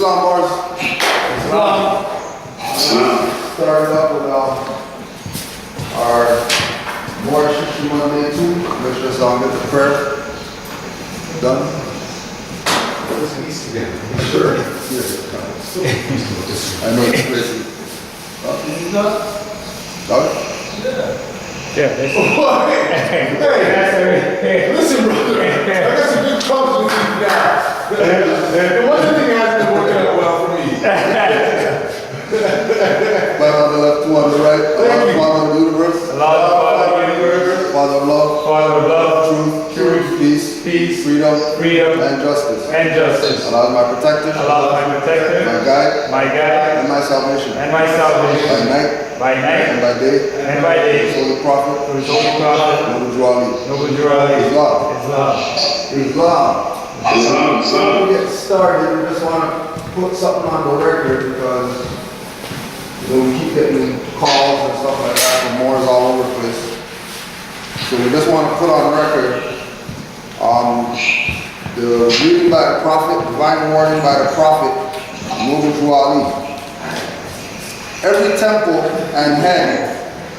Islam bars. Islam. Started up with our Moorish history Monday too. Let's just get the prayer done. Listen, easy again. Sure. I know it's crazy. Got it? Yeah, Hey, listen, brother. I got some good problems with you now. The one thing hasn't been working out well for me. One on the left, two on the right. Allah, Father of the universe. Allah, Father of the universe. Father of love. Father of love. Truth. Peace. Freedom. And justice. Allah is my protector. Allah is my protector. My guide. And my salvation. By night. And by day. His holy prophet. Noble Jurali. Islam. Before we get started, we just want to put something on the record because we keep getting calls and stuff like that from Moors all over the place. So we just want to put on record the reading by the prophet, divine warning by the prophet, Noble Jurali. Every temple and head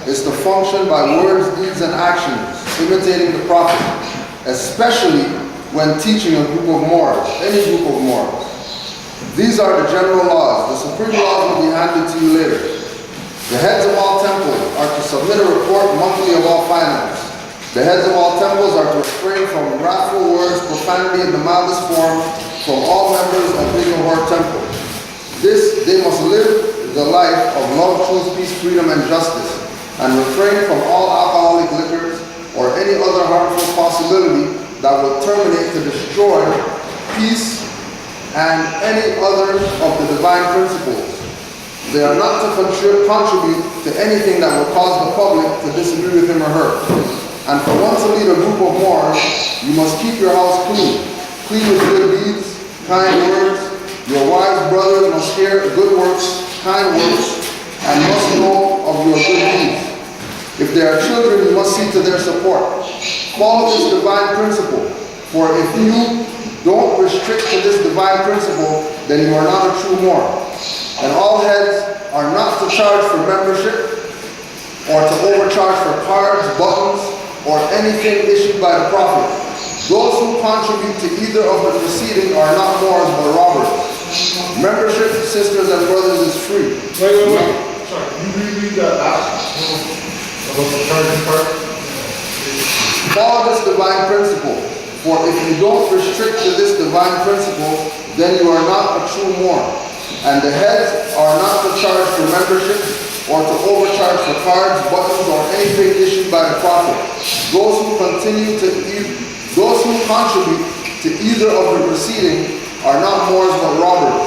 is to function by words, deeds, and actions, imitating the prophet, especially when teaching a group of Moors, any group of Moors. These are the general laws. The supreme laws will be handed to you later. The heads of all temples are to submit a report monthly of all finance. The heads of all temples are to refrain from wrathful words, profanity in the mildest form from all members of his or her temple. They must live the life of love, truth, peace, freedom, and justice, and refrain from all alcoholic liquors or any other harmful possibility that will terminate to destroy peace and any other of the divine principles. They are not to contribute to anything that will cause the public to disagree with him or her. And for one to lead a group of Moors, you must keep your house clean with good deeds, kind words. Your wives, brothers must hear good works, kind works, and must know of your good deeds. If there are children, you must see to their support. Follow this divine principle, for if you don't restrict to this divine principle, then you are not a true Moor. And all heads are not to charge for membership, or to overcharge for cards, buttons, or anything issued by the prophet. Those who contribute to either of the preceding are not Moors but robbers. Membership, sisters and brothers, is free. Wait. Sorry, you reread that last about the charging part? Follow this divine principle, for if you don't restrict to this divine principle, then you are not a true Moor. And the heads are not to charge for membership, or to overcharge for cards, buttons, or anything issued by the prophet. Those who contribute to either of the preceding are not Moors but robbers.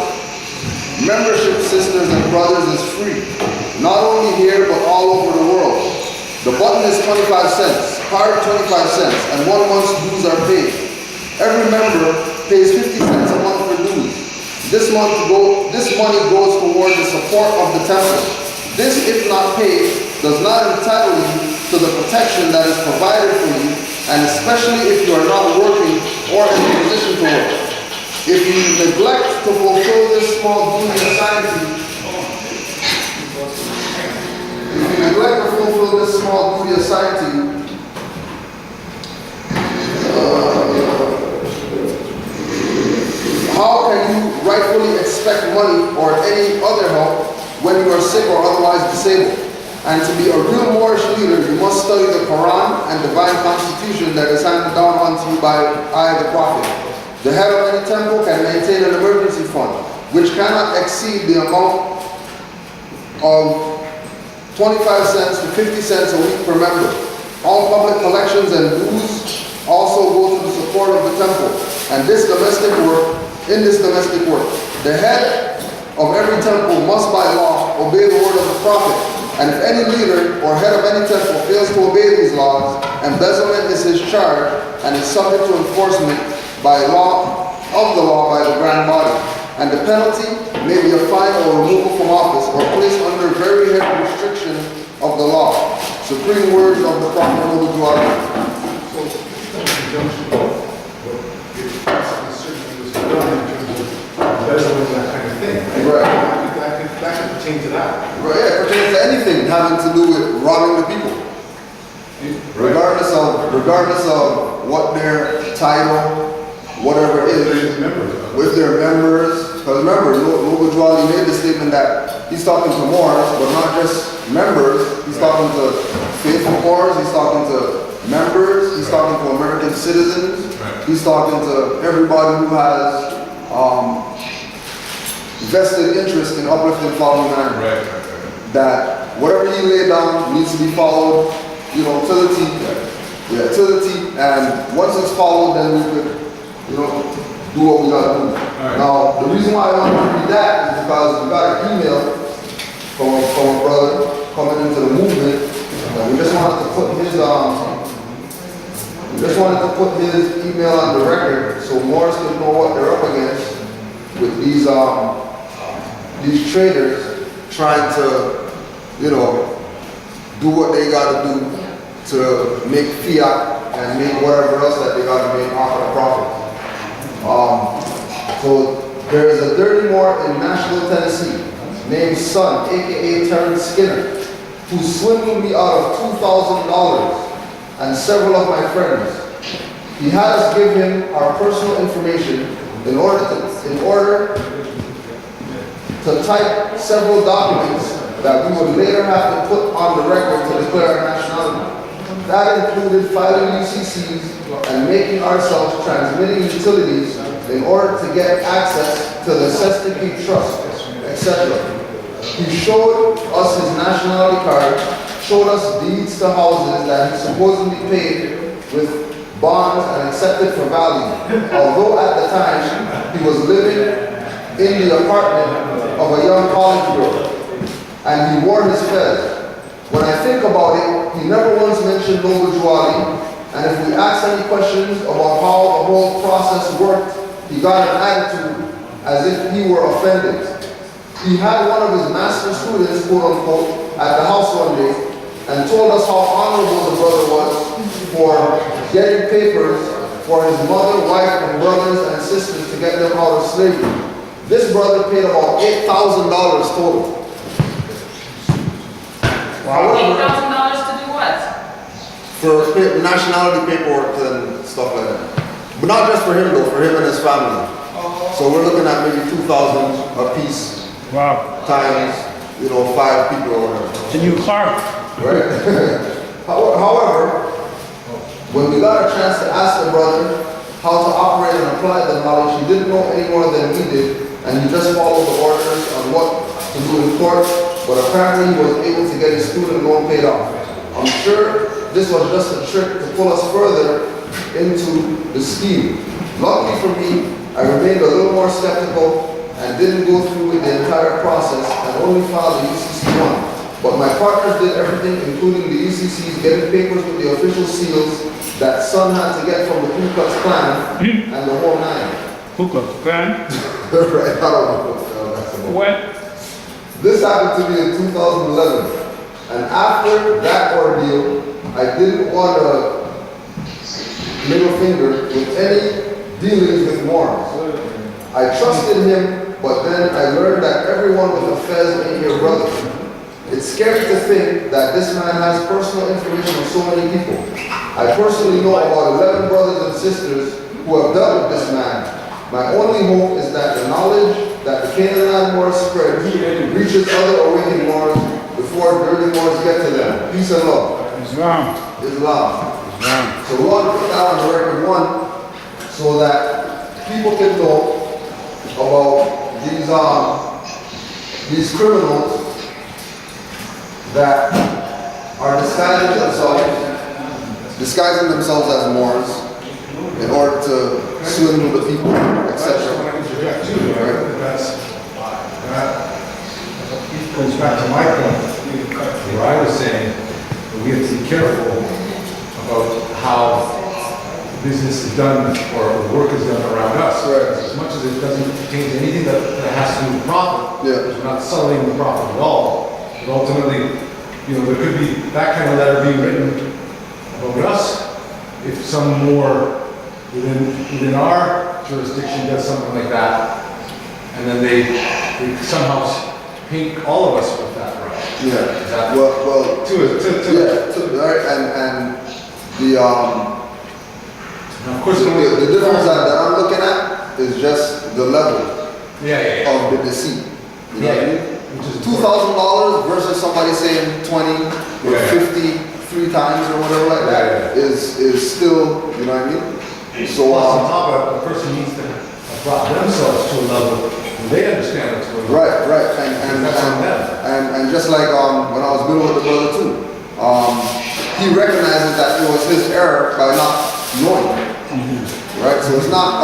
Membership, sisters and brothers, is free, not only here but all over the world. The button is 25 cents, card 25 cents, and 1 month's dues are paid. Every member pays 50 cents a month for dues. This money goes toward the support of the temple. This, if not paid, does not entitle you to the protection that is provided for you, and especially if you are not working or in a position to work. If you neglect to fulfill this small duty assigned to you, how can you rightfully expect money or any other help when you are sick or otherwise disabled? And to be a real Moorish leader, you must study the Quran and divine constitution that is handed down unto you by the Prophet. The head of any temple can maintain an emergency fund, which cannot exceed the amount of 25 cents to 50 cents a week per member. All public collections and dues also go to the support of the temple. And in this domestic work, the head of every temple must by law obey the word of the prophet. And if any leader or head of any temple fails to obey these laws, embezzlement is his charge and is subject to enforcement by law of the law by the grand body. And the penalty may be a fine or removal from office or placed under very heavy restriction of the law. Supreme words of the Prophet Muhammad. Embezzlement, that kind of Right. That could pertain to that. Right, yeah, it pertains to anything having to do with robbing the people. Regardless of what their title, whatever it is, with their members. Because remember, Noble Jwali made the statement that he's talking to Moors, but not just members. He's talking to faithful Moors, he's talking to members, he's talking to American citizens, he's talking to everybody who has vested interest in uplifting following man. That whatever he laid down needs to be followed, you know, to the T. Yeah, to the T. And once it's followed, then we could, you know, do what we gotta do. Now, the reason why I want to read that is because we got an email from a brother coming into the movement, and we just wanted to put his email on the record so Morris can know what they're up against with these traders trying to, you know, do what they gotta do to make fiat and make whatever else that they gotta make off of the profit. So there is a dirty Moor in Nashville, Tennessee, named Son, aka Terrence Skinner, who swindled me out of $2,000 and several of my friends. He had us give him our personal information in order to type several documents that we would later have to put on the record to declare our nationality. That included filing UCCs and making ourselves transmitting utilities in order to get access to the Sestakey Trust, etc. He showed us his nationality card, showed us deeds to houses that he supposedly paid with bonds and accepted for value, although at the time he was living in the apartment of a young college girl, and he wore his fez. When I think about it, he never once mentioned Noble Jwali, and if we asked any questions about how the whole process worked, he got an attitude as if he were offended. He had one of his master students, quote unquote, at the house one day and told us how honorable the brother was for getting papers for his mother, wife, and brothers and sisters to get them out of slavery. This brother paid about $8,000 total. $8,000 to do what? For nationality paperwork and stuff like that. But not just for him though, for him and his family. So we're looking at maybe 2,000 a piece. Wow. Times, you know, 5 people or whatever. It's a new car. Right? However, when we got a chance to ask the brother how to operate and apply the knowledge, he didn't know any more than we did, and he just followed the orders on what to do in court, but apparently he was able to get his student loan paid off. I'm sure this was just a trick to pull us further into the scheme. Luckily for me, I remained a little more skeptical and didn't go through with the entire process and only filed the UCC-1. But my partners did everything, including the UCCs, getting papers with the official seals that Son had to get from the Ku Klux Klan and the whole nine. Ku Klux Klan? Right, I don't know that's about. What? This happened to me in 2011. And after that ordeal, I didn't want a middle finger with any dealings with Moors. I trusted him, but then I learned that everyone with a fez ain't your brother. It's scary to think that this man has personal information on so many people. I personally know about 11 brothers and sisters who have dealt with this man. My only hope is that the knowledge that the Canaanland Moors spread reaches other awakening Moors before dirty Moors get to them. Peace and love. Islam. Islam. Islam. So we want to put that on the record, one, so that people can know about these criminals that are disguising themselves as Moors in order to swindle the people, etc. It goes back to my point, where I was saying that we have to be careful about how business is done or the work is done around us. Right. As much as it doesn't pertain to anything that has to do with profit, Yeah. we're not selling the profit at all. But ultimately, you know, there could be that kind of letter being written about us if some more within our jurisdiction does something like that, and then they they somehow paint all of us with that brush. Yeah, well, right, and Of course, the difference that I'm looking at is just the level of the deceit. You know what I mean? $2,000 versus somebody saying 20 or Yeah. 50 3 times or whatever like that is still, you know what I mean? So Plus, on top of it, the person needs to have brought themselves to a level where they understand what's going on. right, That's on them. and just like when I was building with the brother too, he recognizes that it was his error by not knowing, right? So it's not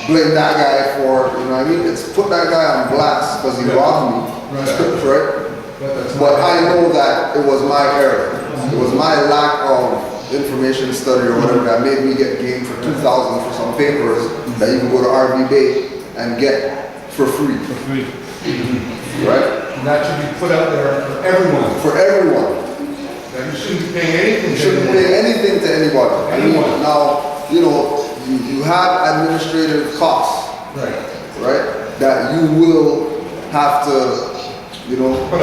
blame that guy for, you know what I mean? It's put that guy on blast because he robbed me, right? But I know that it was my error. It was my lack of information study or whatever that made me get game for $2,000 for some papers that you can go to RV Bay and get for free. Right? And that should be put out there for everyone. For everyone. That you shouldn't be paying anything. You shouldn't pay anything to anybody. Anyone. Now, you know, you have administrative costs, right? That you will have to, you know, put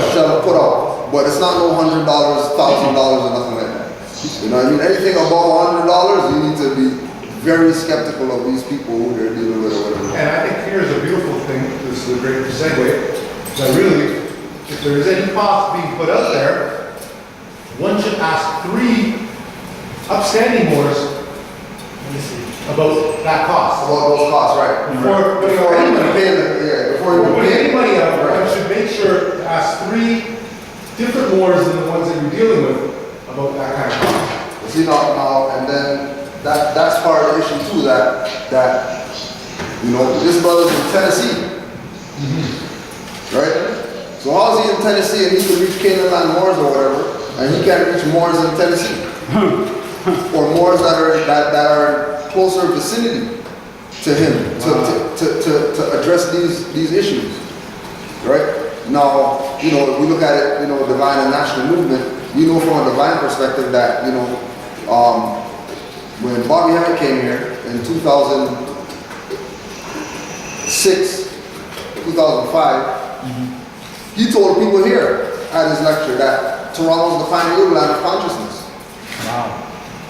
out. But it's not no $100, $1,000 or nothing like that. You know what I mean? Anything above $100, you need to be very skeptical of these people who they're dealing with or whatever. And I think here's a beautiful thing, this is a great segue, that really, if there is any cost being put out there, one should ask 3 upstanding Moors about that cost. About those costs, right? Before you put any money out, one should make sure to ask 3 different Moors than the ones that you're dealing with about that kind of cost. See now, and then that's part of the issue too, that you know, this brother's in Tennessee, right? So how's he in Tennessee and he can reach Canaanland Moors or whatever, and he can't reach Moors in Tennessee? Or Moors that are in closer vicinity to him to address these issues, right? Now, you know, if we look at it, you know, divine and national movement, you know from a divine perspective that, you know, when Bobby Hemmett came here in 2006, 2005, he told people here at his lecture that Toronto is the final land of consciousness. Wow.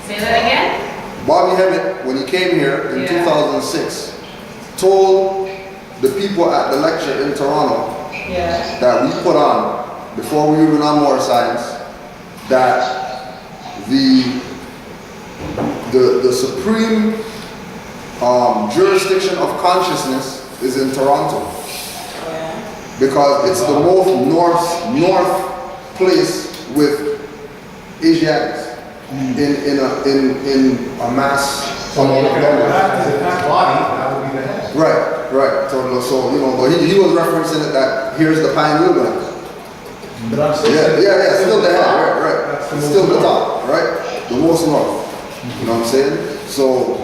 Say that again? Bobby Hemmett, when he came here in 2006, told the people at the lecture in Toronto that we put on, before we were even on Moorish science, that the supreme jurisdiction of consciousness is in Toronto. Because it's the most north place with Asiatics in a mass amount of numbers. If that's body, that would be the head. Right. So you know, but he was referencing it that here's the pineal gland. But I'm still Still the head, right. That's the Still the most top, right? The most north. You know what I'm saying? So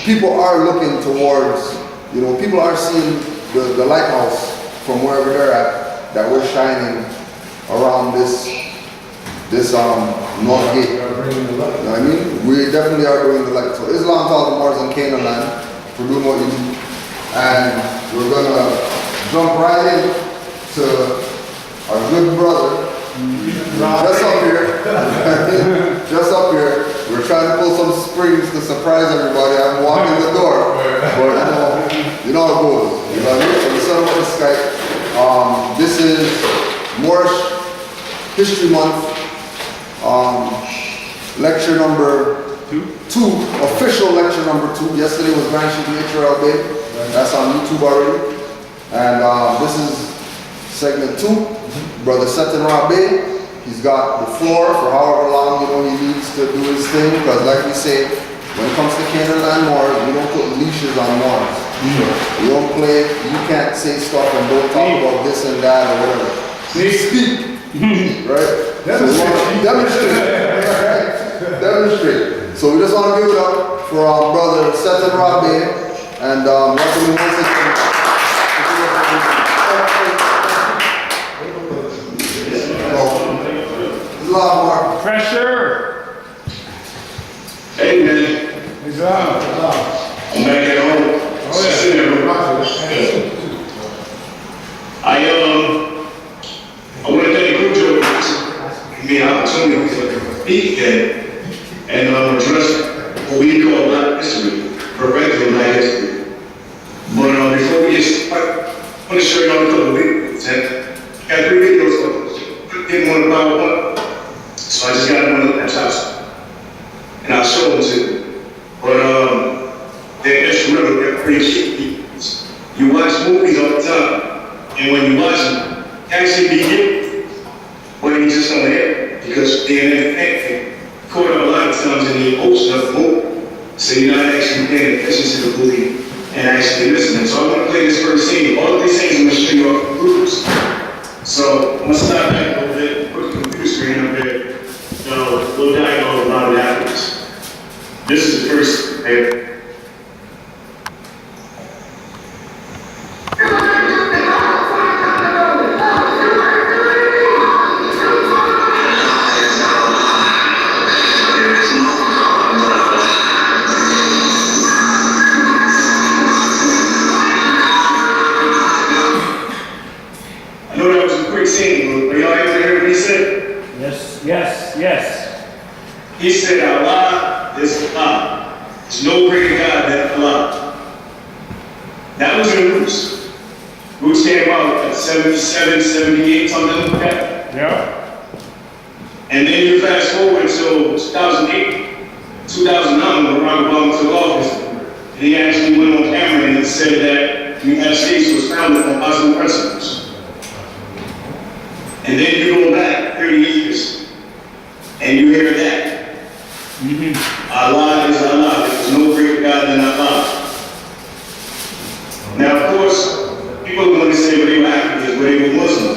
people are looking towards, you know, people are seeing the lighthouse from wherever they're at, that we're shining around this north gate. You know what I mean? We definitely are doing the light. So Islam taught the Moors in Canaanland for doing what you do. And we're gonna jump right in to our good brother. Just up here. We're trying to pull some springs to surprise everybody. I'm walking the door. But you know how it goes. You know what I mean? So we set up the Skype. This is Moorish History Month. Lecture number 2, official lecture number 2. Yesterday was SetenRa Bey. That's on YouTube already. And this is segment 2. Brother SetenRa Bey. He's got the floor for however long, you know, he needs to do his thing. Because like we say, when it comes to Canaanland Moors, we don't put leashes on Moors. You don't play, you can't say stuff and don't talk about this and that or whatever. Speak. Right? Demonstrate. So we just want to give it up for our brother SetenRa Bey and welcome him once again. Pressure. Hey man, He's on. I'm back at home. Oh, yeah. Sitting there. struggle that brings people. You watch movies all the time, and when you watch them, actually be guilty, but you just don't hear because they're caught up a lot of times in the emotion of the movie. So you're not actually paying attention to the movie and actually listening. So I want to play this first scene. All of these things I'm going to show you off the groups. So I'm going to stop back a little bit, put the computer screen up there. We'll diagonal around it afterwards. This is the first paper. I know that was a quick scene, but y'all able to hear what he said? Yes. He said, Allah is Allah. There's no greater God than Allah. That was in Roots. Roots came out at 77, 78, something like that. Yeah. And then you fast forward until 2008, 2009, when Barack Obama took office. He actually went on camera and said that the United States was founded on positive principles. And then you go back 30 years, and you hear that. Allah is Allah. There's no greater God than Allah. Now, of course, people are going to say, well, they were Africans, but they were Muslim.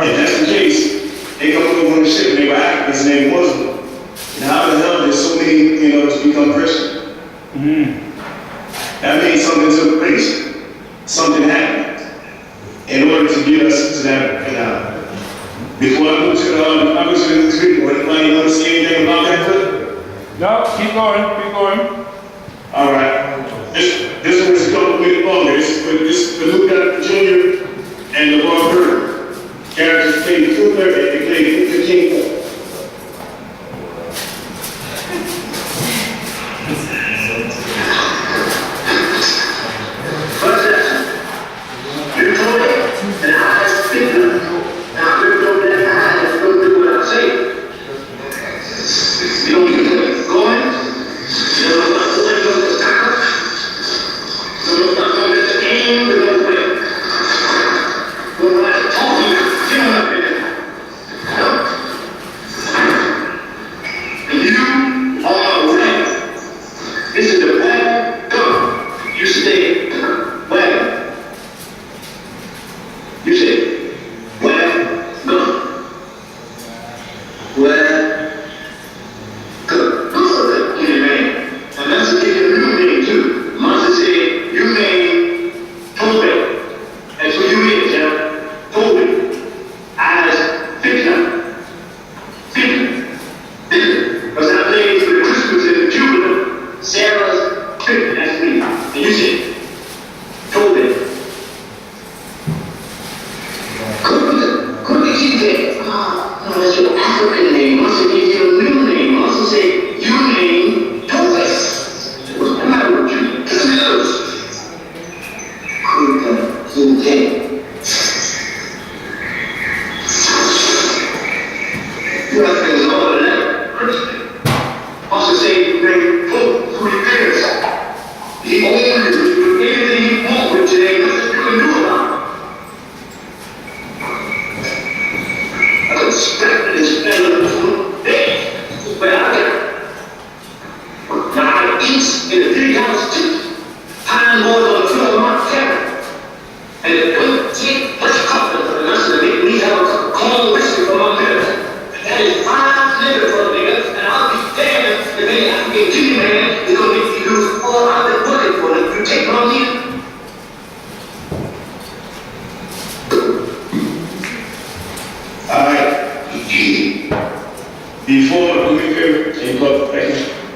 If that's the case, they come over on the ship and they were Africans and they were Muslim. And how the hell did so many, to become Christian? That means something took place. Something happened in order to get us to that. Before I move to the clip, anybody want to say anything about that clip? No, keep going. All right. This one is a couple minutes longer. This is for Luca Jr. and LeVar Burton. Characters played Cooper and they played Cooper King.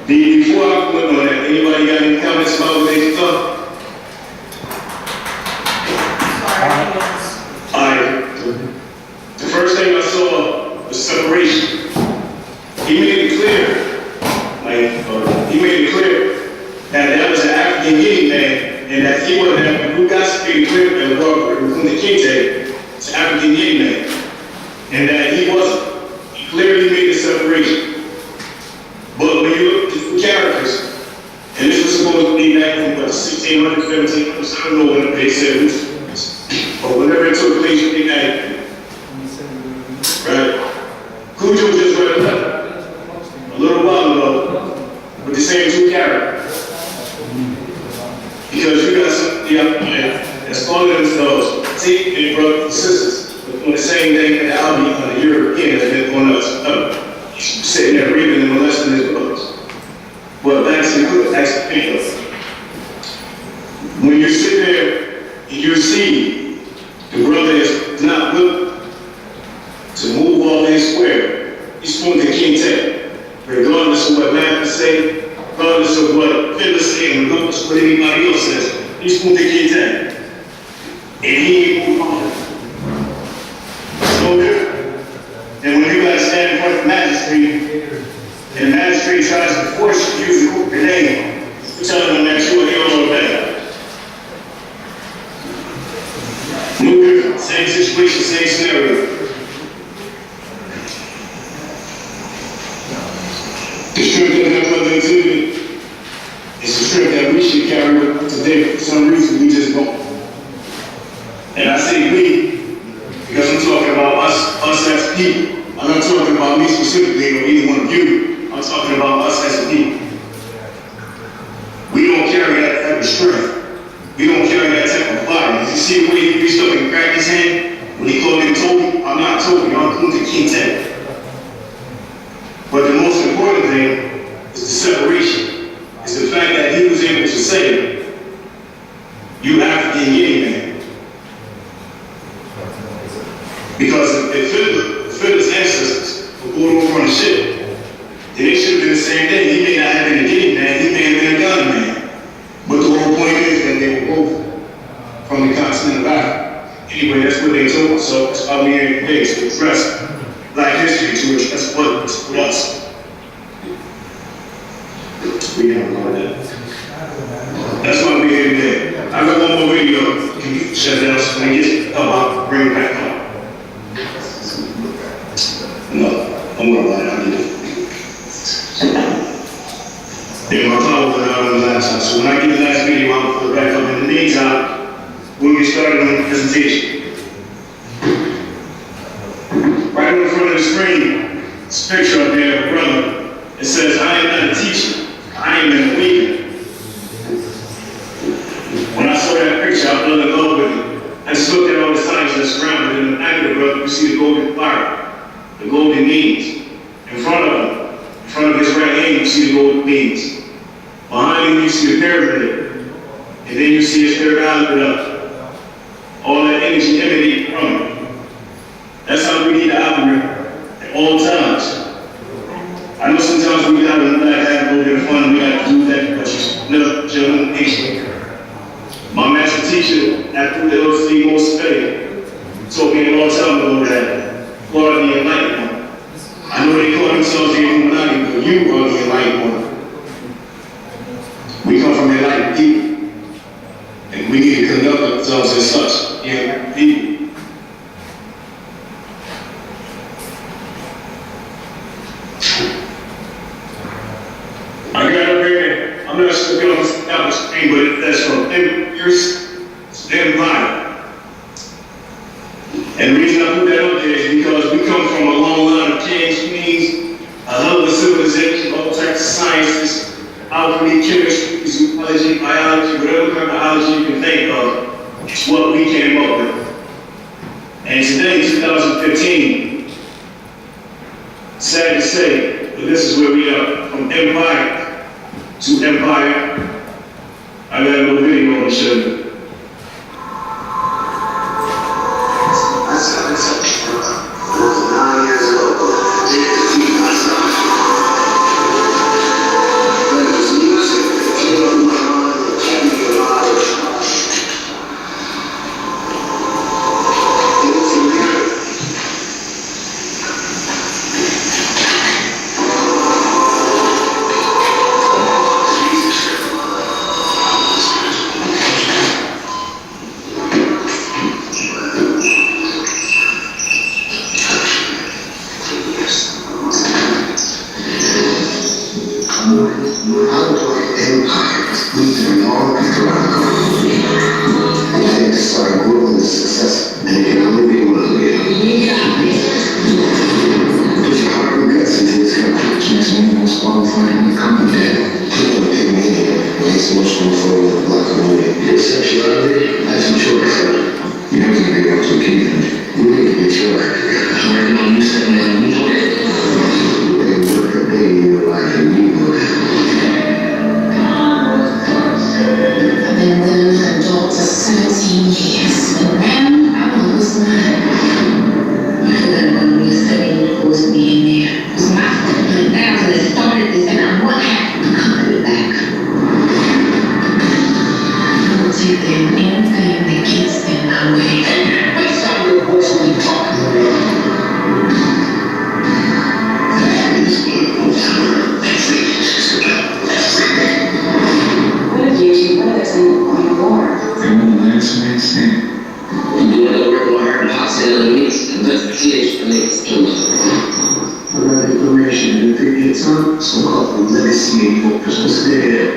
Before I put on that, anybody got any comments about what they thought? The first thing I saw was separation. He made it clear, that was an African Guinea man, and that he wasn't African. Who got made it clear that from the King said, it's an African Guinea man, and that he wasn't. He clearly made the separation. But when you look at the characters, and this was supposed to 1600s, 1700s, I don't know when they said this, but whenever it took place, they had it. Right? Cujo just read a letter a little while ago with the same two characters. Because you got some that's calling themselves see and brothers and sisters, but on the same day that the army on the European has been on us, sitting there reading and molesting his brothers. Well, that's the good, that's the thing. When you sit there and you see the brother is not willing to move off his square, he's going to King Tech, regardless of what Lampa say, regardless of what Phyllis say, and regardless of what anybody else says, he's going to King Tech. And he ain't moved on. It's no different. And when you guys stand in front of the magistrate, and the magistrate tries to force you to use the corporate name, you're telling them that you're here all day. No different. Same situation, same scenario. The strength that my brother exhibited is the strength that we should carry today. For some reason, we just don't. And I say we, because I'm talking about us as people. I'm not talking about me specifically or either one of you. I'm talking about us as a people. We don't carry that type of strength. We don't carry that type of violence. You see when he reached up and grabbed his hand, when he called him Toby, I'm not Toby, I'm Kunta Kinte. But the most important thing is the separation. It's the fact that he was able to say, you have to be a Yeni man. Because if Philip's ancestors were born over on the ship, then it should have been the same thing. He may not have been a Yeni man, he may have been a Ghana man. But the whole point is that they were both from the continent of Africa. Anyway, that's what they told us. So that's why we're here today, to address Black history, to address what's with us. We don't know that. That's why we're here today. I got one more video. Can you shut down so when I get up, bring it back up. No, I'm gonna lie, I'll get it. Yeah, my phone went out on the last time, so when I get the last video, I'll put it back up. In the meantime, we'll get started on the presentation. Right in front of the screen, this picture up there of a brother. It says, I am not a teacher, I am an awakener. When I saw that picture, I fell in love with it. I just looked at all the signs that surrounded it. In the back of the brother, you see the golden fire, the golden knees. In front of his right hand, you see the golden knees. Behind him, you see the pyramid. And then you see his spirituality lit up. All that energy emanating from him. That's how we need to operate at all times. I know sometimes we gotta have a little bit of fun, we gotta do that, but you never general nation. My master teacher, after the LC most faith, told me a long time ago that God are the enlightened one. I know they call themselves the Illuminati, but you are the enlightened one. We come from enlightened people, and we need to conduct ourselves as such, enlightened people. I got up here, I'm not sure if it's on the screen, but that's from Empire. And the reason I put that up there is because we come from a long line of kings, queens, a hell of a civilization, all types of sciences, alchemy, chemistry, zoology, biology, whatever kind of biology you can think of, it's what we came up with. And today, 2015, sad to say, but this is where we are, from empire to empire. I got a little video on the show. So I grew up with success, and you can only be one of them. Put your heart and guts into this company. Makes me the most qualified in the company. People pick me in. Makes so much room for the black community. Your sexuality, that's a choice. You have to make up to a kid. You need to be sure. Right now, you said that you know it. They work a day in your life and you know it. I've been living as an adult for 17 years, but now I was mine. I feel like I'm really 7 years old to be in there. It was my fault. But now that it started this, and I want half the company back. I will take them anything that gets in my way. Hey, stop your voice when you talk. What if you what if there's anything on your water? And when the last man stand, you know that we're going to hurt hostile mix and investigation mix too. For that information, if it gets on, so-called legacy focus there.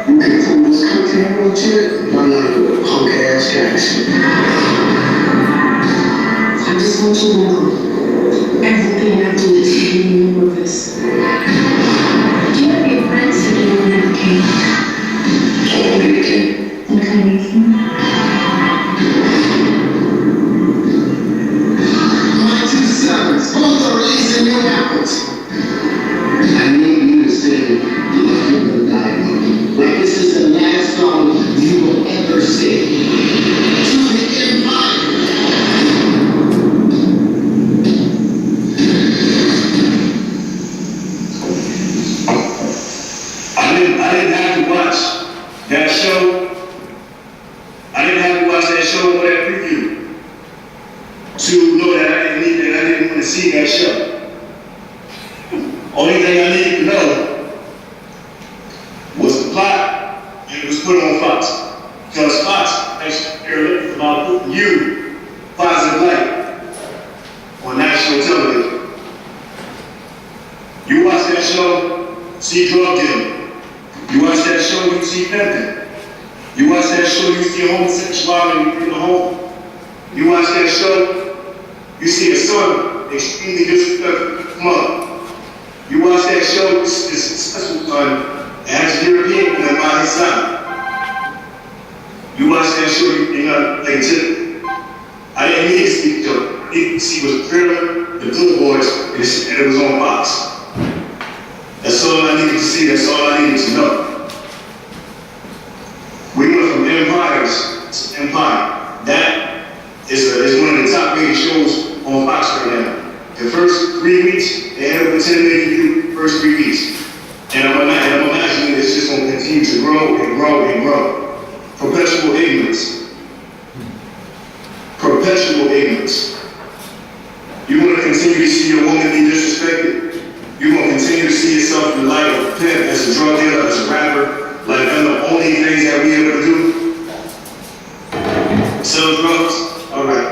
You can fool this country in real shit. I'm not a punk ass guy. I just want you to know, everything I do is for you and purpose. Do you have your friends who don't have cake? I want to be a king. Okay. My 2 sons, both are raised in New Apples. I need you to sing Love You Will Die like this is the last song you will ever sing. To the Empire. I didn't have to watch that show. I didn't have to watch that show or that preview to know that I didn't want to see that show. Only thing I needed to know was the plot, and it was put on Fox. Because Fox actually cared about putting you positive light on national television. You watch that show, see drug dealing. You watch that show, you see pimping. You watch that show, you see homosexuality in the home. You watch that show, you see a son extremely disrespectful mother. You watch that show, this special son has a European woman by his side. You watch that show, you're not like tip. I didn't need to see the joke. I needed to see was Thriller, the Good Boys, and it was on Fox. That's all I needed to see, that's all I needed to know. We went from empires to empire. That is one of the top rated shows on Fox right now. The first 3 weeks, they had over 10 million views first 3 weeks. And I'm imagining it's just going to continue to grow and grow and grow. Perpetual ignorance. Perpetual ignorance. You want to continue to see a woman be disrespected? You want to continue to see yourself in the light of a pimp, as a drug dealer, as a rapper, like them the only things that we able to do? Sell drugs? All right.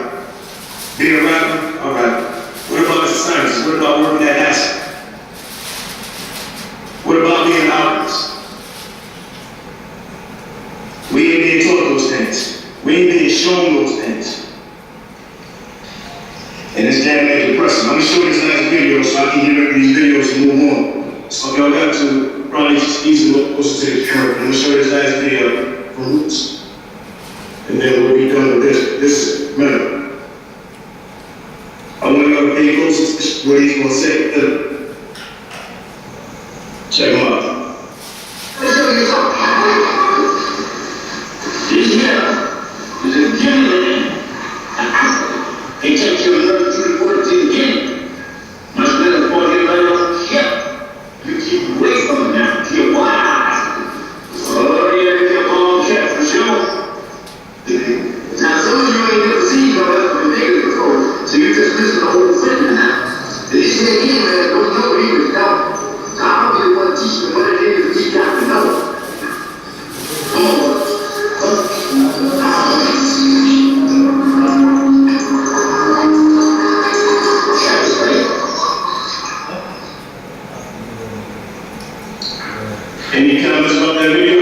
Be a rapper? All right. What about as a scientist? What about working at NASA? What about being an artist? We ain't being taught those things. We ain't being shown those things. And it's damn near depressing. I'm gonna show this last video so I can get rid of these videos and move on. So y'all got to probably just easily look closer to the camera. I'm gonna show this last video from Roots. And then we'll be done with this. This is minimum. I want y'all to pay close to what he's gonna say. Check him out. This here is intimidating. He takes you another 3 quarters to the game. Much better for you right off the ship. You keep away from him now. You're wise. Oh, yeah, you're on track for sure. Now, some of you ain't never seen no other niggas before, so you just listen to the whole thing now. This nigga here, man, don't know what he was doing. So I don't really want to teach you what it is that you got to know. Come on. Any comments about that video?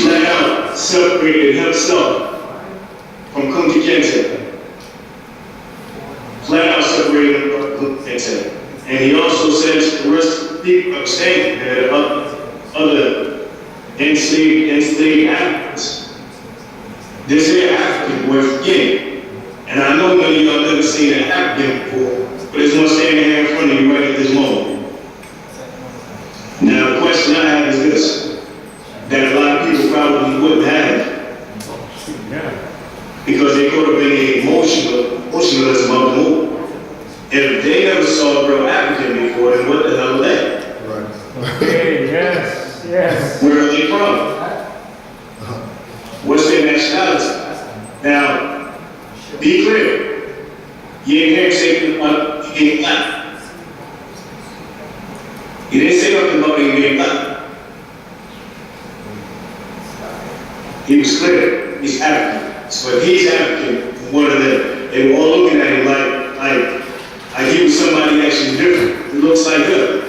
flat out separated himself from Kunti Kente. Flat out separated him from Kunti Kente. And he also says the rest of the people understand that other enslaved Africans, this here African boy from Guinea. And I know many of y'all never seen an African before, but it's one standing here in front of you right at this moment. Now the question I have is this, that a lot of people probably wouldn't have, because they could have been emotionalism of the move. If they never saw a real African before, then what the hell are they? Right. Okay, yes, yes. Where are they from? What's their nationality? Now, be clear. You ain't hear him say he ain't black. He didn't say nothing about him being black. He was clear. He's African. So if he's African, what are they? They were all looking at him like he was somebody actually different. He looks like them.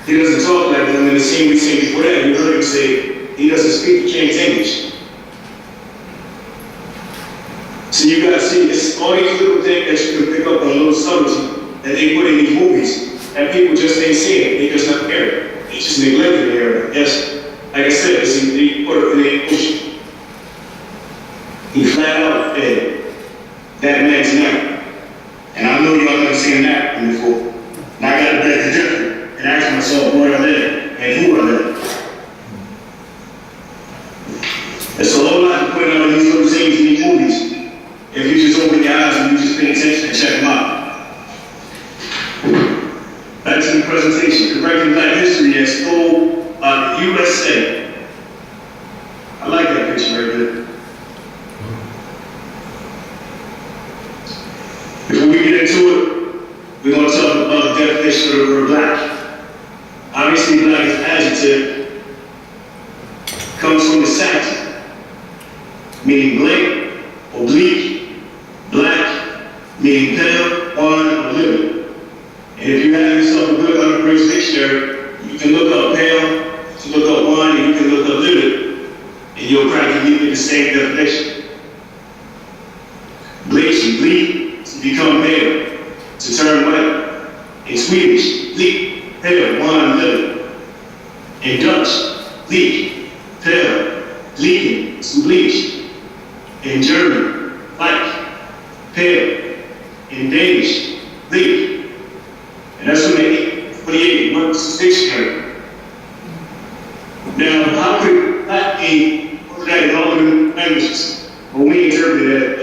He doesn't talk like them in the scene we seen before that. You heard him say he doesn't speak, he can't English. So you gotta see, it's all these little things that you can pick up on, little subtlety that they put in these movies, and people just ain't seeing it. They just not care. They just neglected the area. Yes, like I said, they put it in the ocean. He flat out said that man's neck. And I know y'all never seen that before. And I got to beg the different and ask myself, where are they and who are they? There's a whole lot to put on these little things in these movies. If you just open your eyes and you just pay attention and check them out. Back to the presentation. Correcting Black history as told by the USA. I like that picture right there. Before we get into it, we're going to talk about the definition of the word black. Obviously, black is an adjective, comes from the Saxon, meaning blank, oblique, black, meaning pale, wan, or livid. And if you have yourself a good unabridged dictionary, you can look up pale, you can look up wan, and you can look up livid, and you'll practically get the same definition. Bleach and bleed, to become pale, to turn white. In Swedish, bleak, pale, wan, livid. In Dutch, bleak, pale, bleaking, to bleach. In German, white, pale. In Danish, bleak. And that's from the 848 Moorish dictionary. Now, how could that be put that in all the languages? Well, we interpret that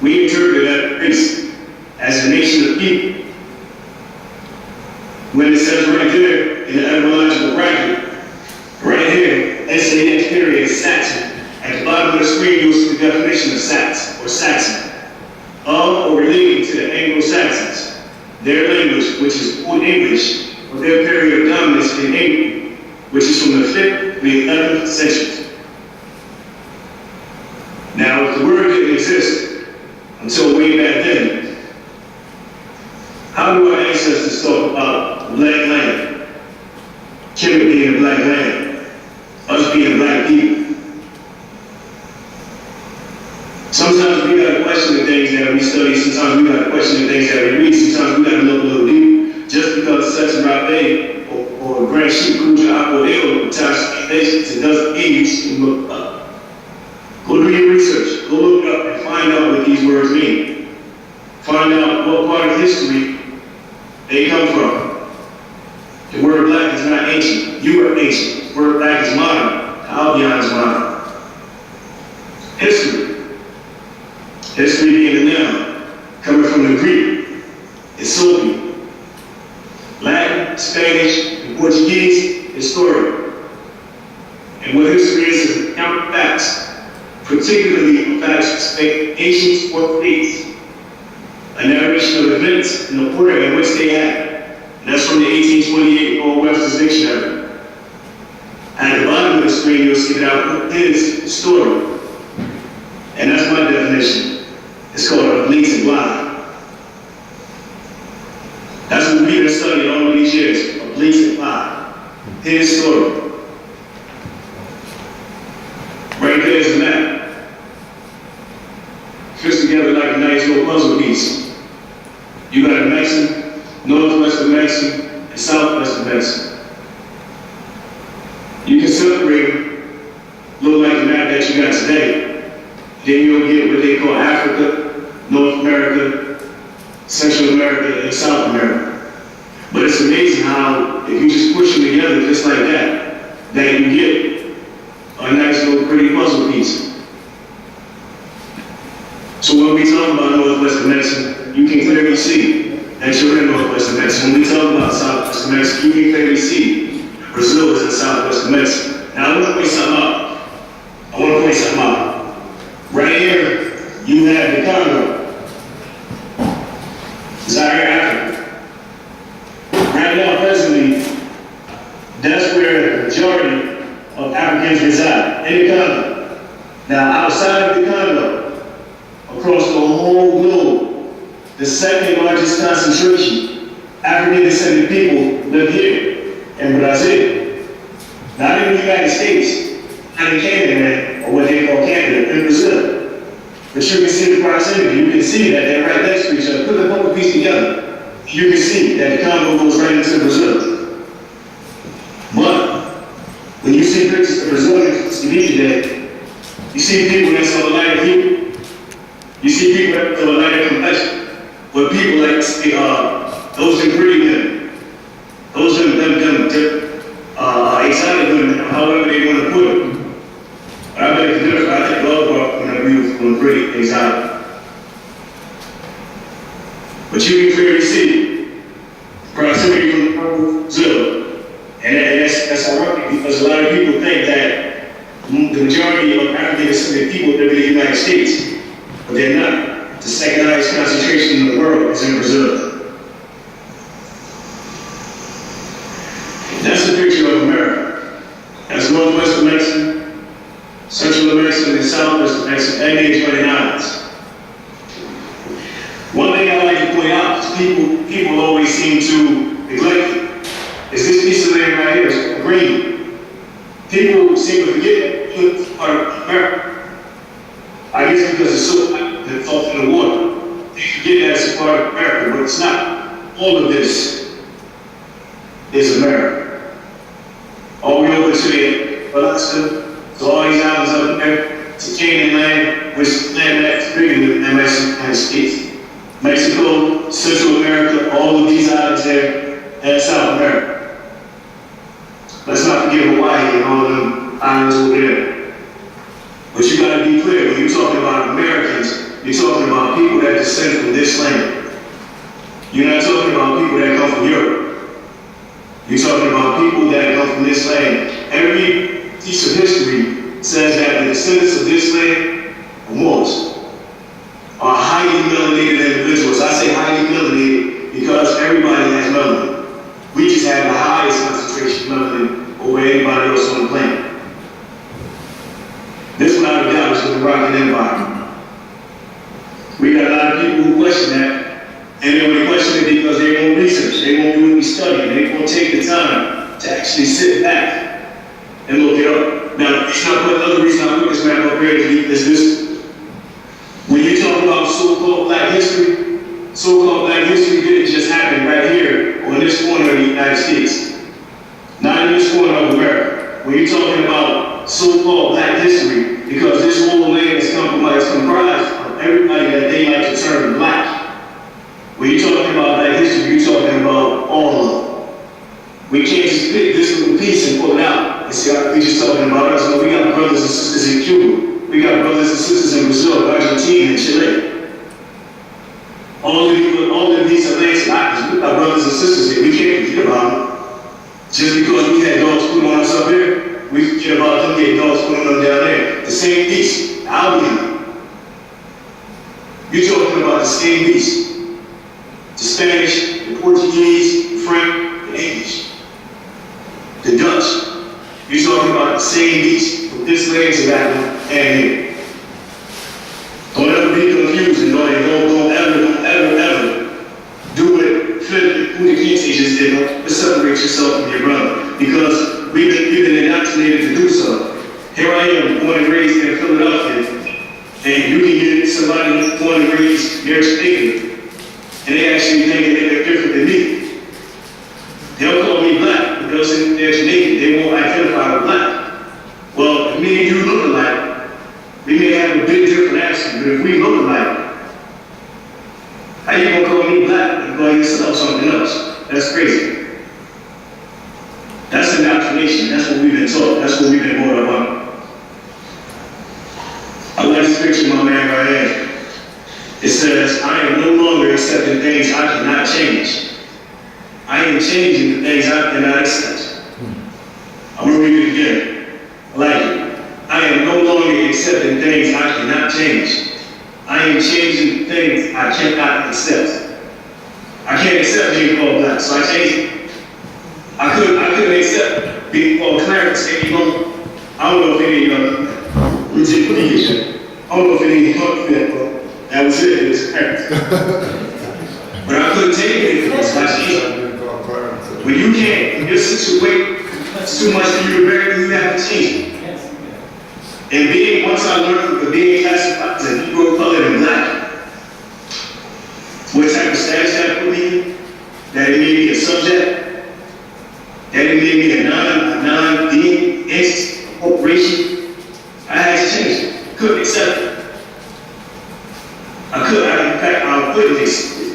we interpret that race as a nation of people. When it says right there in the etymological bracket, right here, SAX period Saxon. At the bottom of the screen, you'll see the definition of Sax or Saxon. Of or relating to the Anglo-Saxons, their language, which is Old English, or their period of dominance in England, which is from the 5th to the 11th centuries. Now, if the word didn't exist until way back then, how do our ancestors talk about the black land? Kemet being the black land, us being black people. Sometimes we gotta question the things that we study, sometimes we gotta question the things that we read, sometimes we gotta look a little deep. Just because SetenRa Bey or Grand Sheik Kuja Apodeo attached nations, it doesn't mean you should look up. Go do your research, go look it up and find out what these words mean. Find out what part of history they come from. The word black is not ancient, you are ancient. The word black is modern, the Albion is modern. History. History being the noun, coming from the Greek, is Sophie. Latin, Spanish, and Portuguese, historian. And what history is account of facts, particularly of facts respecting nations or states. A narration of events in the order in which they happened. And that's from the 1828 Old Webster's Dictionary. At the bottom of the screen, you'll see that I put his story. And that's my definition. It's called oblique and blind. That's what we've been studying all these years, oblique and blind. His story. piece. You got New Mexico, Northwest New Mexico, and Southwest New Mexico. You can separate them, look like the map that you got today. Then you'll get what they call Africa, North America, Central America, and South America. But it's amazing how, if you just push them together just like that, that you get a nice little pretty puzzle piece. So when we talk about Northwest New Mexico, you can clearly see that you're in Northwest New Mexico. When we talk about Southwest New Mexico, you can clearly see Brazil is in Southwest New Mexico. Now I want to point something out. Right here, you have the Congo. Zaire, Africa. Right now, presently, that's where the majority of Africans reside, in the Congo. Now, outside of the Congo, across the whole globe, the second largest concentration, African descended people live here, in Brazil. Not in the United States, not in Canada, or what they call Canada, in Brazil. But you can see the proximity, you can see that they're right next to each other. Put the whole piece together, you can see that the Congo goes right into Brazil. But when you see pictures of Brazilians today, you see people that's on the lighter hue, you see people that have a lighter complexion, but people like those in pretty women, those exotic women, however they want to put it. But I beg to differ. I think love are beautiful and pretty, exotic. But you can clearly see proximity from Brazil. And that's ironic because a lot of people think that the majority of African descended people live in the United States, but they're not. The second highest concentration in the world is in Brazil. That's a picture of America. That's Northwest New Mexico, Central New Mexico, and Southwest New Mexico, and the Atlantic Islands. One thing I like to point out is people always seem to neglect it. Is this piece of land right here is green. People seem to forget it's part of America. I guess because it's so hot that it falls in the water. They forget that it's a part of America, but it's not. All of this is America. All the way over to Alaska, to all these islands up there, to Canaanland, which land that's bigger than the United States. Mexico, Central America, all of these islands there, and South America. Let's not forget Hawaii and all of them islands over there. But you gotta be clear, when you're talking about Americans, you're talking about people that descend from this land. You're not talking about people that come from Europe. You're talking about people that come from this land. Every piece of history says that the descendants of this land are Moors, are highly melanated individuals. I say highly melanated because everybody has melanin. We just have the highest concentration of melanin over anybody else on the planet. This, without a doubt, is the Moroccan Empire. We got a lot of people who question that. And they only question it because they won't research, they won't do any study, they won't take the time to actually sit back and look it up. Now, another reason I put this map up here is this. When you talk about so-called black history didn't just happen right here on this corner of the United States. Not in this corner of America. When you're talking about so-called black history, because this whole land is comprised of everybody that they like to term black. When you're talking about black history, you're talking about all of them. We can't just pick this little piece and pull it out and say, we're just talking about us. No, we got brothers and sisters in Cuba. We got brothers and sisters in Brazil, Argentina, and Chile. All of these Atlantic islands, we got brothers and sisters here. We can't forget about them. Just because we had dogs put on us up here, we forget about them getting dogs put on them down there. The same piece, Albion. You're talking about the same piece. The Spanish, the Portuguese, the French, the English, the Dutch. You're talking about the same beast with this land to that and here. Don't ever be confused and don't ever do what Philip who the King teachers did to separate yourself from your brother. Because we've been indoctrinated to do so. Here I am, born and raised in Philadelphia, and you can get somebody somebody born and raised near Jamaica, and they actually think that they're different than me. They'll call me black, but they'll say they're Jamaican. They won't identify with black. Well, if me and you look alike, we may have a bit different accent, but if we look alike, how you gonna call me black and call yourself something else? That's crazy. That's indoctrination. That's what we've been taught. That's what we've been brought up on. I like this picture my man right here. It says, I am no longer accepting things I cannot change. I am changing the things I cannot accept. I'm going to read it again. I like it. I am no longer accepting things I cannot change. I am changing the things I cannot accept. I can't accept being called black, so I changed it. I couldn't accept being called Clarence anymore. I don't know if any of y'all I don't know if any of y'all that was it was Clarence. But I couldn't take it anymore, so I changed it. When you can't, when your situation is too much for you to bear, you have to change it. And once I learned that being classified as a Negro, colored, and black, what type of status that put me in, that it made me a subject, that it made me a non-being entity, corporation, I had to change it. Couldn't accept it. In fact, I couldn't accept it.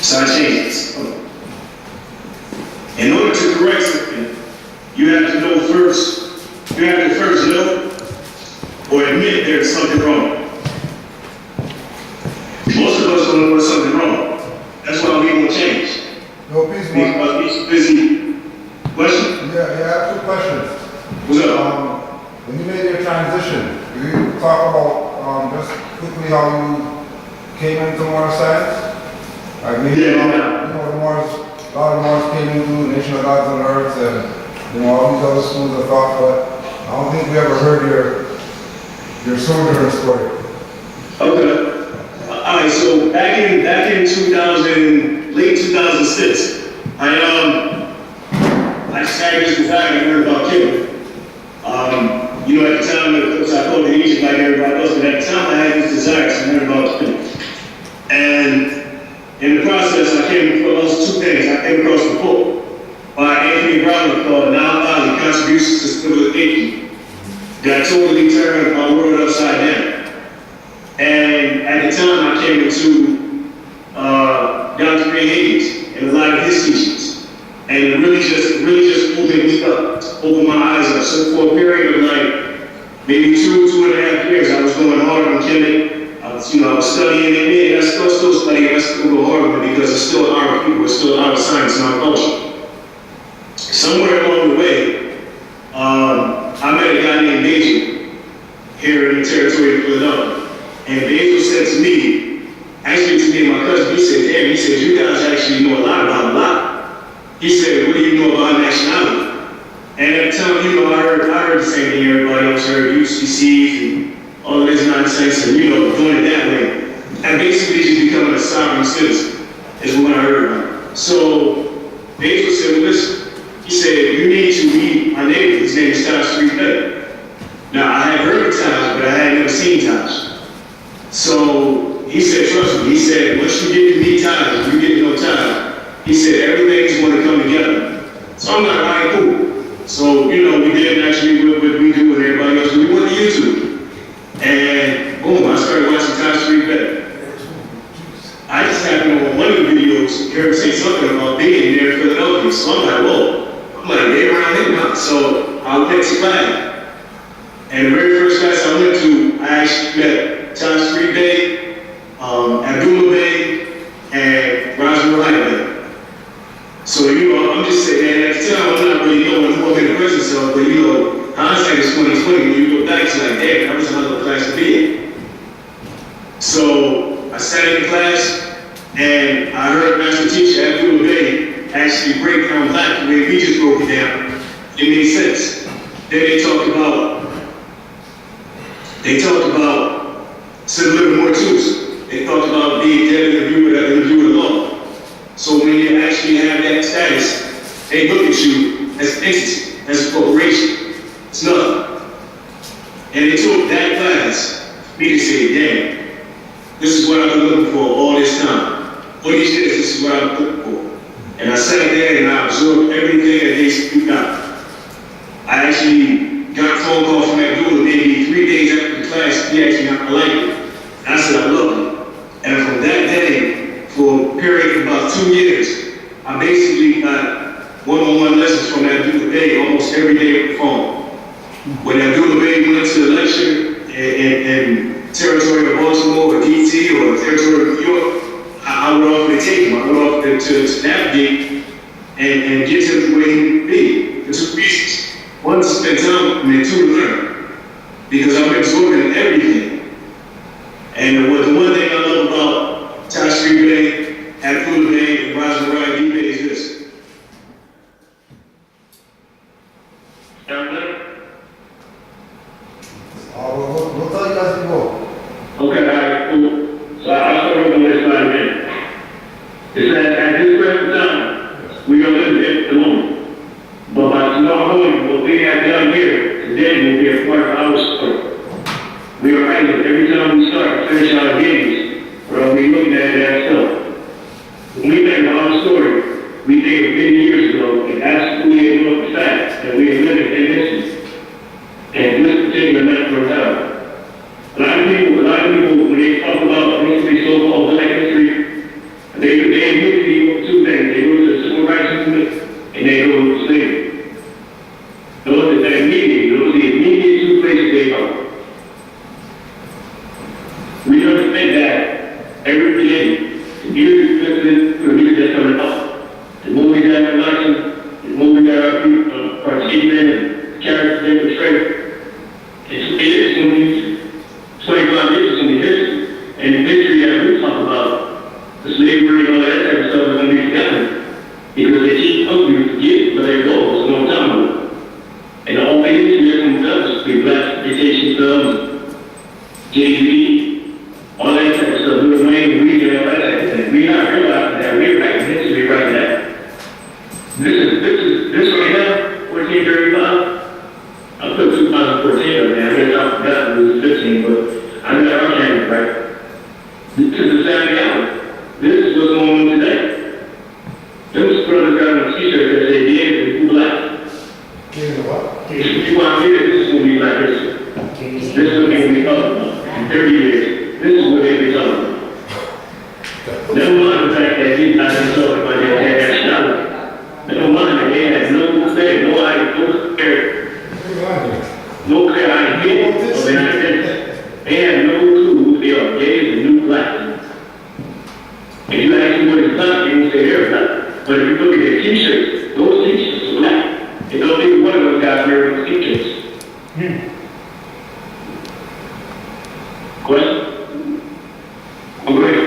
So I changed it. In order to correct something, you have to know first. You have to first know or admit there's something wrong. Most of us don't know there's something wrong. That's why we won't change. No, peace, Because man. we're busy. Question? Yeah, I have two questions. What's up? When you made your transition, can you talk about just quickly how you came into Moorish science? Like maybe, Yeah. the Moorish, a lot of Moorish came into Nation of Gods and Earths and all these other schools of thought, but I don't think we ever heard your sojourn story. Okay. Alright, so back in 2000, late 2006, I decided this desire to learn about killing. At the time, of course, I called it Egypt like everybody else, but at the time I had this desire to learn about killing. And in the process, I came across two things. I came across a book by Anthony Brown called Now Contributions to Civil Thinking that totally turned our world upside down. And at the time, I came into Dr. Ray Higgins and a lot of his teachings, and it really just opened me up, opened my eyes up. So for a period of like maybe 2.5 years, I was going hard on killing. I was studying it, and I still studying. I still go hard on it because it's still our people, it's still our science and our culture. Somewhere along the way, I met a guy named Basil here in the territory of Philadelphia. And Basil said to me, actually to me and my cousin, he said, you guys actually know a lot about a lot. He said, what do you know about nationality? And at the time, I heard the same thing everybody else heard, UCCs and all of this nonsense, and doing it that way. And basically just becoming a sovereign citizen is what I heard about. So Basil said, well, listen, he said, you need to meet my neighbor. His name is Taj Bey. Now, I had heard of Taj, but I had never seen Taj. So he said, trust me. He said, once you get to meet Taj, you get to know Taj. He said, everything's going to come together. So I'm like, all right, cool. So, we did actually what we do with everybody else. We went to YouTube. And boom, I started watching Taj Bey. I just happened on one of the videos, hear him say something about being there in Philadelphia. So I'm like, whoa. I'm like, they're around here now. So I went to class. And the very first class I went to, I actually met Taj Bey, Abdullah Bey, and Roswell Bey. So, I'm just saying, man, at the time, I'm not really knowing who I'm in the presence of, but, hindsight is 2020. When you look back, it's like, damn, that was another class to be in. So I sat in the class, and I heard Master Teacher Abdullah Bey actually break down black the way we just broke it down. It made sense. Then they talked about some little more tools. They talked about being dead in the view of the law. So when you actually have that status, they look at you as an entity, as a corporation. It's nothing. And they took that class me to say, damn, this is what I've been looking for all this time. All these years, this is what I've been looking for. And I sat there and I absorbed everything that they speak out. I actually got a phone call from that dude maybe 3 days after the class. He actually got my life. And I said, I love it. And from that day, for a period of about 2 years, I basically got one-on-one lessons from that dude Bey almost every day with the phone. When that dude Bey went to a lecture in territory of Baltimore or DC or territory of New York, I would offer to take him. I would offer to navigate and get him to where he would be. For 2 reasons. One, to spend time with him, and 2, to learn. Because I'm absorbing everything. And the one thing I love about SetenRa Bey, Abdullah Bey, and SetenRa Bey is this. We'll tell you guys to go. Okay, all right, cool. So I'll start over this slide again. It says, at this present time, we are living at the moment. But by tomorrow morning, what we have done here today will be a part of our story. We are writing every time we start to finish our games, or are we looking at that stuff? When we make our story, we did many years ago, and absolutely ignore the fact that we are living in history. And this particular number of time. A lot of people, when they talk about history, so-called black history, they usually go to 2 things. They go to the civil rights movement, and they go to slavery. Those are the immediate 2 places they go. We understand that every day, the music listening to the music that's coming up, the movies that we're watching, the movies that our people participating in, the characters they portray, it is going to be 25 years is going to be history. And the history that we talk about, the slavery and all that type of stuff is going to be forgotten. Because they keep helping you forget where they go, it's a long time ago. And the only history that comes up is the black vacation films, JV, all that type of stuff, Lil Wayne, Weed, and all that type of thing. We're not realizing that we're back in history right now. This right now, 1435. I put 2014 up there. I guess I forgot it was 15, but I got our camera right. This is the Saturday hour. This is what's going on today. Those brothers got on a t-shirt that say, yeah, it's black. If you want to hear it, this is going to be black history. This is what they're going to be talking about. In 30 years, this is what they'll be talking about. Never mind the fact that these guys are talking about they had that shot. Never mind that they had no idea, no clear idea of their identity. They have no clue who they are, gays and new black. If you ask them what is black, they will say they're black. But if you look at their t-shirts, those t-shirts are black. And don't think one of those guys wearing those t-shirts. Question? Oh, go ahead.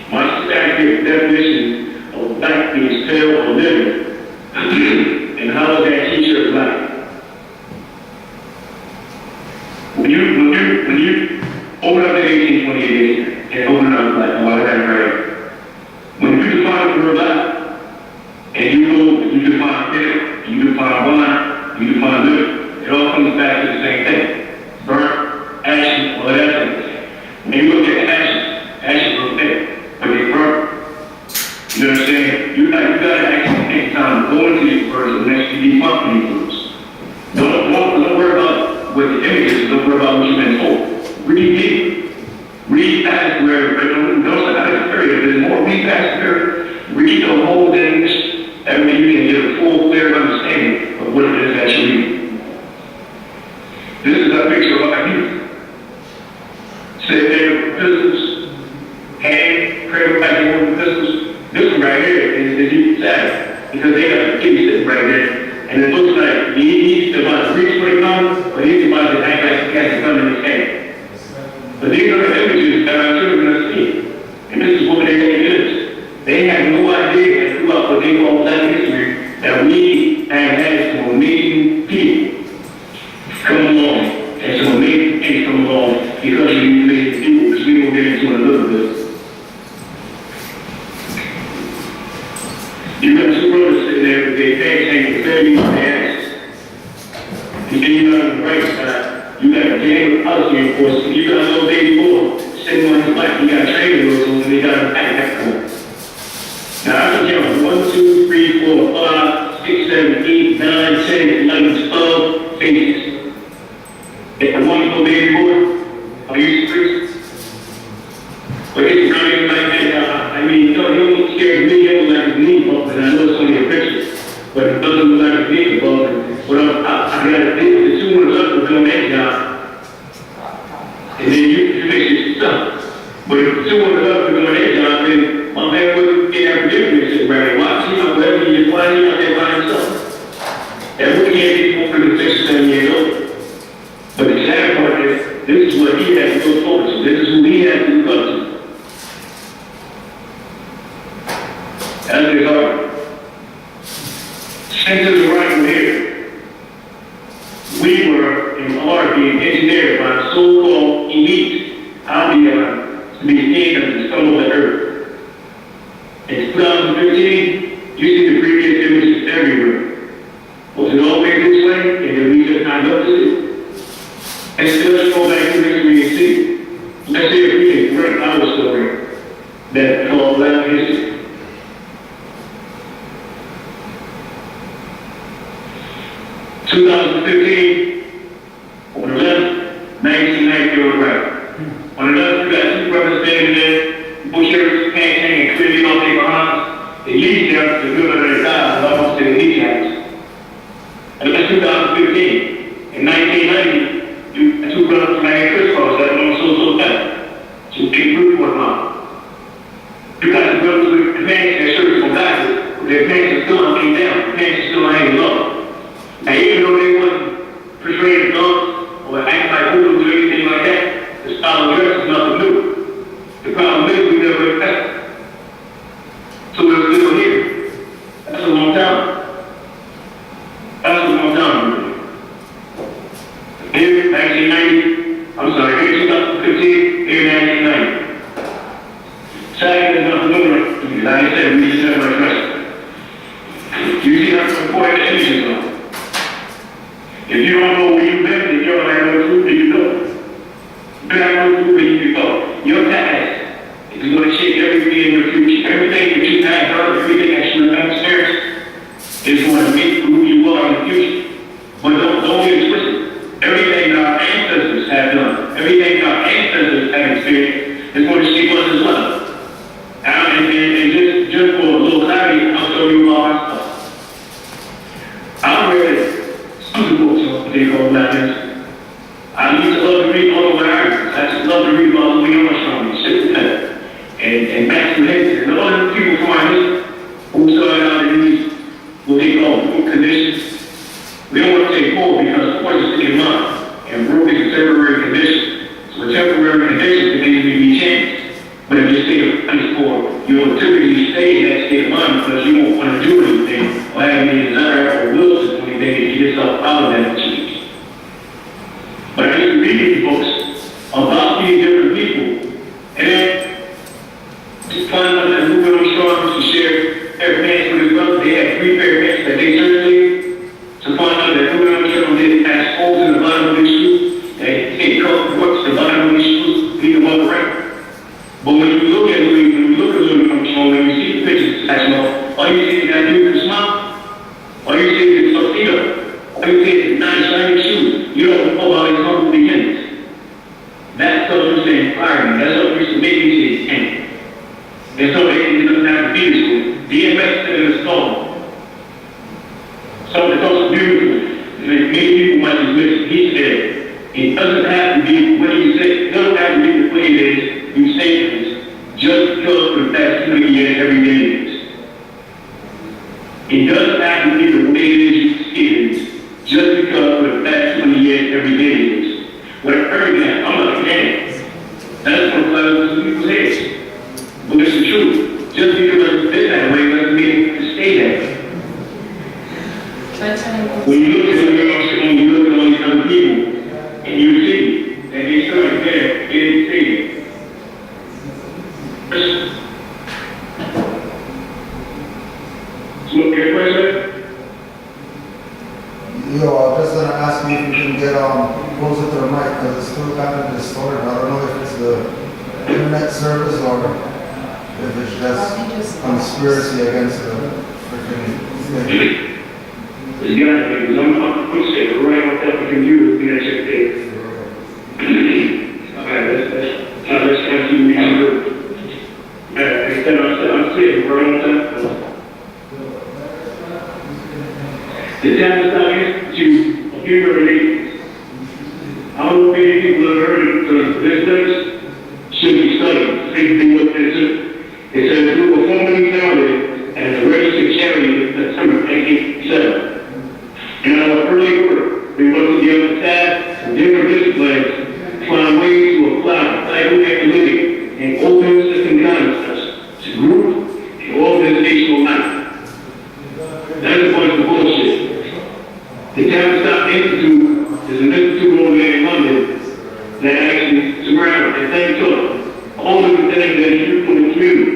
My sister asked me the definition of black means pale or living. And how is that t-shirt black? When you open up the 1828 and open up black, oh, I got it right. When you define the word black, and you define pale, you define blind, you define living, it all comes back to the same thing. Burnt, ashes, all that thing. When you look at ashes look there, but they burn. You know what I'm saying? You gotta actually take time to go into these words and actually debunk these words. Don't worry about what the image is, don't worry about what you've been told. Read deep. Read past where, but don't stop at the period. There's more read past the period. Read the whole things, that way you can get a full, clear understanding of what it is that you read. This is a picture of our youth. Sit there with pistols, hand, cradle back in with pistols. This one right here is the youth side, because they got a kid sitting right there. And it looks like he's about to reach for the gun, but he's about to act like he has a gun in his hand. But these are the images that our children are seeing. And this is what they really is. They have no idea that throughout what they call black history, that we have had some amazing people come along, and some amazing things come along because of these amazing people, because we will get into it a little bit. was, you got a little baby boy sitting on his bike, he got training wheels on, and he got a backpack on. Now I can count 1, 2, 3, 4, 5, 6, 7, 8, 9, 10, 11, 12 faces. And one little baby boy, are you serious? But it's not even like that. I mean, he don't scare me, he don't like his knee bump, and I know it's only a picture. But it doesn't look like his knee bump. But I got to think the two ones up were doing that job. And then you fix your stuff. But if the two ones up were doing that job, then my man wouldn't get that predicament sitting right there. Watch him, whatever you're flying out there by himself. And we can't be more than 6 or 7 years old. But the sad part is, this is what he has to go forward to. This is who he has to look up to. That's his heart. Since the right here, we were and are being engineered by the so-called elite out to be seen as the scum of the earth. In 2015, you see the previous images everywhere. Was it always this way, and then we just not noticed it? And still go back to history and see. Let's see if we can break our story that called Black history. 2015, on the left, 1990 on the right. On the left, you got two brothers standing there, bush shirts, pants hanging clearly off their behinds. They lead them to the middle of their thighs, almost to their kneecaps. And that's 2015. In 1990, you got two brothers married crisscross that long so back. So big group one mom. You got the brothers with the pants and their shirts from backwards, with their pants are still hanging down, the pants are still hanging low. Now, even though they wasn't portraying guns or acting like hooligans or anything like that, the style of dress is nothing new. The problem is we never accept. So we're still here. That's a long time. That's a long time, really. Here, 1990, I'm sorry, here 2015, here 1990. Second is nothing new. Like I said, we just never addressed. You see how important the images are. If you don't know where you've been, then you don't have no clue where you go. You don't have no clue where you can go. Your past is going to shape everything in your future. Everything that you have done, everything that you have experienced is going to make who you are in the future. But don't get it twisted. Everything that our ancestors have done, everything that our ancestors have experienced is going to shape us as well. And just for a little clarity, I'll show you all my stuff. I'm ready. They call Black history. I used to love to read all of my articles. I just love to read about Louis Armstrong, shit like that. And Max Higgins, and all the people from our history who started out in these, what they call poor conditions. We don't want to say poor because poor is in mind, and broke is a temporary condition. So a temporary condition can easily be changed. But if you stay in poor, you will typically stay in that state of mind because you won't want to do anything or have any desire or will to do anything to get yourself out of that change. But I used to read these books about these different people, and then just find out that Louis Armstrong used to share their pants with his brother. They had 3 pair of pants that they circulated. To find out that Louis Armstrong didn't have holes in the bottom of his shoes, they take books the bottom of his shoes, leave them on the rack. But when you look at Louis Armstrong, when you see the pictures, all you see is that dude with a smile, all you see is tuxedo. All you see is nice shiny shoes. You don't know about his humble beginnings. That's what used to inspire me. That's what used to make me say, dang. And so it doesn't have to be this way. The invested in the stone. Something so beautiful. Many people might just miss. He said, it doesn't have to be what you say. It doesn't have to be the way it is. You say things just because for the past 20 years every day it is. It doesn't have to be the way it is you see it is. Just because for the past 20 years every day it is. When I heard that, I'm like, damn. That's what clouds to people's heads. But it's the truth. Just because it's been that way doesn't mean it to stay that way. When you look at when you look at all these other people, and you see that they started there, they didn't see it. So, your question? Yo, I'm just gonna ask you if you can get closer to the mic because it's still kind of distorted. sorted. I don't know if it's the internet service or if it's just conspiracy against the freaking thing. You got to because I'm sitting right on top of the computer looking at your face. Alright, let's try to keep me good. I'm sitting right on top. The time is not Institute of Human Relations. I don't know if many people have heard of this place. Should be studied. Same thing with this. It says we were formerly founded as a registered charity in September 1987. In our early work, we worked together staff from different disciplines to find ways to apply psychoanalytic and open system concepts to group and organizational life. That's a bunch of bullshit. The Canaanland Institute is an institute over there in London that actually surrounds and thanks to all of the things that you do in the community.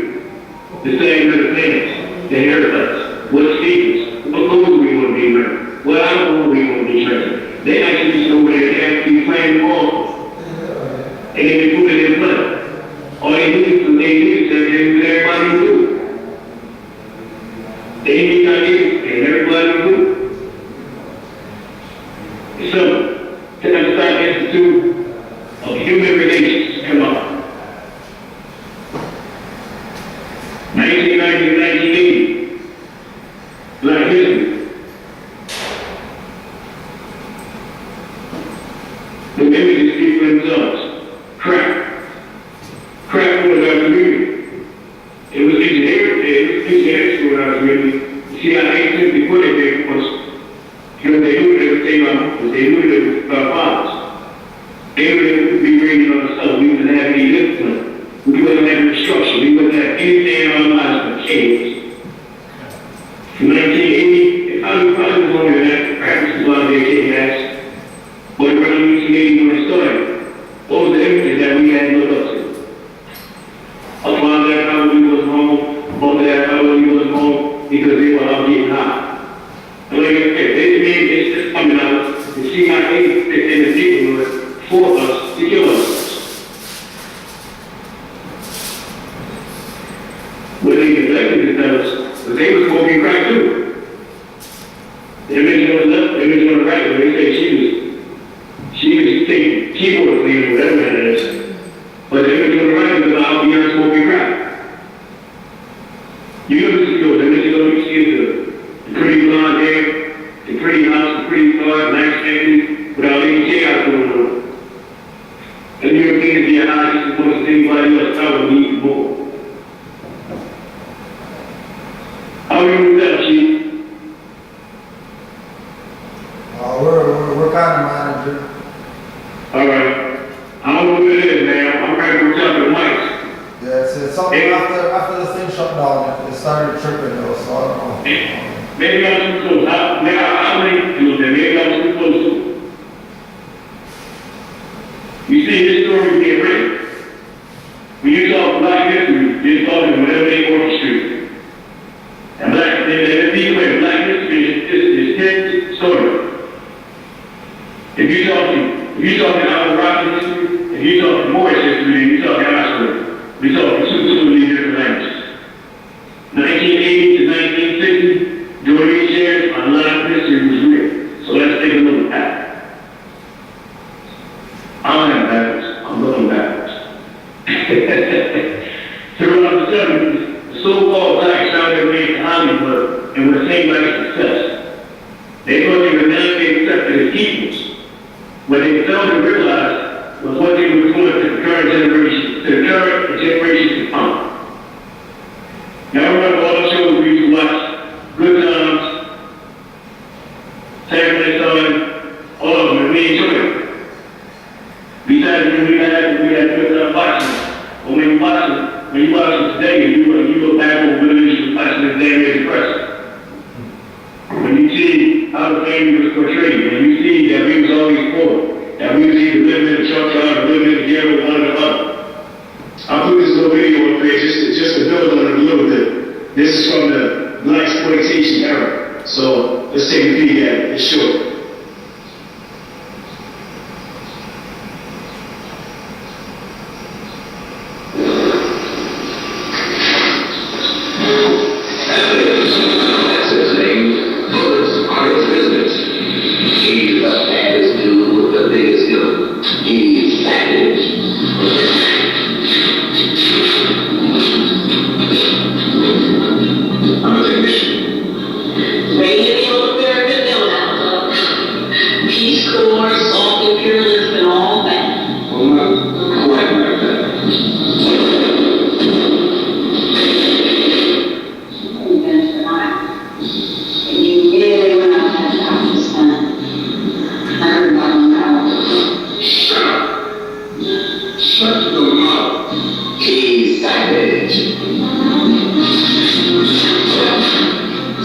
The same kind of things, the haircuts, what speakers, what clothes we want to be wearing. Well, I don't know what we want to be training. They actually just over there, they actually playing ball. And they put it in play. All they need is everybody do. They need ideas, and everybody do. So, Canaanland Institute of Human Relations, come on. 1990 to 1980, Black history. The images speak for themselves. Crack. Crack was our community. It was engineered for our community. The CIA simply put it there because they knew they knew it was our fathers. They knew it would be raining on the sun. We wouldn't have any discipline. We wouldn't have instruction. We wouldn't have anything in our lives but chaos. From 1980, it probably was longer than that. Practice was on their kicking ass. But around 1980 when it started, what was the images that we had to look up to? Up on that probably wasn't home, above that probably wasn't home because they were out getting hot. And like I said, it's just coming out, the CIA in the neighborhood for us to kill us. What they neglected to tell us was they were smoking crack too. The image on the left, the image on the right, they say she was taking keyboard cleaning, whatever that is. But the image on the right is about beyond smoking crack. You know the skills, the image on you see the pretty blonde hair, the pretty house, the pretty car, nice family, without any chaos going on. And you're thinking to your eyes, you want to see anybody else, I would need more. How are you with that, Chief? We're kind of manager. All right. I don't know what it is, man. I'm ready to talk to Mike. Yeah, it's something after the thing shut down. It started tripping though, so I don't know. Maybe I was too close. Maybe I went to it. Maybe I was too close to it. You see this story get written. When you talk Black history, you're talking whatever they orchestrate. And Black history is his story. If you talking out of Rocky history, if you talking Moorish history, you talking our story. We talking two totally different languages. 1980 to 1960, during these years, a lot of history was real. So let's take a look back. I don't have backwards. I'm looking backwards. Throughout the 70s, the so-called blacks found their way to Hollywood and were seen by success. They thought they were now being accepted as equals. What they failed to realize was what they were doing to the current generation to come. Now remember all the shows we used to watch, Good Times, Saturday Sun, all of them, and we enjoyed them. Besides, we had good watching. But when you watch them today, you look back over what you were watching this day, it's depressing. When you see how the family was portrayed, when you see that we was always poor, that we was either I'm a technician. Ready to be on the pyramid build-out, Peace Corps, soft imperialism, and all that. Well, not quite like that. And you really went out that top this time. I heard about him now. Shut up. Shut your mouth. He's savage.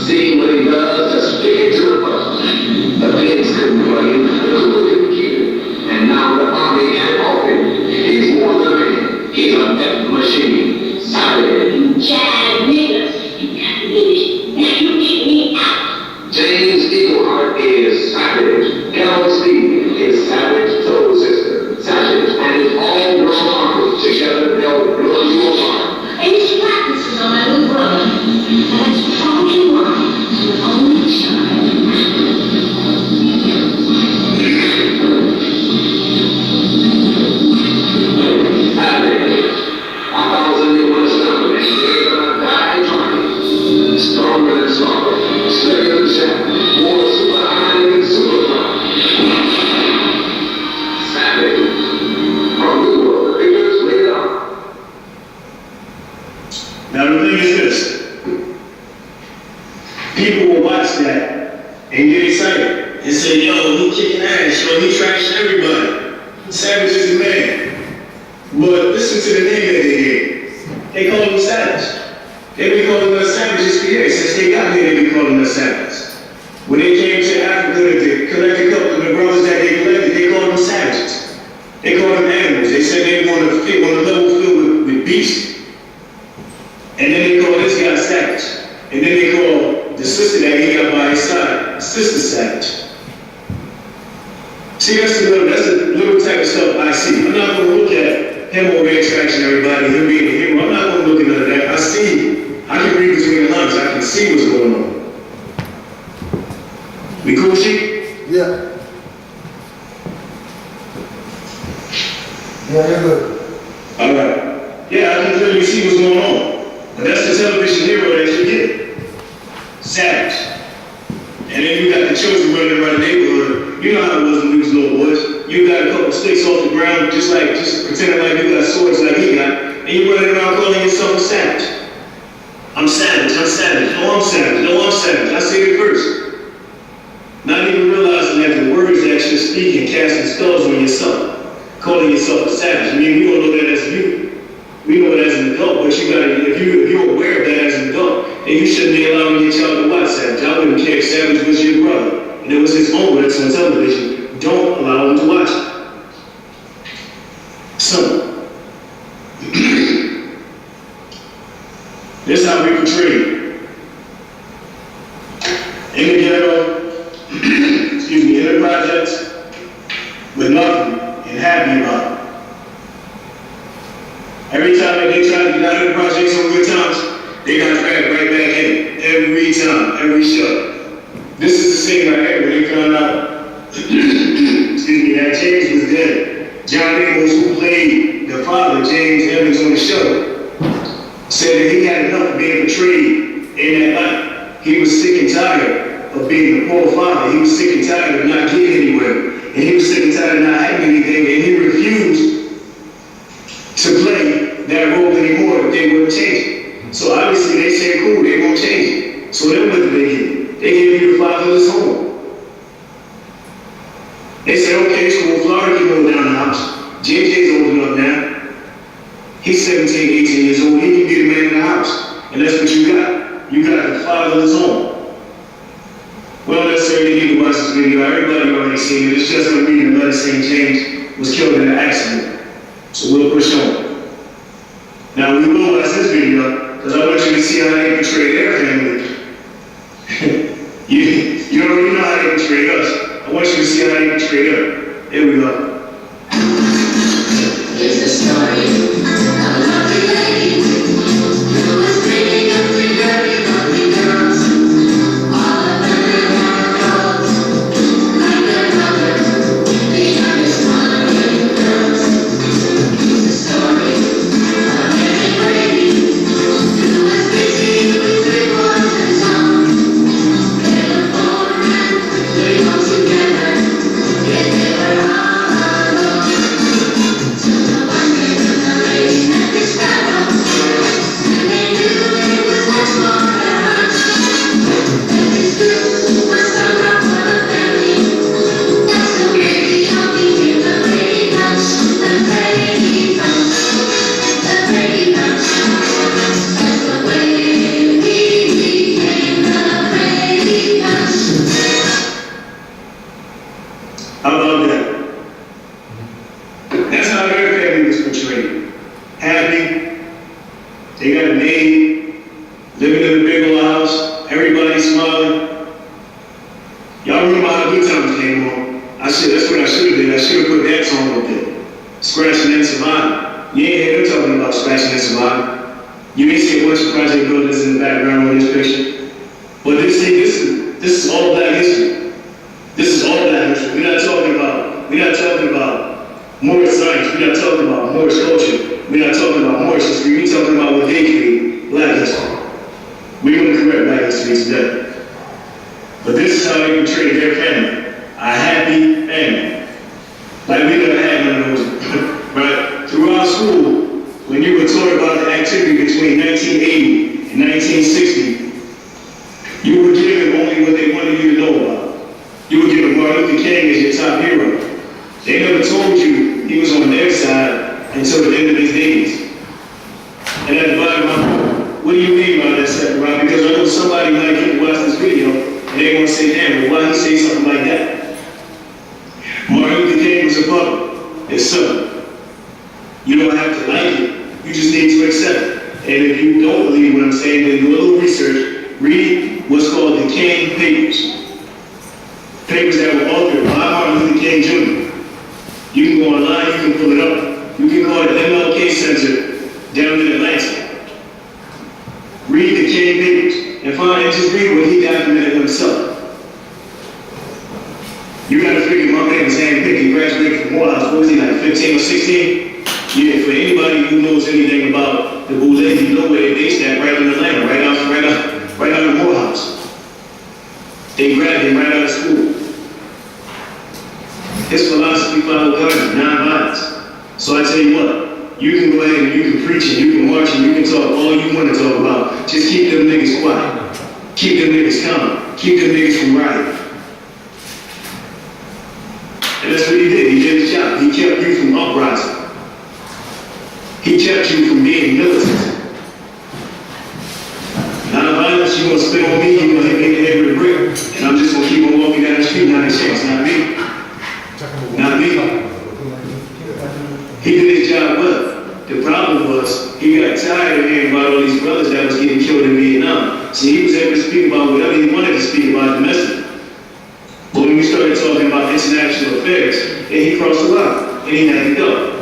See what he does? Just stick it to the button. The pigs couldn't play him, the crew couldn't keep him. And now the army can't help him. He's more than a man. He's a death machine. Savage. Jive niggas. You get me out. James Eaglehart is savage. Carol Steve is savage. Soul sister, savage. And his all-girl army together they'll blow you apart. And she practices on my little brother. And that's probably why the only child. Savage. 1,000 you understand, and they're gonna die trying. Stronger than sorrow, slicker than shadow, more super high than super fly. Savage. From the world, the figures laid out. Now the thing is this, people will watch that and get excited and say, yo, he kicking ass, yo, he trashing everybody. Savage is a man. But listen to the name that they gave. They call him Savage. They've been calling us savages for years. Since they got here, they've been calling us savages. When they came to Africa to collect a couple of the brothers that they collected, they called them savages. They called them animals. They said they want to fit on a level filled with beasts. And then they call this guy savage. And then they call the sister that he got by his side, sister savage. See, that's the little type of stuff I see. I'm not going to look at him over there trashing everybody, him being a hero. I'm not going to look at none of that. I can read between the lines. I can see what's going on. We cool, Chief? Yeah. Yeah, you're good. All right. Yeah, I can clearly see what's going on. But that's the television hero that you get. Savage. And then you got the children running around the neighborhood. You know how it was when we was little boys. You got a couple sticks off the ground, just pretending like you got swords like he got, and you running around calling yourself a savage. I'm savage, I'm savage, no I'm savage, no I'm savage. I say it first. Not even realizing that the words that you're speaking casting spells on yourself, calling yourself a savage. I mean, we don't know that as you. We know it as an adult, but you gotta, if you're aware of that as an adult, then you shouldn't be allowing your child to watch savage. I wouldn't care if Savage was your brother, and it was his own that's on television. Don't allow him to watch it. So, this is how we portray it. In the ghetto, in the projects, with nothing and happy about it. Every time that they try to get out of the projects on good times, they got dragged right back in. Every time, every show. This is the scene right here when they found out, that James was dead. John Nichols, who played the father, James Evans, on the show, said that he had enough of being portrayed in that light. He was sick and tired of being the poor father. He was sick and tired of not getting anywhere. And he was sick and tired of not having anything, and he refused to play that role anymore, but they wouldn't change it. So obviously they said, cool, they won't change it. So then what did they give? They gave you the fatherless home. They said, okay, so when Florida can hold down the house, JJ's old enough now. He's 17, 18 years old, he can be the man in the house. And that's what you got. You got the fatherless home. We don't necessarily need to watch this video. Everybody already seen it. It's just like reading the letter saying James was killed in an accident. So we'll push on. Now we will watch this video because I want you to see how they portray their family. you already know how they portray us. I want you to see how they portray them. Here we go. It's a story of a lovely lady who was bringing up three very lovely girls. All of them were girls, like their mother, the youngest one of the girls. happy. They got a maid, living in a big old house, everybody smiling. Y'all remember how Good Times came on? That's what I should have did. I should have put that song up there. Scratching and Surviving. You ain't hear them talking about scratching and surviving. You ain't see a bunch of project builders in the background on this picture. But this is all black history. This is all black history. We're not talking about Moorish science. We're not talking about Moorish culture. We're not talking about Moorish history. We're talking about what they created, black history. We're going to correct black history today. But this is how they portray their family. A happy family. Like we never had one of those, right? Throughout school, when you were taught about the activity between 1980 and 1960, you were given only what they wanted you to know about. You were given Martin Luther King as your top hero. They never told you he was on their side until the end of his days. And at the bottom of my book, what do you mean by that, SetenRa? Because I know somebody might get to watch this video and they want to say, damn, well, why he say something like that? Martin Luther King was a puppet. It's simple. You don't have to like it. You just need to accept it. And if you don't believe what I'm saying, then do a little research. Read what's called the King Papers. Papers that were authored by Martin Luther King Jr. You can go online, you can pull it up. You can go to the MLK Center down in Atlanta. Read the King Papers and just read what he documented himself. You gotta figure my man was handpicked. He graduated from Morehouse. What was he, like 15 or 16? Yeah, for anybody who knows anything about the Boule, you know where they based that, right in Atlanta, right out of Morehouse. They grabbed him right out of school. His philosophy followed guns, non-violence. So I tell you what, you can go ahead and you can preach and you can march and you can talk all you want to talk about. Just keep them niggas quiet. Keep them niggas calm. Keep them niggas from rioting. And that's what he did. He did his job. He kept you from uprising. He kept you from being militant. Non-violence, you gonna spit on me, you gonna hit me in the head with a brick, and I'm just gonna keep on walking down the street, not a chance, not me. Not me. He did his job well. The problem was, he got tired of hearing about all these brothers that was getting killed in Vietnam. So he was able to speak about whatever he wanted to speak about domestically. But when we started talking about international affairs, and he crossed the line, and he had to go.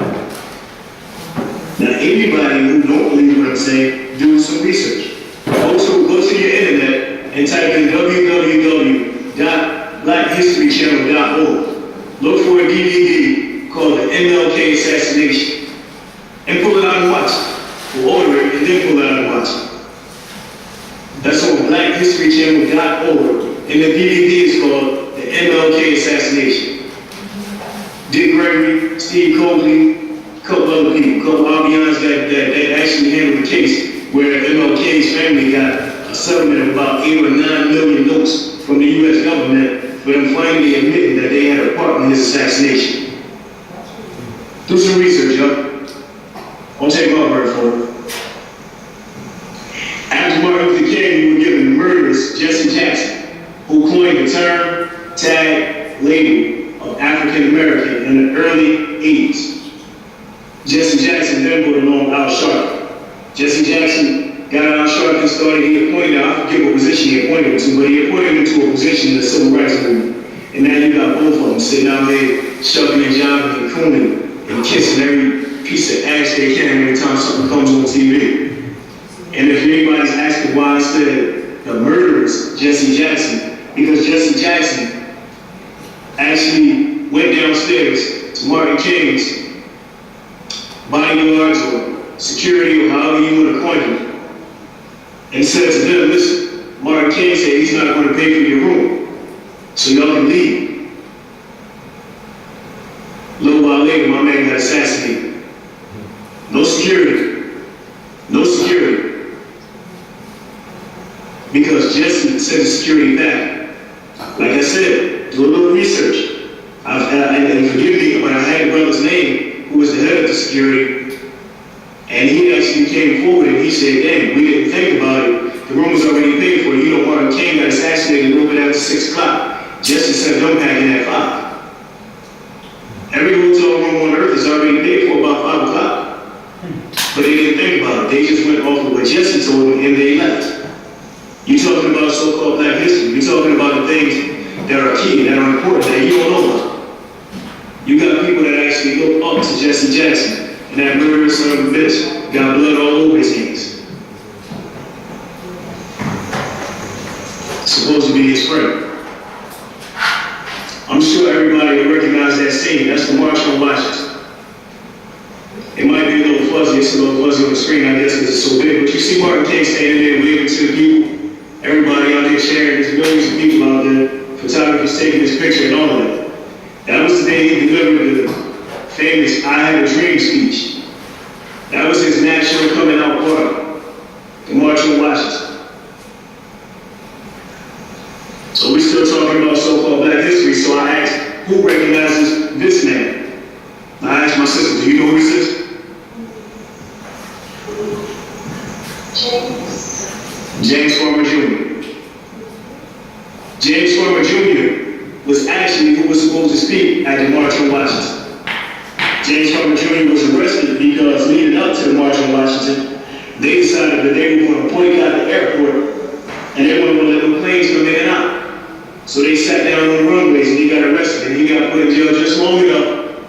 Now, anybody who don't believe what I'm saying, do some research. Go to your internet and type in www.blackhistorychannel.org. Look for a DVD called The MLK Assassination. And pull it out and watch it. Or order it and then pull it out and watch it. That's on blackhistorychannel.org. And the DVD is called The MLK Assassination. Dick Gregory, Steve Copley, a couple other people, a couple Albions that actually handled the case where MLK's family got a settlement of about 8 or 9 million notes from the U.S. government for them finally admitting that they had a part in his assassination. Do some research, y'all. Don't take my word for it. After Martin Luther King, you were given the murderous Jesse Jackson, who coined the term, tag, label of African American in the early 80s. Jesse Jackson then brought along Al Sharpton. Jesse Jackson got Al Sharpton started, he appointed, I forget what position he appointed him to, but he appointed him to a position in the Civil Rights Movement. And now you got both of them sitting out there, shucking and jiving and crooning and kissing every piece of ass they can every time something comes on TV. And if anybody's asking why I said the murderous Jesse Jackson, because Jesse Jackson actually went downstairs to Martin King's bodyguards or security or however you want to coin it, and said to them, listen, Martin King said he's not going to pay for your room, so y'all can leave. A little while later, my man got assassinated. No security. No security. Because Jesse sent the security back. Like I said, do a little research. And forgive me, but I had a brother's name who was the head of the security, and he actually came forward and he said, damn, we didn't think about it. The room was already paid for. You know, Martin King got assassinated a little bit after 6 o'clock. Jesse sent them packing at 5. Every hotel room on earth is already paid for about 5 o'clock. what Jesse told them, and they left. You're talking about so-called black history. You're talking about the things that are key, that are important, that you don't know about. You got people that actually look up to Jesse Jackson and that murderous son of a bitch got blood all over his hands. Supposed to be his friend. I'm sure everybody will recognize that scene. That's the March on Washington. It might be a little fuzzy, it's a little fuzzy on the screen, I guess, because it's so big, but you see Martin King standing there waving to the people, everybody out there sharing, there's millions of people out there, photographers taking this picture and all of that. That was the day he delivered the famous I Have a Dream speech. That was his national coming out party, the March on Washington. So we're still talking about so-called black history, so I asked, who recognizes this man? I asked my sister, do you know who this is? James Farmer Jr. James Farmer Jr. was actually who was supposed to speak at the March on Washington. James Farmer Jr. was arrested because leading up to the March on Washington, they decided that they were going to boycott the airport and they weren't going to let no planes come in and out. So they sat down on the runways and he got arrested and he got put in jail just long enough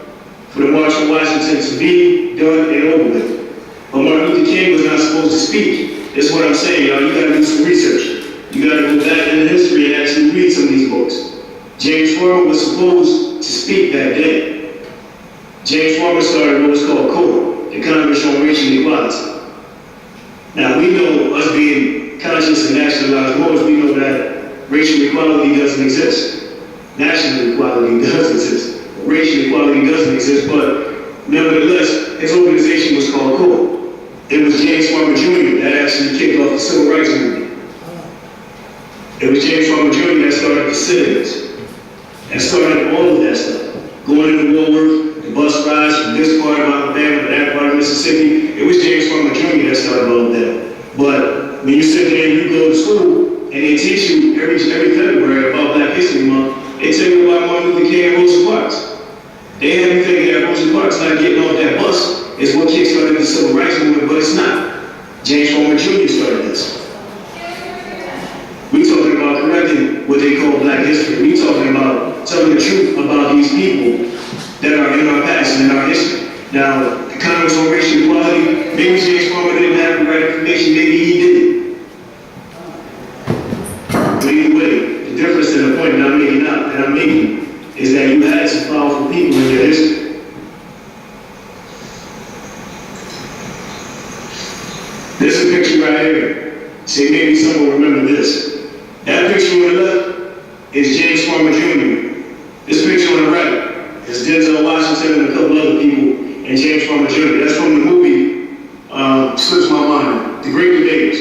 for the March on Washington to be done and over with. But Martin Luther King was not supposed to speak. That's what I'm saying, y'all. You gotta do some research. You gotta go back into history and actually read some of these books. James Farmer was supposed to speak that day. James Farmer started what was called CORE, the Congress on Racial Equality. Now we know, us being conscious and nationalized Moors, we know that racial equality doesn't exist. National equality does exist. Racial equality doesn't exist, but nevertheless, his organization was called CORE. It was James Farmer Jr. that actually kicked off the Civil Rights Movement. It was James Farmer Jr. that started the sit-ins, that started all of that stuff. Going into Woolworth, the bus rides from this part of Alabama to that part of Mississippi, it was James Farmer Jr. that started all of that. But when you sit there and you go to school, and they teach you every February about Black History Month, they tell you about Martin Luther King and Rosa Parks. They have you thinking that Rosa Parks not getting off that bus is what kickstarted the Civil Rights Movement, but it's not. James Farmer Jr. started this. We're talking about correcting what they call black history. We're talking about telling the truth about these people that are in our past and in our history. Now, the Congress on Racial Equality, maybe James Farmer didn't have the right information, maybe he didn't. But either way, the difference in the point that I'm making is that you had some powerful people in your history. This is a picture right here. See, maybe someone will remember this. That picture on the left is James Farmer Jr. This picture on the right is Denzel Washington and a couple other people and James Farmer Jr. That's from the movie, slips my mind, The Great Debaters.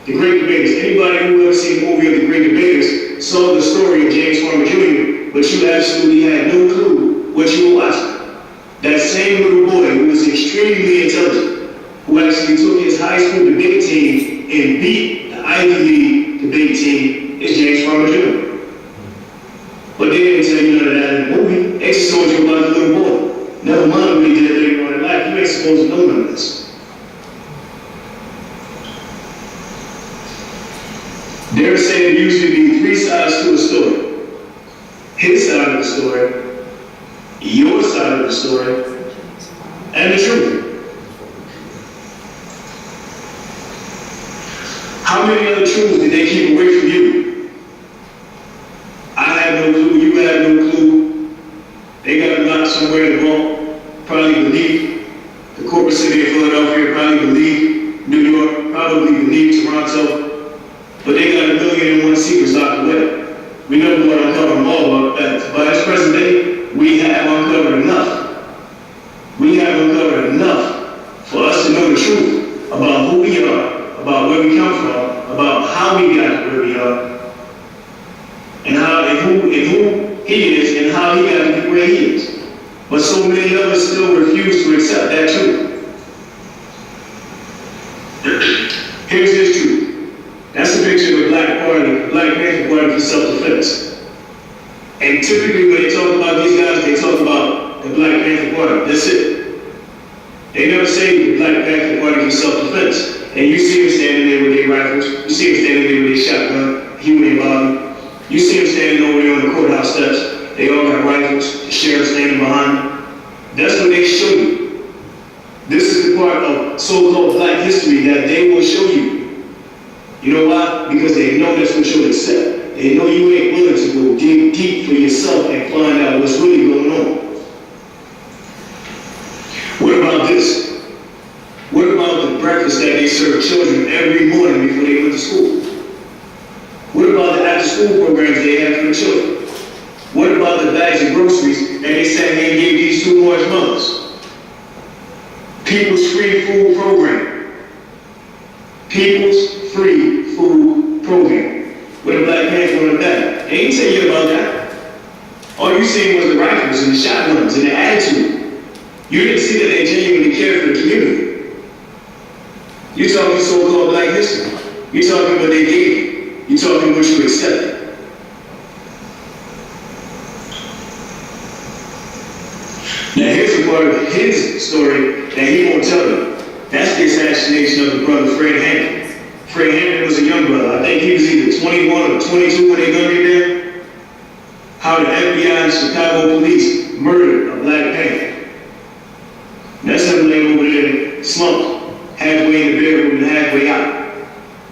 The Great Debaters. Anybody who ever seen the movie of The Great Debaters saw the story of James Farmer Jr., but you absolutely had no clue what you were watching. That same little boy who was extremely intelligent, who actually took his high school debate team and beat the Ivy League debate team, is James Farmer Jr. But they didn't tell you none of that in the movie. They just told you about the little boy. Never mind what he did later on in life. You ain't supposed to know none of this. There say there usually be three sides to a story. His side of the story, your side of the story, and the truth. How many other truths did they keep away from you? I have no clue, you have no clue. They got locked somewhere in the vault, probably beneath the corporate city of Philadelphia, probably beneath New York, probably beneath Toronto. But they got 1,000,001 secrets locked away. We never want to uncover them all, but by this present day, we have uncovered enough. We have uncovered enough for us to know the truth about who we are, about where we come from, about how we got to where we are, and who he is, and how he got to be where he is. But so many of us still refuse to accept that truth. Here's this truth. That's a picture of the Black Panther Party for self-defense. And typically when they talk about these guys, they talk about the Black Panther Party. That's it. They never say the Black Panther Party for self-defense. And you see them standing there with their rifles. You see them standing there with their shotgun, Huey and Bobby. You see them standing over there on the courthouse steps. They all got rifles. The sheriff standing behind them. That's what they show you. This is the part of so-called black history that they will show you. You know why? Because they know that's what you'll accept. They know you ain't willing to go dig deep for yourself and find out what's really going on. What about this? What about the breakfast that they serve children every morning before they went to school? What about the after-school programs they have for the children? What about the bags of groceries that they sat here and gave these two Moorish mothers? People's Free Food Program. People's Free Food Program. With a black panther on the back. They ain't tell you about that. All you seen was the rifles and the shotguns and the attitude. You didn't see that they genuinely cared for the community. You're talking so-called black history. You're talking what they gave you. You're talking what you accepted. Now here's a part of his story that he won't tell you. That's the assassination of the brother Fred Hampton. Fred Hampton was a young brother. I think he was either 21 or 22 when they gunned him down. How the FBI and Chicago police murdered a black panther. That's him laying over there, slumped, halfway in the bedroom and halfway out.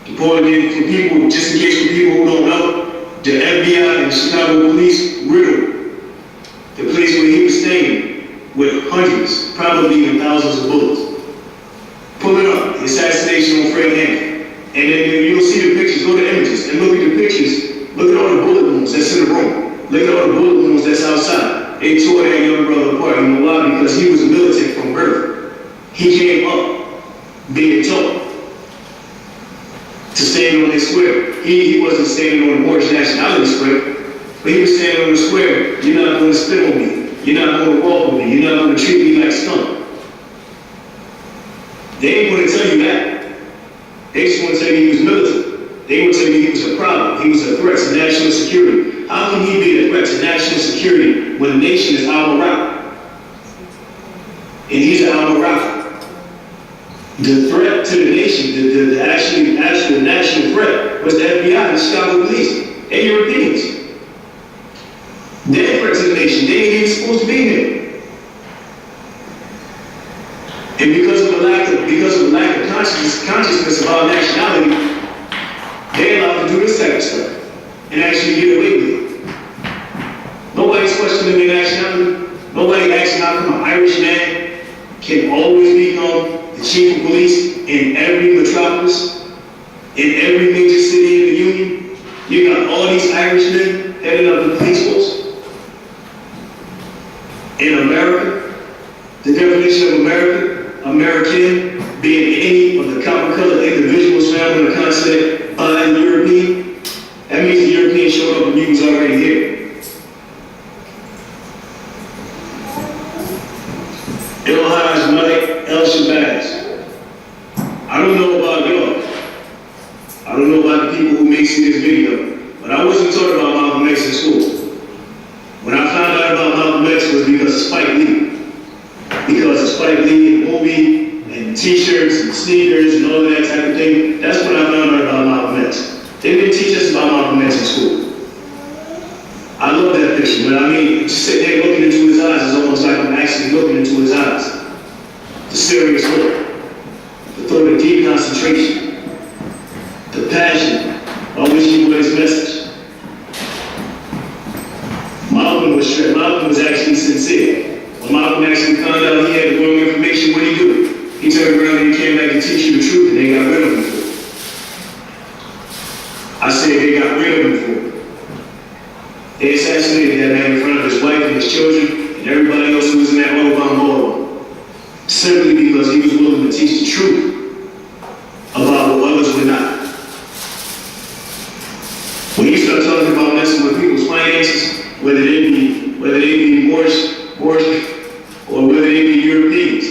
The point again, for people, just in case for people who don't know, the FBI and Chicago police riddled the place where he was staying with hundreds, probably even thousands of bullets. Pull it up, the assassination on Fred Hampton. And then you'll see the pictures, go to images, and look at the pictures. Look at all the bullet wounds that's in the room. Look at all the bullet wounds that's outside. They tore that young brother apart. You know why? Because he was militant from birth. He came up being taught to stand on his square. He wasn't standing on the Moorish nationality square, but he was standing on the square. You're not going to spit on me. You're not going to walk with me. You're not going to treat me like scum. They ain't going to tell you that. They just want to tell you he was militant. They want to tell you he was a problem. He was a threat to national security. How can he be a threat to national security when the nation is Al-Marafi? And he's an Al-Marafi. The threat to the nation, the actual national threat, was the FBI and the Chicago police and Europeans. They're a threat to the nation. They ain't even supposed to be here. And because of the lack of consciousness of our nationality, they're allowed to do this type of stuff and actually get away with it. Nobody's questioning their nationality. Nobody asking how come an Irish man can always become the chief of police in every metropolis, in every major city in the Union. You got all these Irishmen heading up the police force. In America, the definition of American being any of the copper-colored individuals found on the continent by the European. That means the European showed up and he was already here. El-Hajj Malik El-Shabazz. I don't know about y'all. I don't know about the people who may see this video, but I wasn't taught about Malcolm X in school. When I found out about Malcolm X was because of Spike Lee. Because of Spike Lee and the movie, and t-shirts and sneakers and all of that type of thing. That's when I found out about Malcolm X. They didn't teach us about Malcolm X in school. I love that picture, but I mean, just sit there looking into his eyes is almost like I'm actually looking into his eyes. The serious look, the thought of deep concentration, the passion by which he put his message. Malcolm was actually sincere. When Malcolm actually found out he had the wrong information, what did he do? He turned around and he came back to teach you the truth, and they got rid of him for it. I said they got rid of him for it. They assassinated that man in front of his wife and his children and everybody else who was in that Autobahn ball, simply because he was willing to teach the truth about what others were not. When you start talking about messing with people's finances, whether they be Moorish, or whether they be Europeans,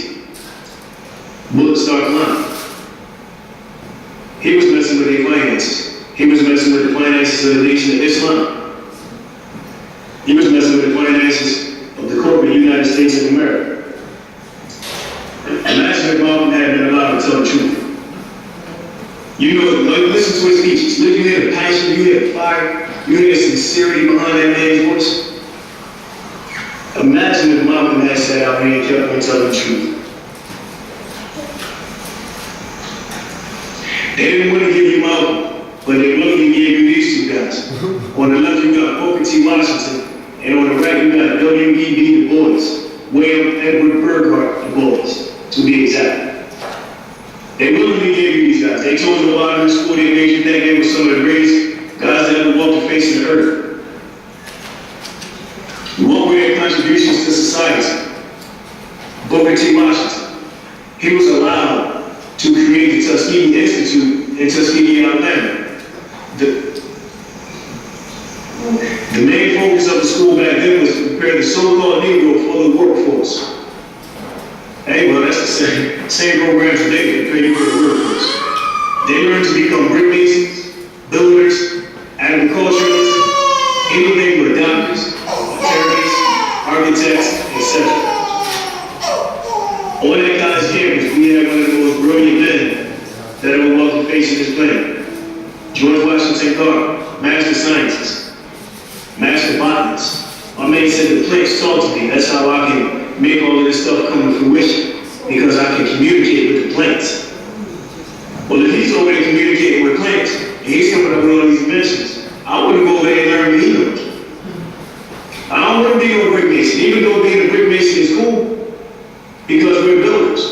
bullets start flying. He was messing with their finances. He was messing with the finances of the Nation of Islam. He was messing with the finances of the corporate United States of America. Imagine if Malcolm had been allowed to tell the truth. You know, listen to his speeches. You hear the passion, you hear the fire, you hear the sincerity behind that man's voice. Imagine if Malcolm had sat out here and kept on telling the truth. They didn't want to give you Malcolm, but they willingly gave you these two guys. On the left, you got Booker T. Washington, and on the right, you got W.E.B. Du Bois, William Edward Burghardt Du Bois, to be exact. They willingly gave you these guys. They told you about in school, they made you think they were some of the greatest guys that ever walked the face of the earth. What were their contributions to society? Booker T. Washington. He was allowed to create the Tuskegee Institute in Tuskegee, Alabama. The main focus of the school back then was to prepare the so-called Negro for the workforce. Hey, well, that's the same program today to prepare you for the workforce. They learned to become brick masons, builders, agriculturalists, anything but doctors, attorneys, architects, etc. On that college campus, we had one of the most brilliant men that ever walked the face of this planet. George Washington Carver, master scientist, master botanist. My man said the plants talk to me. That's how I can make all of this stuff come to fruition, because I can communicate with the plants. Well, if he's already communicating with plants, and he's coming up with all these inventions, I wouldn't go over there and learn to either. I don't want to be no brick mason, even though being a brick mason is cool, because we're builders.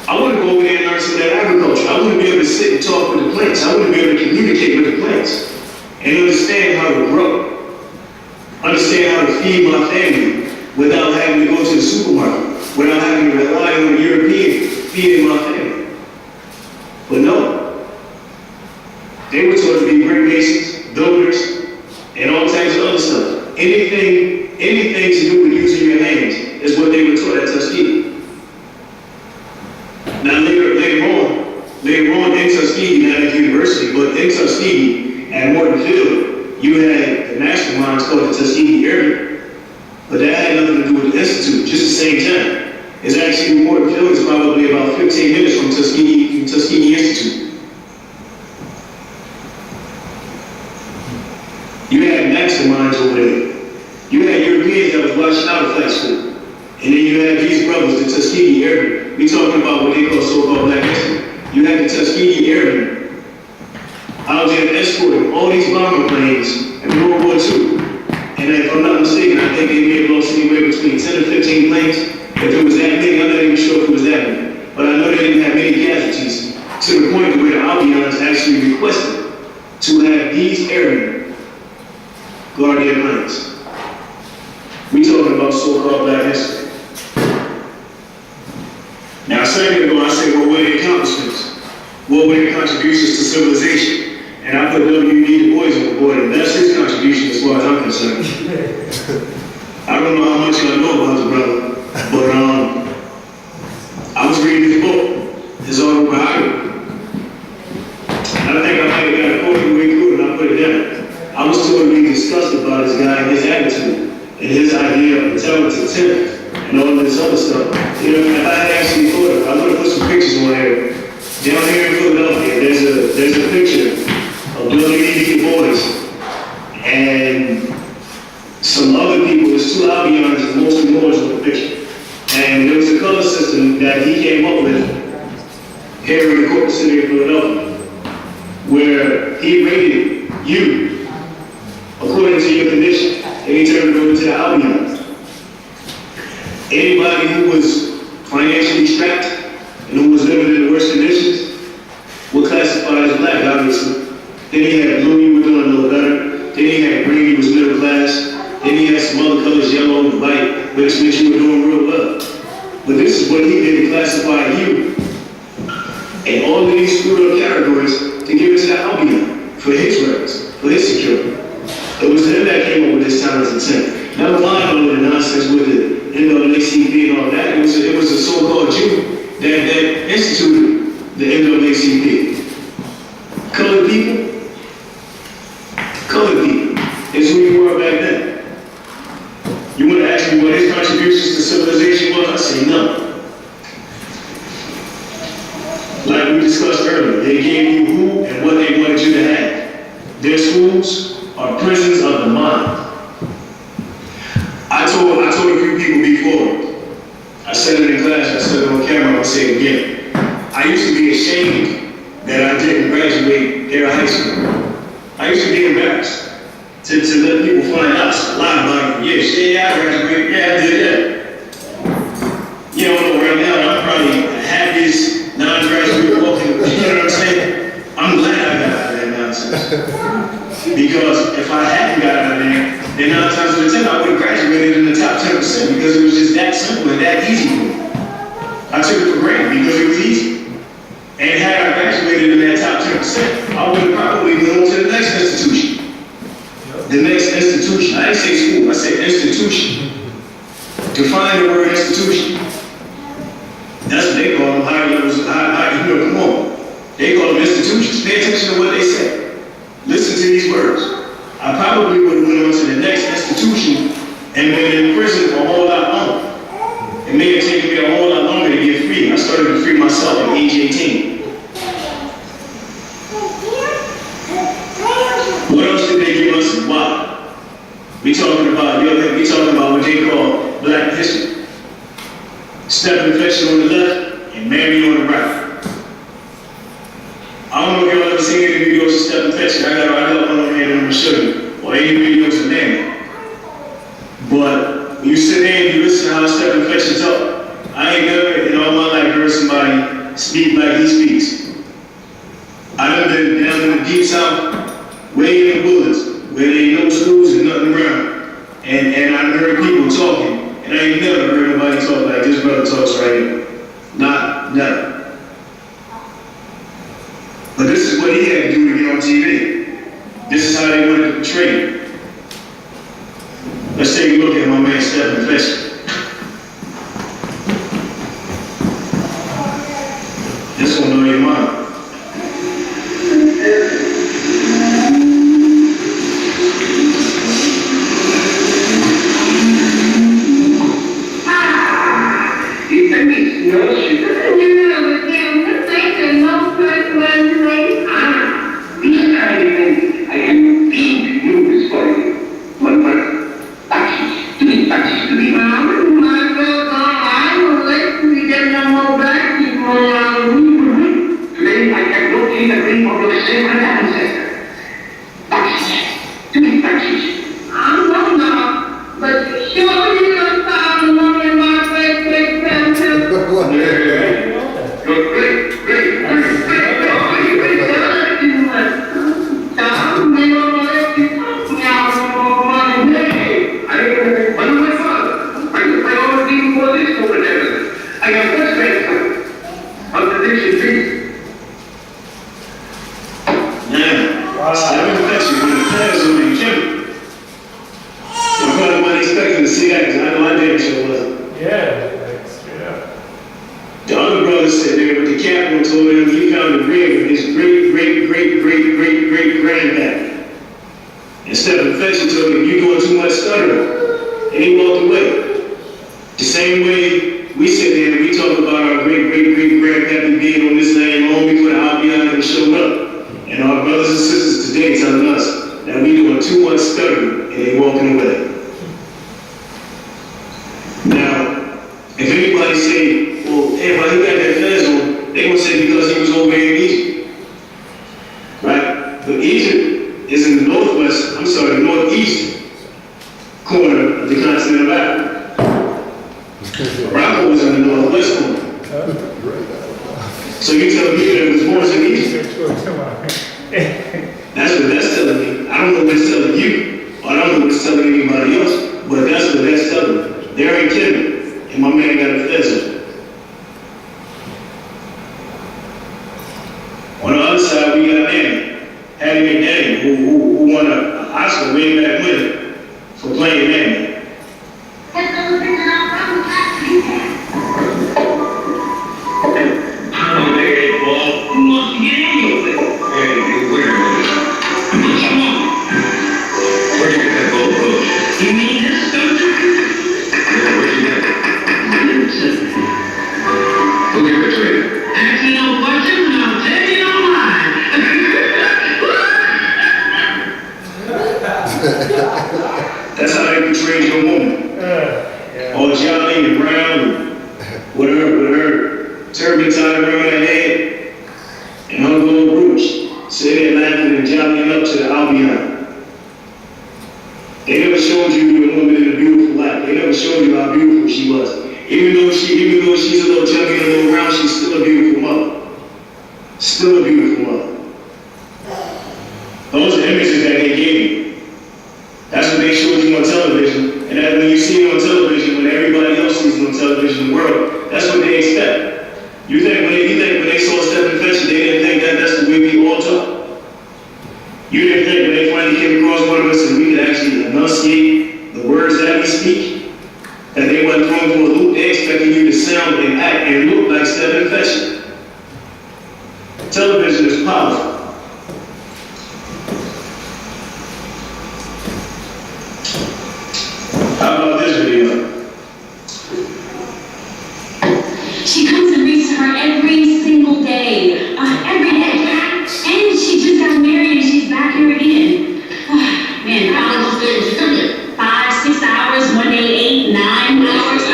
I wouldn't go over there and learn some of that agriculture. I wouldn't be able to sit and talk with the plants. I wouldn't be able to communicate with the plants and understand how to grow, understand how to feed my family without having to go to the supermarket, without having to rely on a European feeding my family. But no, they were taught to be brick masons, builders, and all types of other stuff. Anything to do with using your hands is what they were taught at Tuskegee. Now later on in Tuskegee, not at the university, but in Tuskegee, at Morton Field, you had the masterminds called the Tuskegee Airmen, but that had nothing to do with the Institute, just the same time. It's actually, Morton Field is probably about 15 minutes from Tuskegee Institute. You had masterminds over there. You had Europeans that was watching out of flight school. And then you had these brothers, the Tuskegee Airmen. We talking about what they call so-called Black history. You had the Tuskegee Airmen out there escorting all these bomber planes in World War II. And if I'm not mistaken, I think they may have lost anywhere between 10 or 15 planes. If it was that many, I'm not even sure if it was that many. But I know they didn't have many casualties, to the point where the Albions actually requested to have these airmen guard their planes. We talking about so-called Black history. Now, a second ago, I said, well, what are the accomplishments? What were the contributions to civilization? And I put W.E.B. Du Bois on the board, and that's his contribution as far as I'm concerned. I don't know how much I know about the brother, but I was reading his book, his autobiography. And I think I might have got a quote from way cool, and I put it down. I was totally disgusted about this guy and his attitude, and his idea of intelligent attempt, and all of this other stuff. You know, if I had actually thought of it, I would have put some pictures on there. Down here in Philadelphia, there's a picture of W.E.B. Du Bois and some other people. There's two Albions and mostly Moorish on the picture. And there was a color system that he came up with here in the corporate city of Philadelphia, where he rated you according to your condition, and he turned it over to the Albions. Anybody who was financially strapped and who was living in the worst conditions were classified as Black, obviously. Then he had blue, you were doing a little better. Then he had green, you was middle class. Then he had some other colors, yellow and white, which meant you were doing real well. But this is what he did to classify you in all of these screwed up categories to give it to the Albion for his records, for his security. It was him that came up with this talent intent. Never mind all the nonsense with the NAACP and all that. It was a so-called Jew that instituted the NAACP. Colored people is who you were back then. You want to ask me what his contributions to civilization was? I say no. Like we discussed earlier, they gave you who and what they wanted you to have. Their schools are prisons of the mind. I told a few people before, I said it in class, I said it on camera, I'm gonna say it again. I used to be ashamed that I didn't graduate here at high school. I used to be embarrassed to let people find out, lie about it. Yeah, I graduated, yeah, I did that. You don't know right now, I'm probably the happiest non-graduate walking, you know what I'm saying? I'm glad I got out of that nonsense. Because if I hadn't got out of there, then 9 times out of 10, I would have graduated in the top 10% because it was just that simple and that easy for me. I took it for granted because it was easy. And had I graduated in that top 10%, I would have probably gone to the next institution. The next institution. I didn't say school, I said institution. Define the word institution. That's what they call them, higher levels, high, come on. They call them institutions. Pay attention to what they say. Listen to these words. I probably would have went on to the next institution and been in prison for a whole lot longer. It may have taken me a whole lot longer to get free. I started to free myself at age 18. What else did they give us and why? We talking about what they call black history. Step infection on the left and Mary on the right. I don't know if y'all ever seen any videos of step infection. I got one on here and I'm gonna show you. Or any videos of Mary. But when you sit there and you listen to how step infection talk, I ain't never in all my life heard somebody speak like he speaks. I done been down in the deep south, way in the woods, where there ain't no schools and nothing around. And I heard people talking, and I ain't never heard nobody talk like this brother talks right here. Never. But this is what he had to do to get on TV. This is how they wanted to portray it. Let's take a look at my man Stephen Fletcher. This will blow your mind. Actually, no budget, no turban tied around her head, and her gold brooch, sitting there laughing and jogging up to the Albion. They never showed you the woman in a beautiful light. They never showed you how beautiful she was. Even though she's a little chubby and a little round, she's still a beautiful mother. Still a beautiful mother. Those are images that they gave you. That's what they showed you on television. And that when you see it on television, when everybody else sees it on television in the world, that's what they expect. You think when they saw Stephen Fetchit, they didn't think that that's the way we all talk? You didn't think when they finally came across one of us and we could actually enunciate the words that we speak, that they weren't thrown for a loop? They expected you to sound and act and look like Stephen Fetchit. Television is powerful. How about this video? She comes and reads to her every single day. Every day. And she just got married and she's back here again. Man, how long did she come here? 5, 6 hours, one day 8, 9 hours.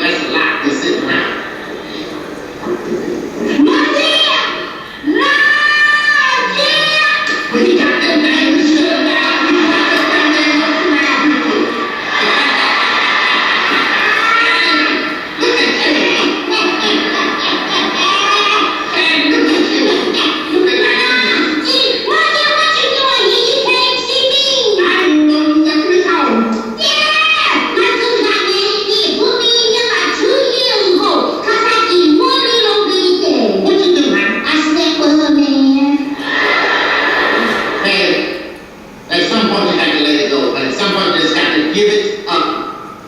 That's a lot to sit around. My dear! My dear! When you got that name to shut down, you got that name up around people. Look at you. And look at you. Look at that. Mother, what you doing here? You can't see me. I didn't know you left me home. Yeah! My son got me in here. Put me in here like 2 years ago. Cause I did one little bitty thing. What you do, man? I slept with her, man. Man, at some point you got to let it go. But at some point you just got to give it up.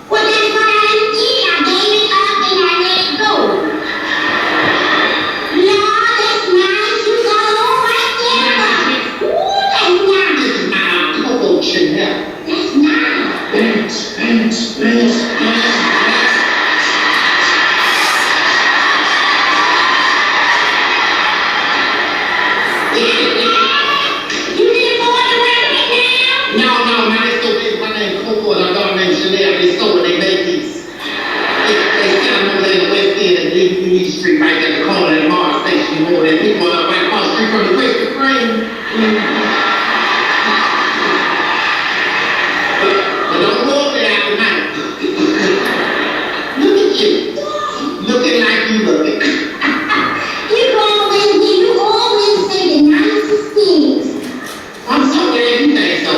Well, that's what I did. I gave it up and I let it go. No, that's nice. You got it all right there. Ooh, that's nice. This is my Coco Chanel. That's nice. Thanks. You didn't go on the record now? No, man, they still get my name Coco and my daughter named Chanel. They stole what they made these. They sell them over there in the West End and Lee Street right there at the corner of the Mars Station. You know, and people are right across the street from the Krispy Kreme. But don't go up there after night. Look at you. Looking like you looking. You always say the nicest things. I'm so glad you think so.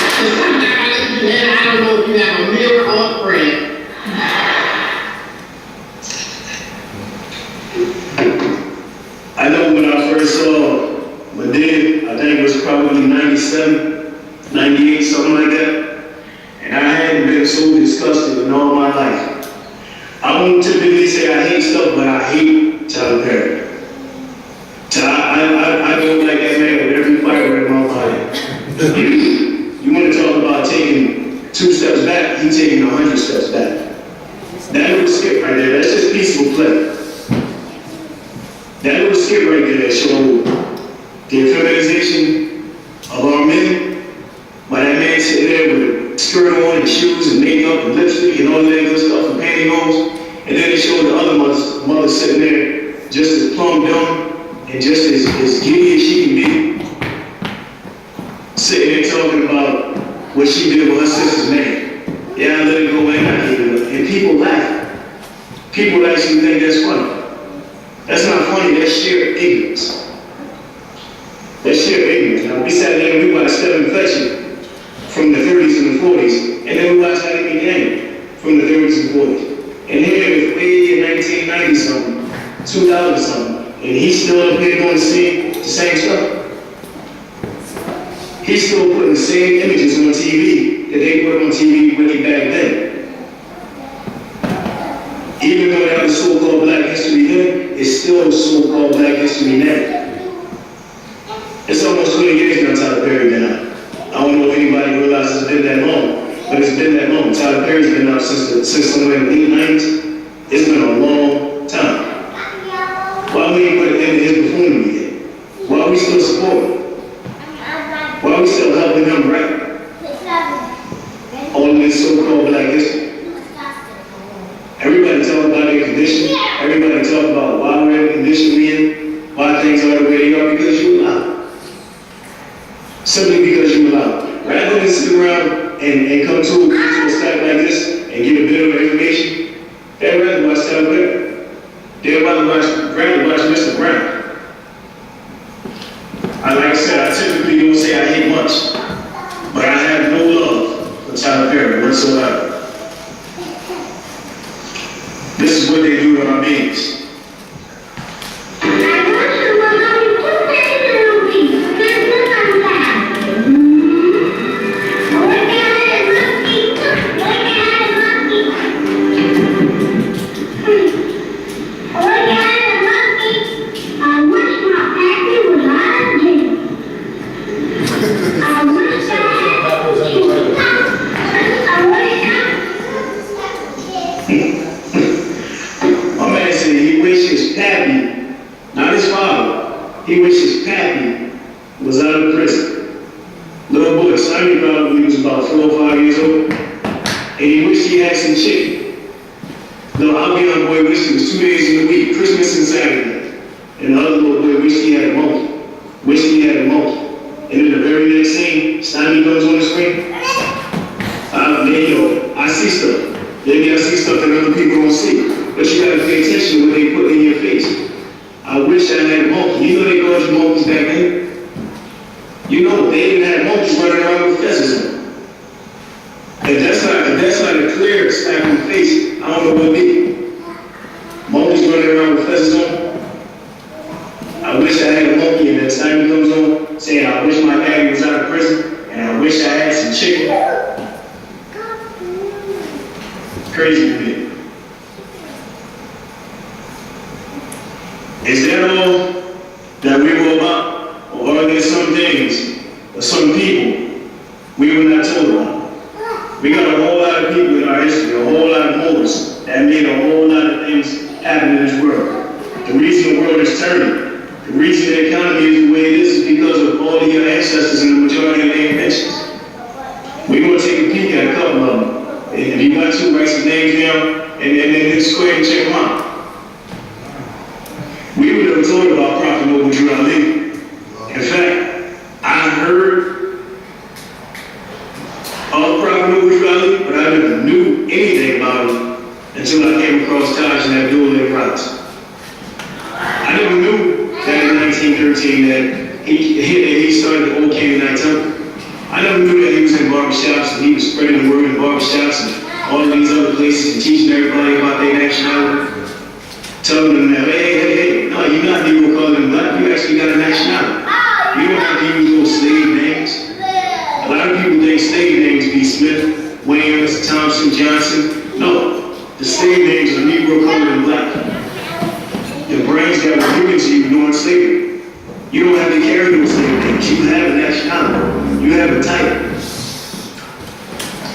Because sometimes I let you in, I don't know if you have a mirror or a friend. I know when I first saw Madrid, I think it was probably 97, 98, something like that. And I hadn't been so disgusted in all my life. I won't typically say I hate stuff, but I hate Tyler Perry. I don't like that man with every fiber in my body. You want to talk about taking 2 steps back, he's taking 100 steps back. That little skip right there, that's just peaceful play. That little skip right there that showed the feminization of our men, by that man sitting there with a skirt on and shoes and makeup and lipstick and all that good stuff and pantyhose, and then it showed the other mother sitting there just as plumb dumb and just as giddy as she can be, sitting there talking about what she did with her sister's man. Yeah, I let it go and I gave it up. And people laugh. People actually think that's funny. That's not funny, that's sheer ignorance. That's sheer ignorance. Now, we sat there and we watched Stephen Fetchit from the 30s and the 40s, and then we watched Ike Yang from the 30s and 40s. And here it was way in 1990 something, 2000 something, and he's still up here doing the same stuff. He's still putting the same images on TV that they put on TV way back then. Even though that was so-called Black History then, it's still so-called Black History now. It's almost 20 years now Tyler Perry been out. I don't know if anybody realizes it's been that long, but it's been that long. Tyler Perry's been out since somewhere in the late 90s. It's been a long time. Why we ain't put an end to his buffoonery yet? Why are we still supporting? Why are we still helping him write all of this so-called Black history? Everybody talking about their condition. Everybody simply because you allow it. Rather than sit around and come to a stack like this and get a bit of information, they'd rather watch television. They'd rather watch Mr. Brown. Like I said, I typically don't say I hate much, but I have no love for Tyler Perry whatsoever. This is what they do to our beings. He wishes Pappy was out of prison. Little boy, Sonny probably was about 4 or 5 years old, and he wished he had some chicken. Little Albion boy wished it was 2 days in the week, Christmas and Saturday. And the other little boy wished he had a monkey. Wished he had a monkey. And in the very next scene, Sonny comes on the screen. I see stuff. Maybe I see stuff that other people don't see. But you gotta pay attention to what they put in your face. I wish I had a monkey. You know they called you monkeys back then? You know, they even had monkeys running around with feathers on them. If that's not a clear slap in the face, I don't know what it be. Monkeys running around with feathers on them. I wish I had a monkey, and that time comes on saying, I wish my daddy was out of prison, and I wish I had some chicken. Crazy to me. Is that all that we were about? Or are there some things or some people we were not told about? We got a whole lot of people in our history, a whole lot of Moorish that made a whole lot of things happen in this world. The reason the world is turning, the reason the economy is the way it is because of all of your ancestors and the majority of their inventions. We're going to take a peek at a couple of them. If you got to, write some names down and then just go ahead and check them out. We were never told about Prophet Noble Drew Ali. In fact, I heard of Prophet Noble Drew Ali, but I never knew anything about him until I came across Taj and that duel in Routes. I never knew that in 1913 that he started the old Canaanland temple. I never knew that he was in barbershops and he was spreading the word in barbershops and all of these other places and teaching everybody about their nationality. Telling them that, hey, no, you're not even calling them black, you actually got a nationality. You don't have to use those slave names. A lot of people think slave names be Smith, Williams, Thompson, Johnson. No, the slave names are Negro, colored, and black. The brains that were given to you during slavery. You don't have to carry those slave names. You have a nationality. You have a title.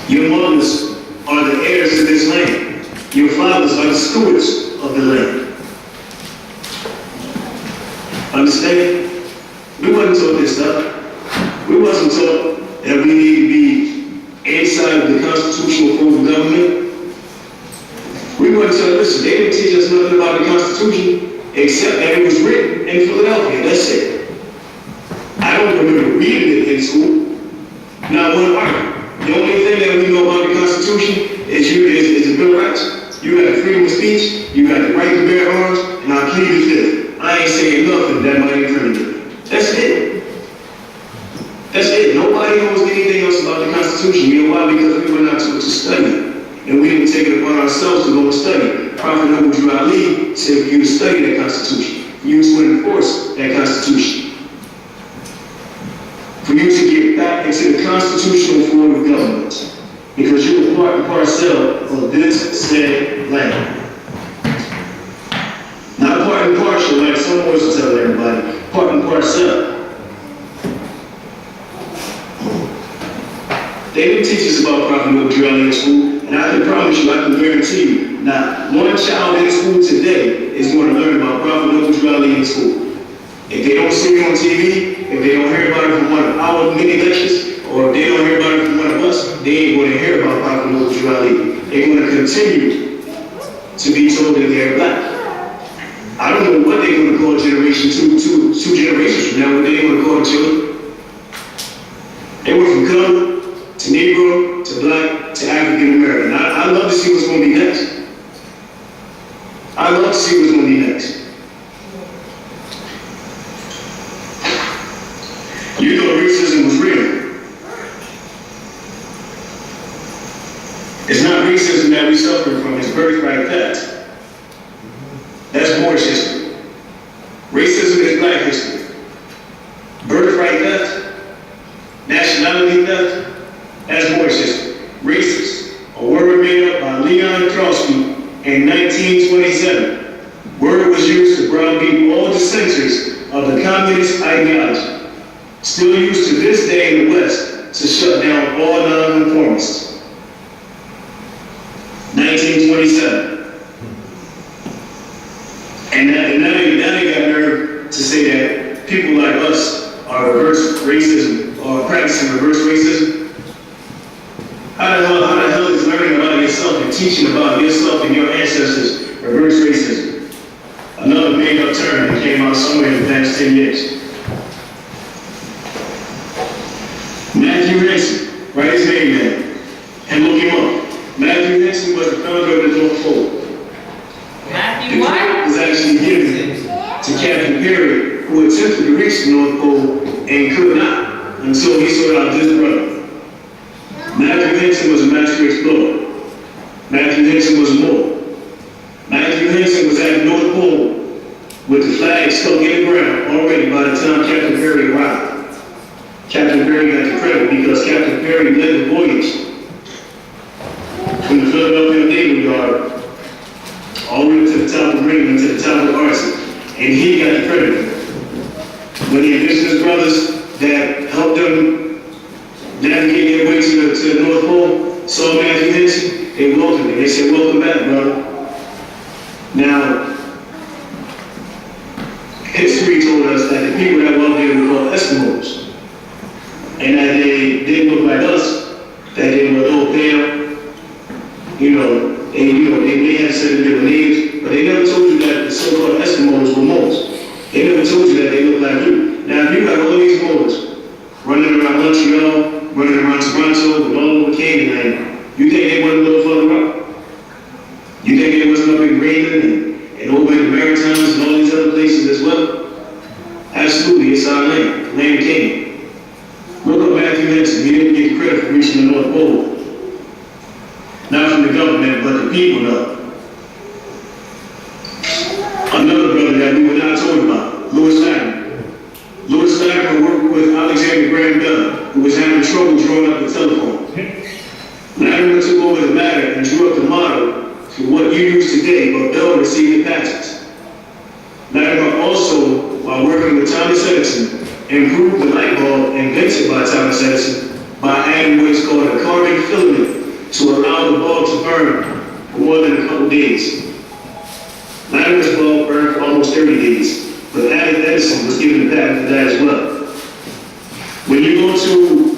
Your mothers are the heirs to this land. Your fathers are the stewards of the land. Understand? We wasn't taught this stuff. We wasn't taught that we need to be inside of the constitutional form of government. We wasn't taught, listen, they didn't teach us nothing about the Constitution except that it was written in Philadelphia. That's it. I don't remember reading it in school. Not one part. The only thing that we know about the Constitution is the Bill of Rights. You got the freedom of speech, you got the right to bear arms, and I plead the fifth. I ain't saying nothing that might infringe it. That's it. That's it. Nobody knows anything else about the Constitution. You know why? Because we were not taught to study it. And we didn't take it upon ourselves to go and study it. Prophet Noble Drew Ali said for you to study that Constitution, for you to enforce that Constitution, for you to get back into the constitutional form of government. Because you're a part and parcel of this said land. Not part and partial like some wants to tell everybody. Part and parcel. They didn't teach us about Prophet Noble Drew Ali in school, and I can promise you, I can guarantee you, not one child in school today is going to learn about Prophet Noble Drew Ali in school. If they don't see it on TV, if they don't hear about it from one of our many lectures, or if they don't hear about it from one of us, they ain't going to hear about Prophet Noble Drew Ali. They're going to continue to be told that they're black. I don't know what they're going to call generation two generations from now, what they're going to call the children. see what's going to be next. I love to see what's going to be next. You thought racism was real. It's not racism that we suffer from, it's birthright theft. That's Moorish history. Racism is black history. Birthright theft, nationality theft, that's Moorish history. Racist, a word made up by Leon Trotsky in 1927. Word was used to browbeat all dissenters of the communist ideology. Still used to this day in the West to shut down all nonconformists. 1927. And now they got nerve to say that people like us are reverse racism or practicing reverse racism. How the hell is learning about yourself and teaching about yourself and your ancestors reverse racism? Another made up term that came out somewhere in the past 10 years. Matthew Henson, write his name down and look him up. Matthew Henson was the founder of the North Pole. Matthew The what? credit was actually given to Captain Perry, who attempted to reach the North Pole and could not until he sought out this brother. Matthew Henson was a master explorer. Matthew Henson was more. Matthew Henson was at the North Pole with the flag stuck in the ground already by the time Captain Perry arrived. Captain Perry got the credit because Captain Perry led the voyage from the Philadelphia Naval Yard all the way to the top of Greenland, to the top of Arctic, and he got the credit. When the indigenous brothers that helped them navigate their way to the North Pole saw Matthew Henson, they welcomed him. They said, "Welcome back, brother." Now, history told us that the people that welcomed him were called Eskimos, and that they didn't look like us, that they were a little pale. They may have said that they were natives, but they never told you that the so-called Eskimos were Moors. They never told you that they looked like you. Now, if you got all these Moors running around Montreal, running around Toronto, and all over Canaanland, you think they went a little further up? You think they wasn't up in Greenland and over in the Maritimes and all these other places as well? Absolutely, it's our land, land of Canaan. Look up Matthew Henson. He didn't get credit for reaching the North Pole. Not from the government, but the people know. Another brother that we were not told about, Louis Latimer. Louis Latimer worked with Alexander Graham Bell, who was having trouble drawing up the telephone. Latimer took over the matter and drew up the model for what you use today, but Bell received the patents. Latimer also, while working with Thomas Edison, improved the light bulb invented by Thomas Edison by adding what is called a carbon filament to allow the bulb to burn for more than a couple days. Latimer's bulb burned for almost 30 days, but Edison was given the patent for that as well. When you go to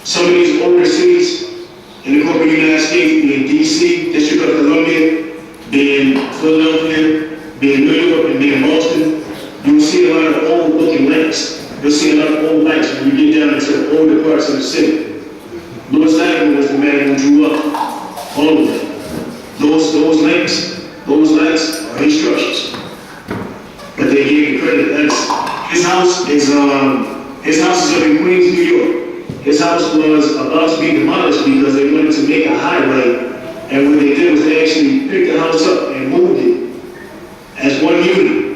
some of these older cities in the corporate United States, being DC, District of Columbia, being Philadelphia, being New York, and being Boston, you'll see a lot of old looking lamps. You'll see a lot of old lights when you get down into the older parts of the city. Louis Latimer was the man who drew up all of them. Those lamps, those lights are his structures. But they gave the credit to Edison. His house is up in Queens, New York. His house was about to be demolished because they wanted to make a highway, and what they did was they actually picked the house up and moved it as one unit,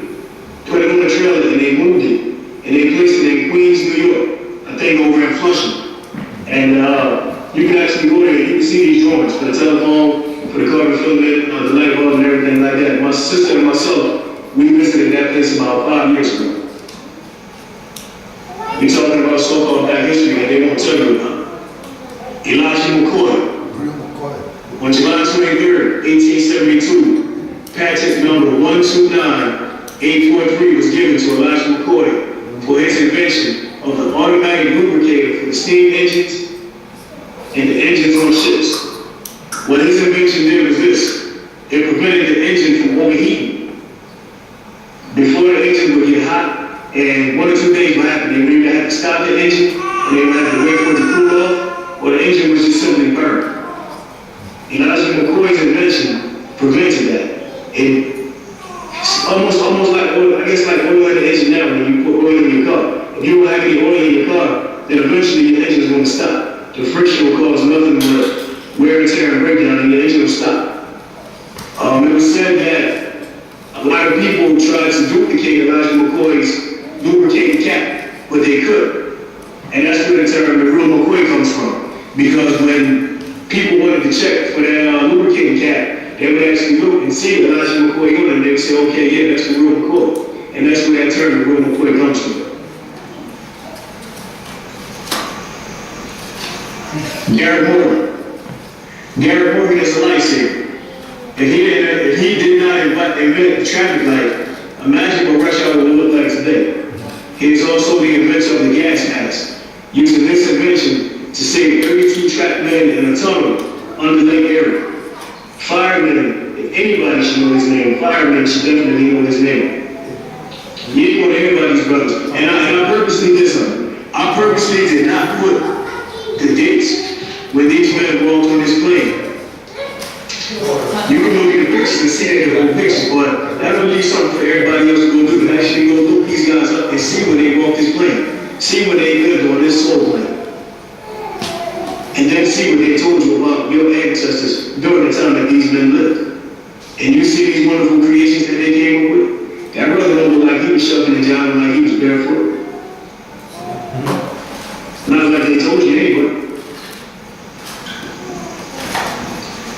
put it on a trailer, and they moved it, and they placed it in Queens, New York, I think over in Flushing. And you can actually go there, you can see these drawings for the telephone, for the carbon filament, the light bulb and everything like that. My sister and myself, we visited that place about 5 years ago. We're talking about so-called black history that they won't tell you about. Elijah McCoy. On July 23rd, 1872, patent number 129843 was given to Elijah McCoy for his invention of the automatic lubricator for the steam engines and the engines on ships. What his invention did was this: it prevented the engine from overheating. Before the engine would get hot, and 1 or 2 days would happen, they would either have to stop the engine, and they would have to wait for it to cool off, or the engine would just simply burn. Elijah McCoy McCoy's invention prevented that. It's almost like oil, I guess like oil in the engine now when you put oil in your car. If you don't have any oil in your car, then eventually your engine is going to stop. The friction will cause nothing but wear and tear and breakdown, and your engine will stop. It was said that a lot of people tried to duplicate Elijah McCoy's lubricating cap, but they couldn't. And that's where the term the real McCoy comes from. Because when people wanted to check for that lubricating cap, they would actually look and see Elijah McCoy on it, and they would say, okay, yeah, that's the real McCoy. And that's where that term the real McCoy comes from. Garrett Morgan is a lifesaver. If he did not invent the traffic light, imagine what rush hour would look like today. He is also the inventor of the gas mask, using this invention to save 32 trapped men in a tunnel under Lake Erie. Firemen, if anybody should know his name, firemen should definitely know his name. You ain't gonna hear about these brothers. And I purposely did something. I purposely did not put the dates when these men walked on this plane. You can look at the pictures and see that they're pictures, but that'll be something for everybody else to go do, and actually go look these guys up and see where they walked this plane. See where they lived on this soul plane. And then see what they told you about your ancestors during the time that these men lived. And you see these wonderful creations that they came up with. That brother don't look like he was shoving the job like he was barefoot. Not like they told you anyway.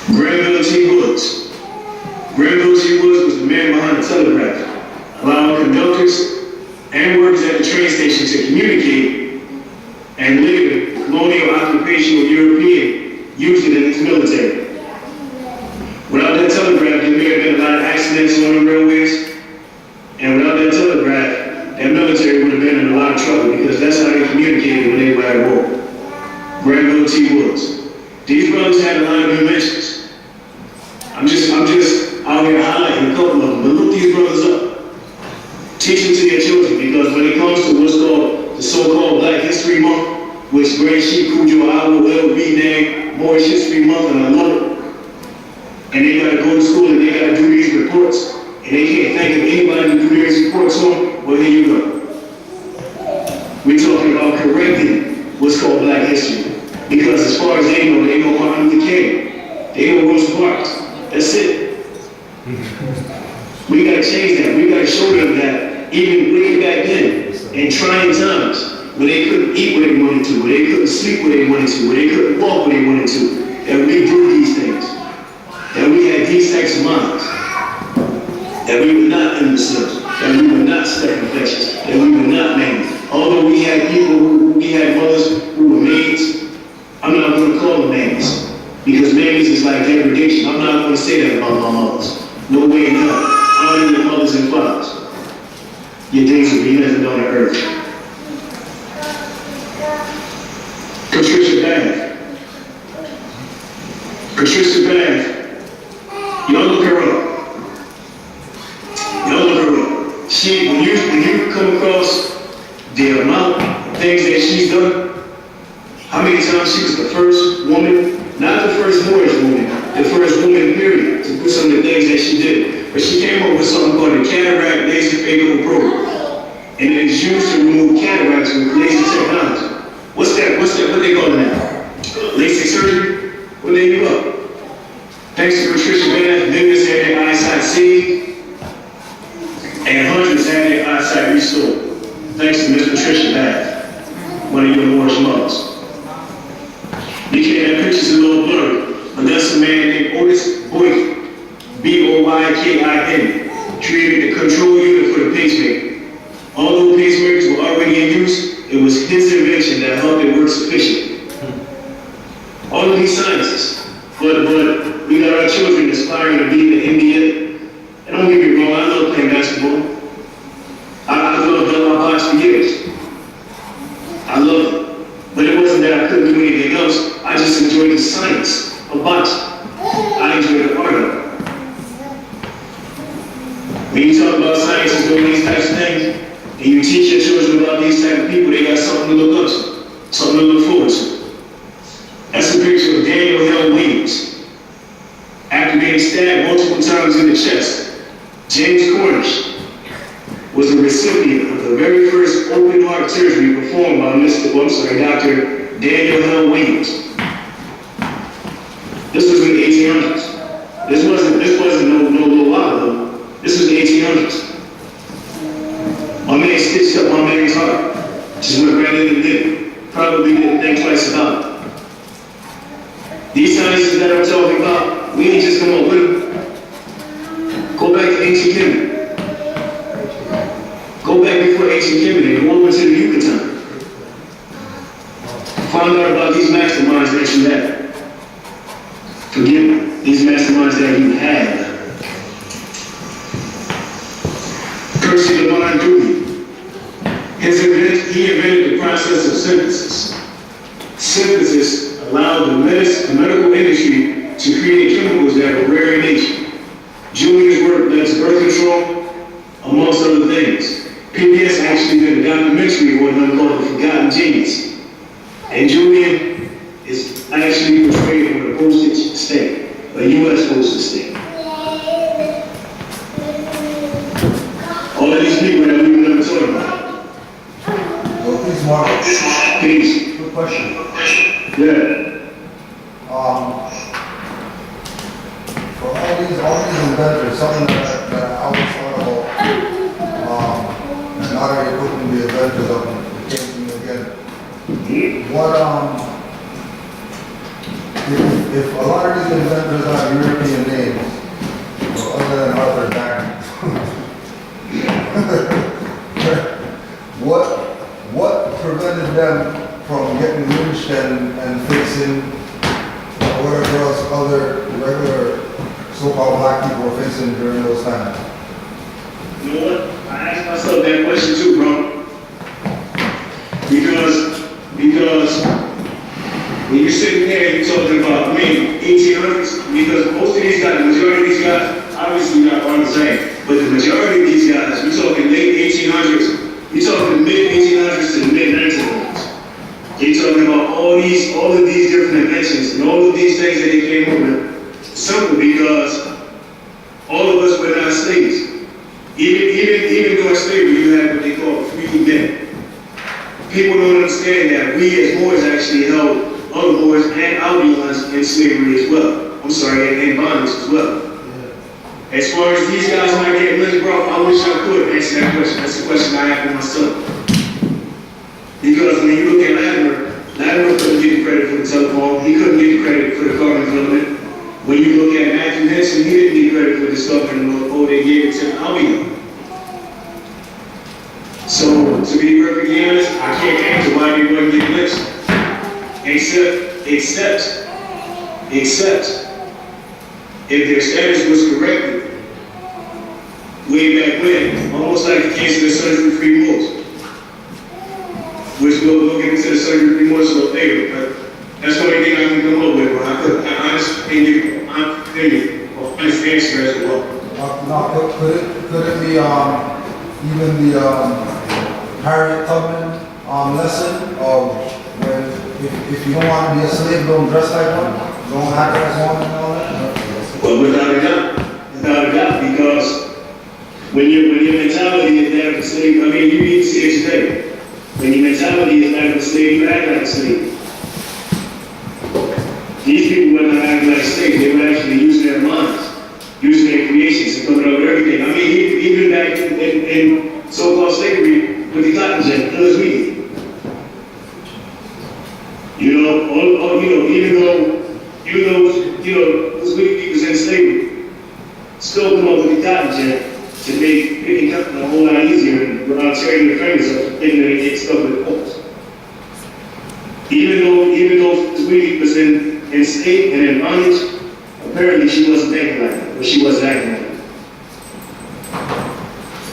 Granville T. Woods. Granville T. Woods was the man behind the telegraph, allowing conductors and workers at the train station to communicate, and later, colonial occupation of European used it in its military. Without that telegraph, there may have been a lot of accidents on the railways, and without that telegraph, that military would have been in a lot of trouble, because that's how they communicated when they were at war. Granville T. Woods. These brothers had a lot of inventions. I'm just out here highlighting a couple of them, but look these brothers up. Teach them to your children, because when it comes to what's called the so-called Black History Month, which Grand Sheik Kujo Awo will rename Moorish History Month, and I love it. And they gotta go to school and they gotta do these reports, and they can't think of anybody to do these reports on. Well, here you go. We're talking about correcting what's called Black history. Because as far as they know Martin Luther King. They know Rosa Parks. That's it. We gotta change that. We gotta show them that even way back then, in trying times, when they couldn't eat what they wanted to, when they couldn't sleep what they wanted to, when they couldn't walk what they wanted to, that we did these things. That we had these types of minds. That we were not imbeciles. That we were not second-guessers. That we were not maids. Although we had we had mothers who were maids, I'm not going to call them maids. Because maids is like degradation. I'm not going to say that about my mothers. No way in hell. Honor your mothers and fathers. Your days will be living on the earth. Patricia Bath. Patricia Bath. Y'all look her up. Y'all look her up. When you come across the amount of things that she's done, how many times she was the first woman, not the first Moorish woman, the first woman period, to do some of the things that she did. But she came up with something called the cataract laser phaco program. And it is used to remove cataracts with laser technology. What's that? What they call it now? LASIK surgery? Well, there you go. Thanks to Patricia Bath, millions had their eyesight saved, and hundreds had their eyesight restored. Thanks to Miss Patricia Bath, one of your Moorish mothers. You can't have pictures a little blurry, but that's a man named Otis Boykin, B-O-Y-K-I-N, created the control unit for the pacemaker. Although pacemakers were already in use, it was his invention that helped it work sufficiently. All of these sciences, but we got our children aspiring to be in the NBA. And don't get me wrong, I love playing basketball. I've loved my box for years. I love it. But it wasn't that I couldn't do anything else. I just enjoyed the science of boxing. I enjoyed the art of it. When you talk about science and doing these types of things, and you teach your children about these type of people, they got something to look up to, something to look forward to. That's a picture of Daniel Hill Williams, stabbed multiple times in the chest. James Cornish was the recipient of the very first open heart surgery performed by Dr. Daniel L. Williams. This was in the 1800s. This wasn't no little while ago. This was the 1800s. My man stitched up my man's heart. Just went right in and did it. Probably didn't think twice about it. These sciences that I'm talking about, we ain't just come up with them. Go back to ancient Kemet. Go back before ancient Kemet and over to the Yucatan. Find out about these masterminds that you have. Forgive me, these masterminds that you have. Percy Lamont Dewey. He invented the process of synthesis. Synthesis allowed the medical industry to create chemicals that were rare in nature. Julian's work led to birth control, amongst other things. PBS actually did a documentary on him called The Forgotten Genius. And Julian is actually portrayed on a postage stamp, a U.S. postage stamp. All of these people that we were never talking about. Well, please, Mark. Peace. Good question. Yeah. For all these inventors, something that I always thought about, and now that you're putting the inventors up, it came to me again. What, if a lot of these inventors have European names, or other than Arthur Dang, what prevented them from getting lynched and facing whatever else other regular so-called black people were facing during those times? You know what? I asked myself that question too, bro. Because when you're sitting there, you're talking about, 1800s, because most of these guys, the majority of these guys, obviously not all the same, but the majority of these guys, we're talking late 1800s, you're talking mid 1800s to the mid 1900s. You're talking about all of these different inventions and all of these things that they came up with. Simple because all of us were not slaves. Even during slavery, you had what they call free men. People don't understand that we as Moors actually held other Moors and Albanians in slavery as well. I'm sorry, and bondage as well. As far as these guys might get lynched, bro, I wish I could answer that question. That's the question I have for myself. Because when you look at Latimer couldn't get the credit for the telephone. He couldn't get the credit for the carbon filament. When you look at Matthew Henson, he didn't get credit for discovering the North Pole. They gave it to Albion. So, to be perfectly honest, I can't answer why they wouldn't get lynched. Except, if their status was corrected, way back when, almost like the case of the surgery-free Moors, which we'll get into the surgery-free Moors a little later, but that's the only thing I can come up with, bro. I honestly can't give you an honest answer as well. Now, could it be even the Harriet Tubman lesson of when if you don't want to be a slave, don't dress like one, don't act like one and all that? Well, without a doubt, because when your mentality is that of a slave, you need to see it today. When your mentality is that of a slave, you act like a slave. These people were not acting like slaves, they were actually using their minds, using their creations, and coming up with everything. Even back in so-called slavery with the cotton gin, it was weed. Even though those weed was in slavery, still come up with the cotton gin to make picking cotton a whole lot easier without tearing their fingers up, thinking that they get stuck with the poles. Even though Sweetie was in state and in bondage, apparently she wasn't thinking like that, or she wasn't acting like that.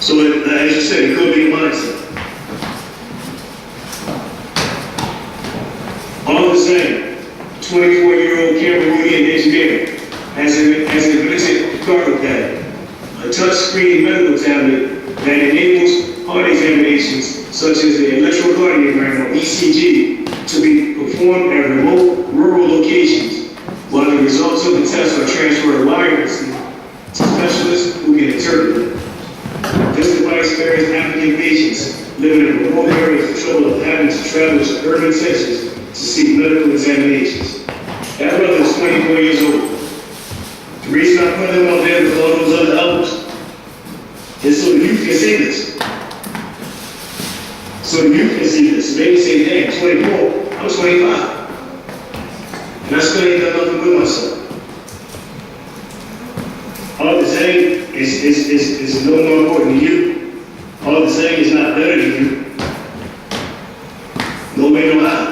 So as you said, it could be a mindset. All the same, 24-year-old Cameroonian engineer has invented cargo pad, a touchscreen medical tablet that enables heart examinations such as the electrocardiogram or ECG to be performed at remote rural locations, while the results of the test are transferred wirelessly experienced African patients living in remote areas with trouble of having to travel to urban centers to seek medical examinations. That brother is 24 years old. The reason I put him up there with all those other elders is so the youth can see this. So the youth can see this. So they can say, damn, 24, I'm 25. And I still ain't done nothing with myself. All the saying is no more important to you. All the saying is not better than you. No way, no how.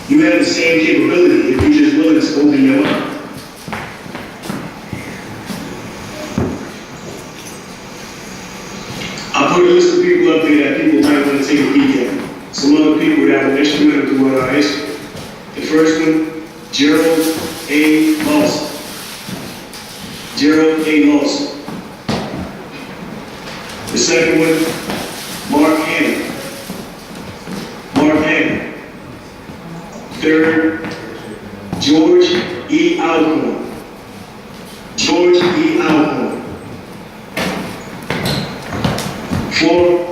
You have the same capability if you're just willing to open your mind. I put a list of people up there that people might want to take a peek at. Some other people that were instrumental throughout our history. The first one, Gerald A. Lawson. Gerald A. Lawson. The second one, Mark Hanna. Mark Hanna. Third, George E. Alcorn. George E. Alcorn. Fourth,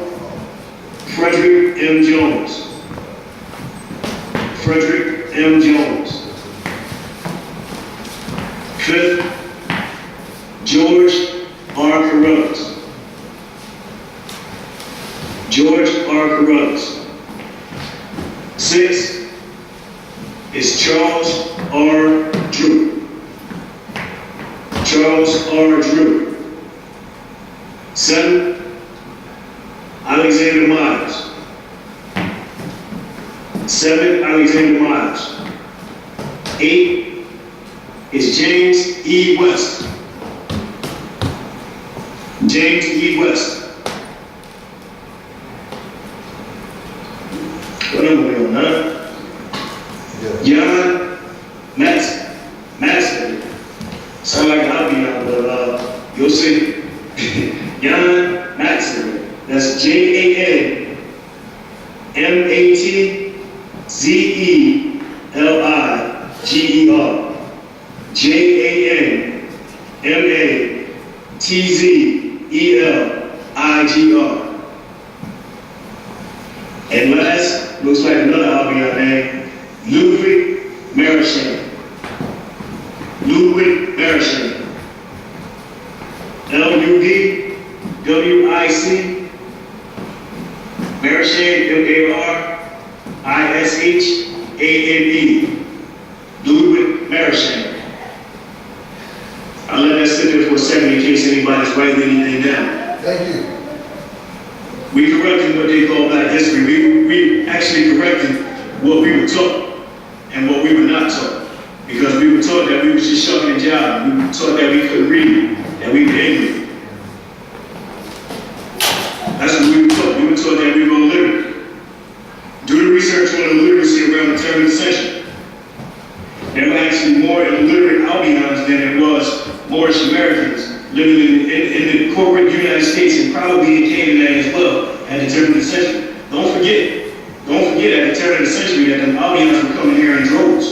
Frederick M. Jones. Frederick M. Jones. Fifth, George R. Carruthers. George R. Carruthers. Sixth is Charles R. Drew. Charles R. Drew. Seven, Alexander Miles. 7, Alexander Miles. 8 is James E. West. James E. West. What number we on, huh? Jan Matson. Sound like an Albion, but you'll see. Jan Matson. That's Jan Matzer. Janmatzeliger. And last, looks like another Albion name, Ludwig Meerschaert. Ludwig Meerschaert. Ludwig Meerschaert, Meerschaert. Ludwig Meerschaert. I'll let that sit there for a second in case anybody's writing anything down. Thank you. We corrected what they call black history. We actually corrected what we were taught and what we were not taught. Because we were taught that we were just shucking and jiving. We were taught that we couldn't read, that we were ignorant. That's what we were taught. We were taught that we were illiterate. Do the research on illiteracy around the turn of the century. There were actually more illiterate Albions than there was Moorish Americans living in the corporate United States and probably in Canaanland as well at the turn of the century. Don't forget at the turn of the century that the Albions were coming here in droves.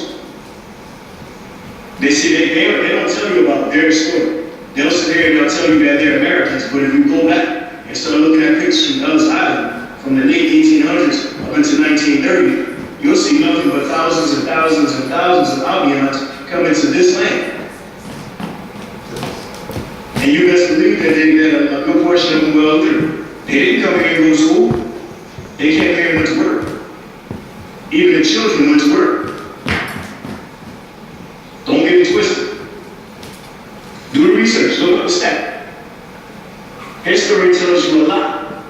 They say they don't tell you about their story. They'll sit there and they'll tell you that they're Americans, but if you go back and start looking at pictures from Ellis Island from the late 1800s up into 1930, you'll see nothing but thousands and thousands and thousands of Albions come into this land. And you best believe that a good portion of them were illiterate. They didn't come here and go to school. They came here and went to work. Even the children went to work. Don't get it twisted. Do the research, look up the stat. History tells you a lot,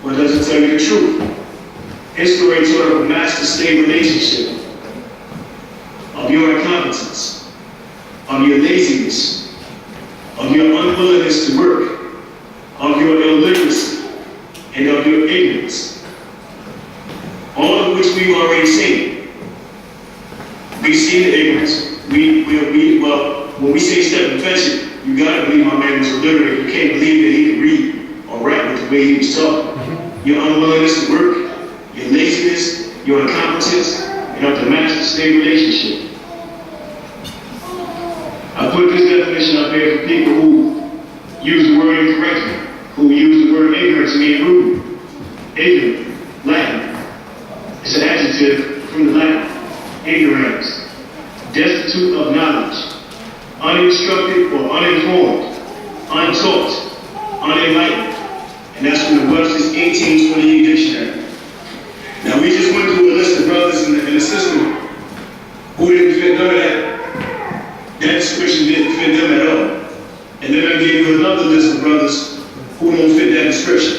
but doesn't tell you the truth. History is sort of a master-slave relationship of your incompetence, of your laziness, of your unwillingness to work, of your illiteracy, and of your ignorance. All of which we've already seen. We've seen the ignorance. Well, when we say step and fetch it, you gotta believe my man was illiterate. You can't believe that he could read or write with the way he was talking. Your unwillingness to work, your laziness, your incompetence, and of the master-slave relationship. I put this definition up here for people who use the word incorrectly, who use the word ignorant to mean rude, ignorant, Latin. It's an adjective from the Latin, ignorance, destitute of knowledge, uninstructed or uninformed, untaught, unenlightened. And that's from the Webster's 1828 dictionary. Now we just went through a list of brothers in the system who didn't fit none of that. That description didn't fit them at all. And then I gave you another list of brothers who don't fit that description.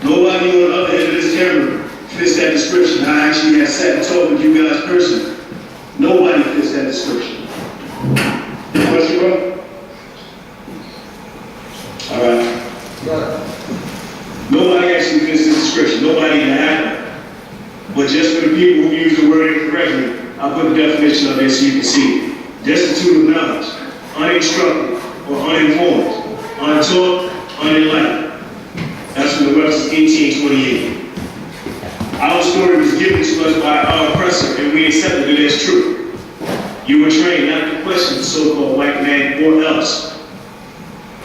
Nobody on the other end of this camera fits that description. I actually have sat and talked with you guys personally. Nobody fits that description. Question, bro? All right. Nobody actually fits this description. Nobody in the Apple. But just for the people who use the word incorrectly, I'll put the definition up there so you can see it. Destitute of knowledge, uninstructed or uninformed, untaught, unenlightened. That's from the Webster's 1828. Our story was given to us by our oppressor, and we accepted it as true. You were trained not to question the so-called white man or else.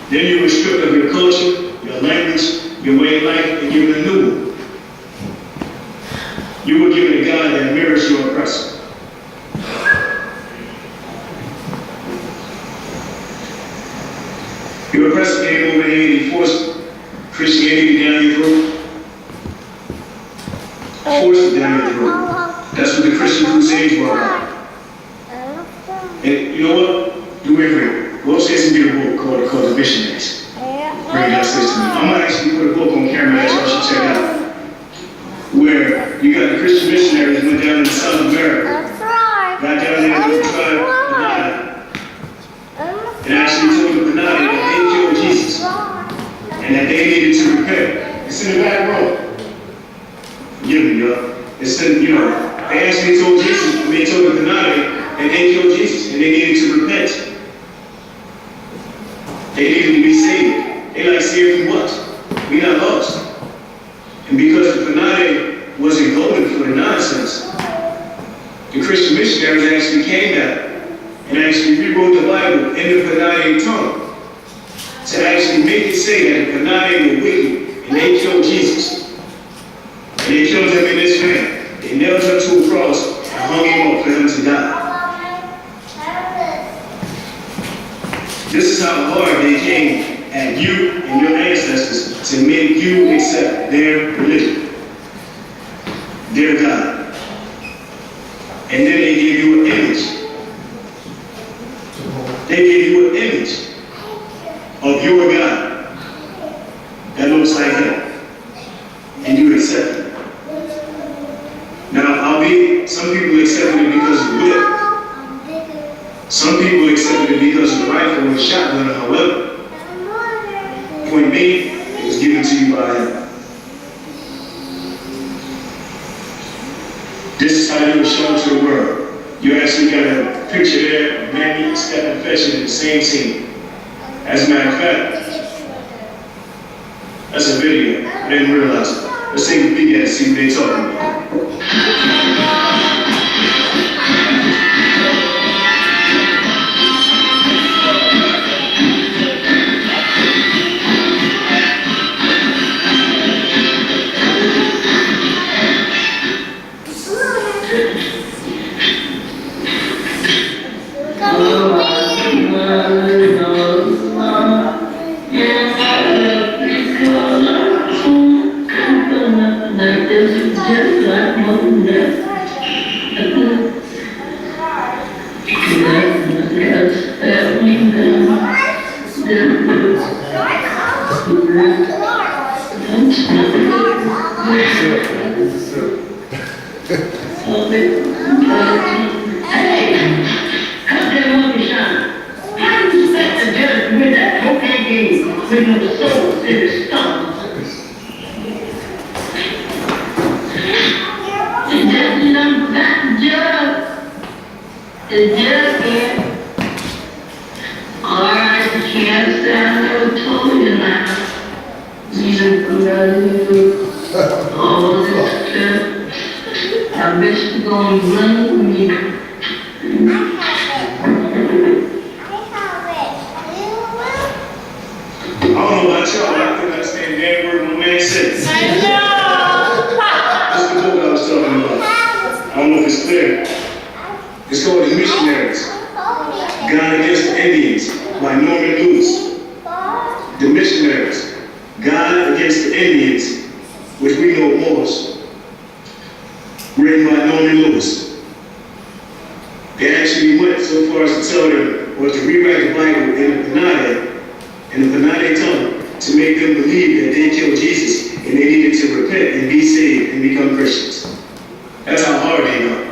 Then you were stripped of your culture, your language, your way of life, and given a new one. You were given a God that mirrors your oppressor. Your oppressor came over here and he forced Christianity down your throat. Forced it down your throat. That's what the Christian Crusades were about. And you know what? Do me a favor. Go upstairs and get a book called The Missionaries. Bring that to me. I might actually put a book on camera that y'all should check out. Where you got the Christian missionaries went down in South America. Got down there and tried Canada. And actually told the Canada that they killed Jesus. And that they needed to repent. It's in the back row. Forgive me, y'all. It's in, they actually told Jesus, they told the Canada that they killed Jesus and they needed to repent. They needed to be saved. They like saved from what? We not lost. And because the Fanade wasn't voting for the nonsense, the Christian missionaries actually came out and actually rewrote the Bible in the Fanade tongue to actually make it say that the Fanade were wicked and they killed Jesus. And they killed him in this manner. They nailed him to a cross and hung him up for him to die. This is how hard they came at you and your ancestors to make you accept their religion, their God. And then they gave you an image. They gave you an image of your God that looks like him. And you accept it. Now, some people accepted it because of the whip. Some people accepted it because of the rifle and the shotgun, however. Point being, it was given to you by him. This is how you were shown to the world. You actually got a picture there of Mammy and Stephen Fetching in the same scene. As a matter of fact, that's a video. I didn't realize it. Let's take a peek at it and see what they're talking about. against the Indians, which we know Moorish, written by Norman Lewis. They actually went so far as to tell them, or to rewrite the Bible in the Panade tongue, to make them believe that they killed Jesus and they needed to repent and be saved and become Christians. That's how hard they are.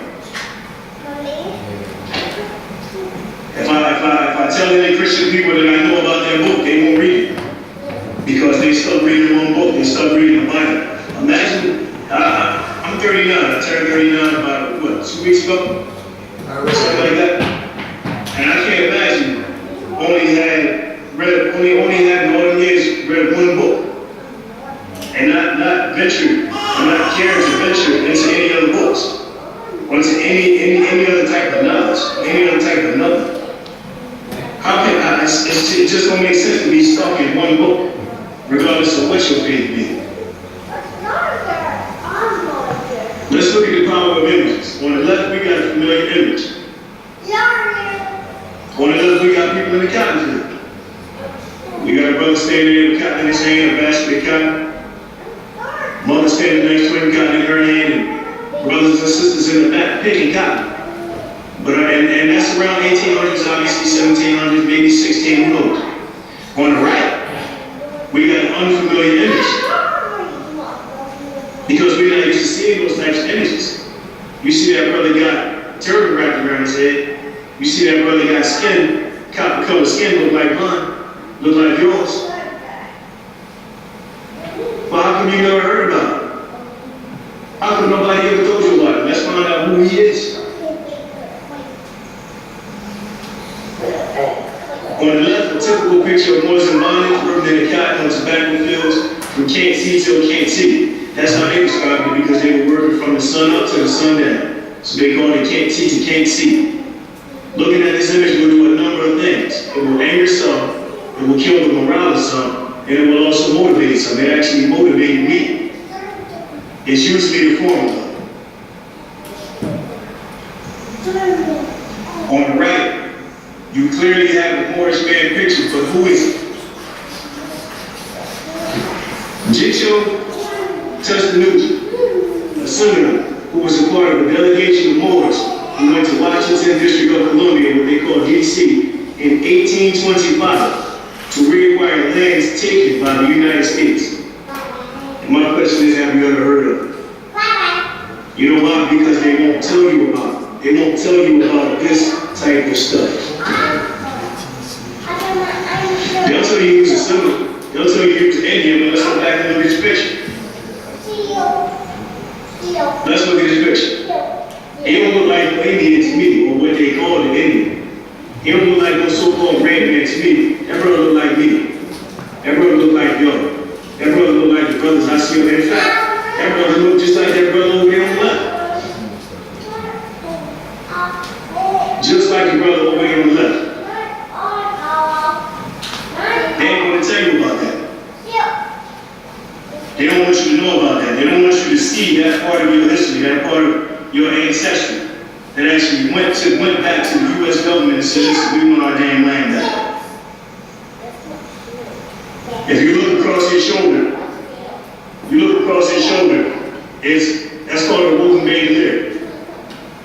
If I tell any Christian people that I know about their book, they won't read it. Because they stopped reading one book, they stopped reading the Bible. Imagine, I'm 39, I turned 39 about, 2 weeks ago? Something like that. And I can't imagine, only had in all the years read one book. And not ventured, and not cared to venture into any other books. Or into any other type of knowledge, any other type of nothing. How can I, it just don't make sense to be stuck in one book, regardless of what your faith be. Let's look at the power of images. On the left, we got a familiar image. On the left, we got people in the cotton field. We got a brother standing there with cotton in his hand, a basket of cotton. Mother standing next to him, cotton in her hand, and brothers and sisters in the back picking cotton. But and that's around 1800s, obviously 1700s, maybe 16, who knows. On the right, we got an unfamiliar image. Because we're not used to seeing those types of images. You see that brother got a turban wrapped around his head. You see that brother got skin, copper colored skin, look like mine, look like yours. Well, how come you never heard about it? How come nobody ever told you about it? Let's find out who he is. On the left, a typical picture of Muslim bondage, worked in the cotton on tobacco fields, from can't see till can't see. That's how they described it, because they were working from the sun up to the sun down. So they called it can't see to can't see. Looking at this image will do a number of things. It will anger some, it will kill the morale of some, and it will also motivate some. It actually motivated me. It's usually the formula. On the right, you clearly have the Moorish man picture, but who is it? Jicho Testanuja, a senator who was a part of a delegation of Moors who went to Washington District of Columbia, what they call D.C., in 1825 to reacquire lands taken by the United States. And my question is, have you ever heard of it? You know why? Because they won't tell you about it. They won't tell you about this type of stuff. They'll tell you he was a senator. They'll tell you he was an Indian, but let's go back and look at his picture. Let's look at his picture. He don't look like no Indian to me, or what they call an Indian. He don't look like no so-called red man to me. That brother look like me. That brother look like yo. That brother look like the brothers I see on the inside. That brother look just like that brother over there on the left. Just like the brother over there on the left. They ain't going to tell you about that. They don't want you to know about that. They don't want you to see that part of your history, that part of your ancestry that actually went back to the U.S. government and said, listen, we want our damn land back. If you look across your shoulder, that's called a woven band lyre.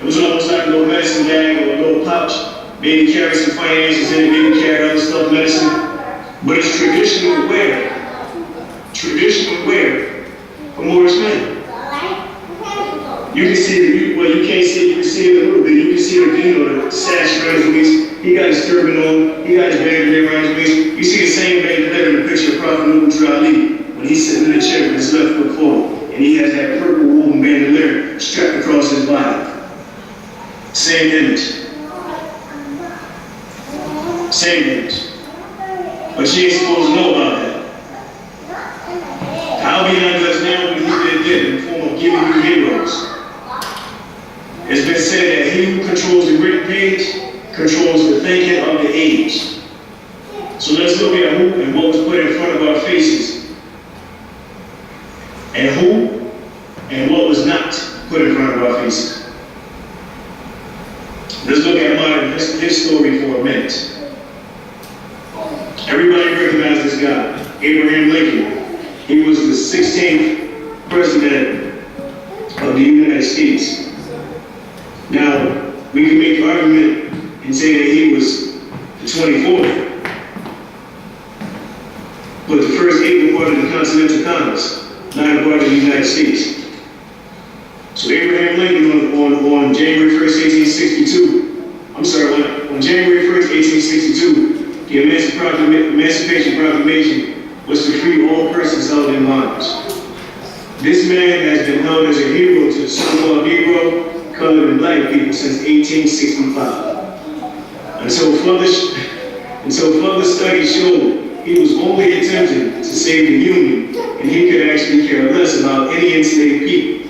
It was almost like a little medicine bag or a little pouch. Maybe carry some finances in it, maybe carry other stuff, medicine. But it's traditional wear. Traditional wear for Moorish men. You can see it, well, you can't see it, you can see it a little bit. You can see the sash around his waist. He got his turban on, he got his bandolier around his waist. You see the same bandolier in the picture of Prophet Ali when he's sitting in the chair with his left foot forward. And he has that purple woven bandolier strapped across his body. Same image. Same image. But she ain't supposed to know about that. I'll be unjust now when he's been dead in the form of giving you heroes. It's been said that he who controls the written page controls the thinking of the age. So let's look at who and what was put in front of our faces. And who and what was not put in front of our faces. Let's look at modern his story for a minute. Everybody recognizes this guy, Abraham Lincoln. He was the 16th president of the United States. Now, we can make the argument and say that he was the 24th. But the first 8 were part of the Continental Congress, 9 were part of the United States. So Abraham Lincoln on January 1st, 1862, on January 1st, 1862, the Emancipation Proclamation was to free all persons held in bondage. This man has been held as a hero to the so-called Negro, colored, and black people since 1865. Until further studies showed he was only attempting to save the Union, and he could actually care less about any enslaved people.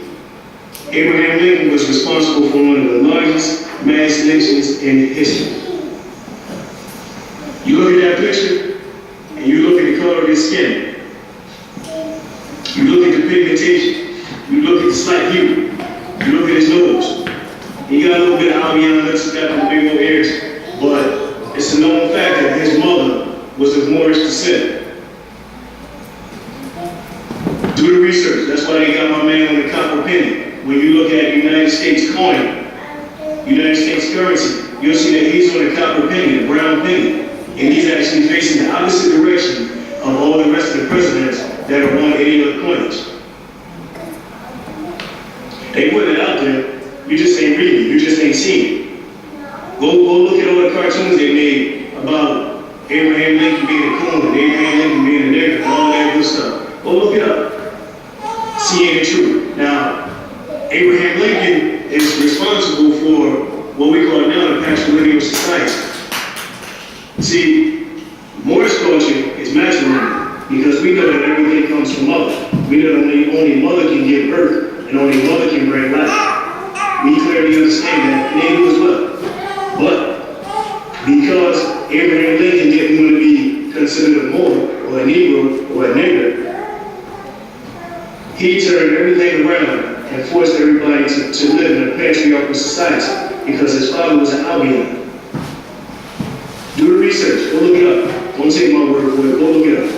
Abraham Lincoln was responsible for one of the largest mass lynchings in history. You look at that picture, and you look at the color of his skin. You look at the pigmentation. You look at the slight hue. You look at his nose. He got a little bit of albion lips, got the big old ears, but it's a known fact that his mother was of Moorish descent. Do the research. That's why they got my man on the copper penny. When you look at United States coin, United States currency, you'll see that he's on a copper penny, a brown penny. And he's actually facing the opposite direction of all the rest of the presidents that are on any other coins. They put it out there, you just ain't reading it, you just ain't seeing it. Go look at all the cartoons they made about Abraham Lincoln being a coon, and Abraham Lincoln being a nigger, and all that good stuff. Go look it up. See, ain't it true? Now, Abraham Lincoln is responsible for what we call now the patrilineal society. See, Moorish culture is matrimony because we know that everything comes from mother. We know that only mother can give birth and only mother can bring life. We clearly understand that, and they do as well. But because Abraham Lincoln didn't want to be considered a Moor or a Negro or a nigger, he turned everything around and forced everybody to live in a patriarchal society because his father was an Albion. Do the research, go look it up. Don't take my word for it, go look it up.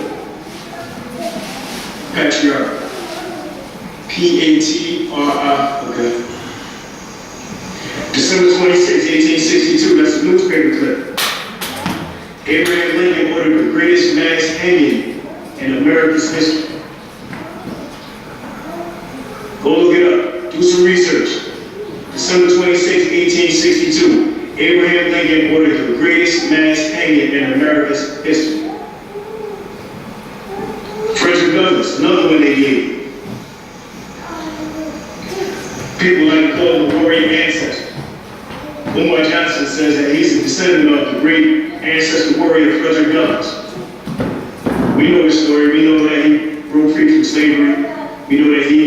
Patriarch. P-A-T-R-I, okay. December 26, 1862, that's a newspaper clip. Abraham Lincoln ordered the greatest mass hanging in America's history. Go look it up, do some research. December 26, 1862. Abraham Lincoln ordered the greatest mass hanging in America's history. Frederick Douglass, another one they gave. People like to call him a warrior ancestor. Umar Johnson says that he's a descendant of the great ancestor warrior Frederick Douglass. We know his story. We know that he broke free from slavery. We know that he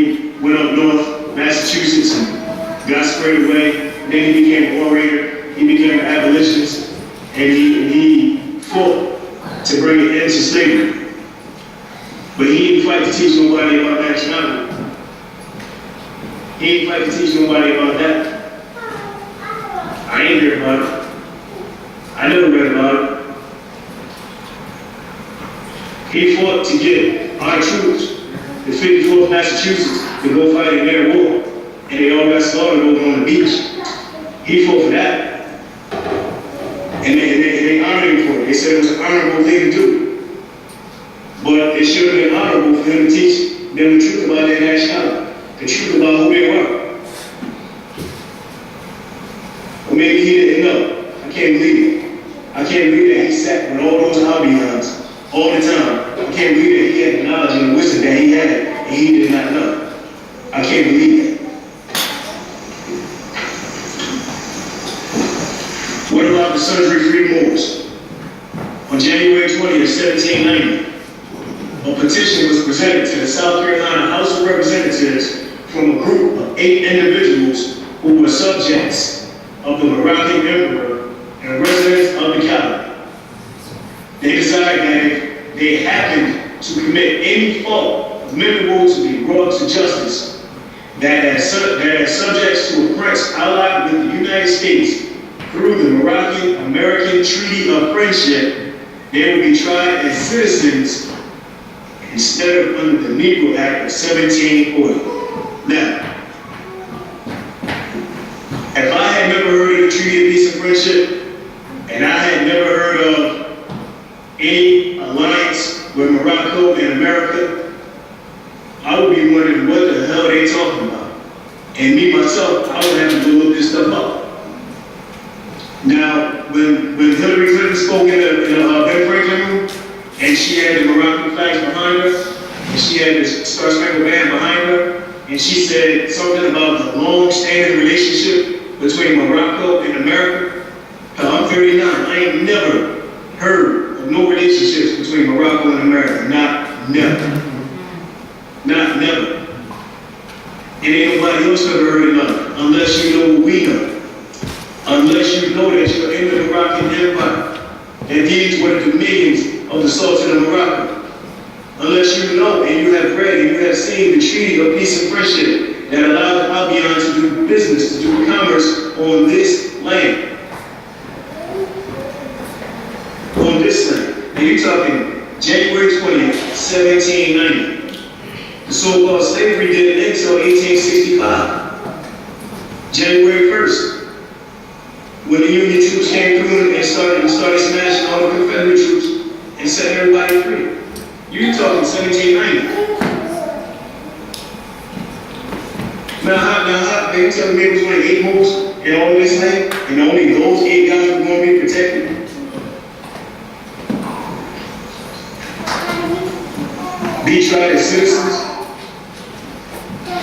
went up north, Massachusetts, and got sprayed away. Then he became an orator. He became an abolitionist, and he fought to bring an end to slavery. But he didn't fight to teach nobody about nationality. He didn't fight to teach nobody about that. I ain't heard about it. I never read about it. He fought to get our troops, the 54th Massachusetts, to go fight in their war, and they all got slaughtered over on the beach. He fought for that. And they honored him for it. They said it was an honorable thing to do. But it should have been honorable for him to teach them the truth about their nationality, the truth about who they were. Or maybe he didn't know. I can't believe it. I can't believe that he sat with all those Albions all the time. I can't believe that he had the knowledge and the wisdom that he had and he did not know. I can't believe that. What about the slavery-free Moors? On January 20th, 1790, a petition was presented to the South Carolina House of Representatives from a group of 8 individuals who were subjects of the Moroccan emperor and residents of the colony. They decided that if they happened to commit any fault memorable to be brought to justice, that as subjects to a prince allied with the United States through the Moroccan-American Treaty of Friendship, they would be tried as citizens instead of under the Negro Act of 1740. Now, if I had never heard of the Treaty of Peace and Friendship, and I had never heard of any alliance with Morocco and America, I would be wondering what the hell they talking about. And me, myself, I would have to go look this stuff up. Now, when Hillary Clinton spoke in the Ben Franklin room, and she had the Moroccan flags behind her, and she had the Star Spangled Band behind her, and she said something about the long-standing relationship between Morocco and America. I'm 39. I ain't never heard of no relationships between Morocco and America. Never. And ain't nobody else ever heard of none, unless you know what we know. Unless you know that you're in the Moroccan Empire, and these were the dominions of the Sultan of Morocco. Unless you know and you have read and you have seen the Treaty of Peace and Friendship that allowed the Albion to do business, to do commerce on this land. On this land. And you're talking January 20th, 1790. The so-called slavery didn't end until 1865. January 1st. When the Union troops came through and started smashing all the Confederate troops and setting everybody free. You're talking 1790. Now, they telling me it was only 8 moves in all of this land, and only those 8 guys were going to be protected. Be tried as citizens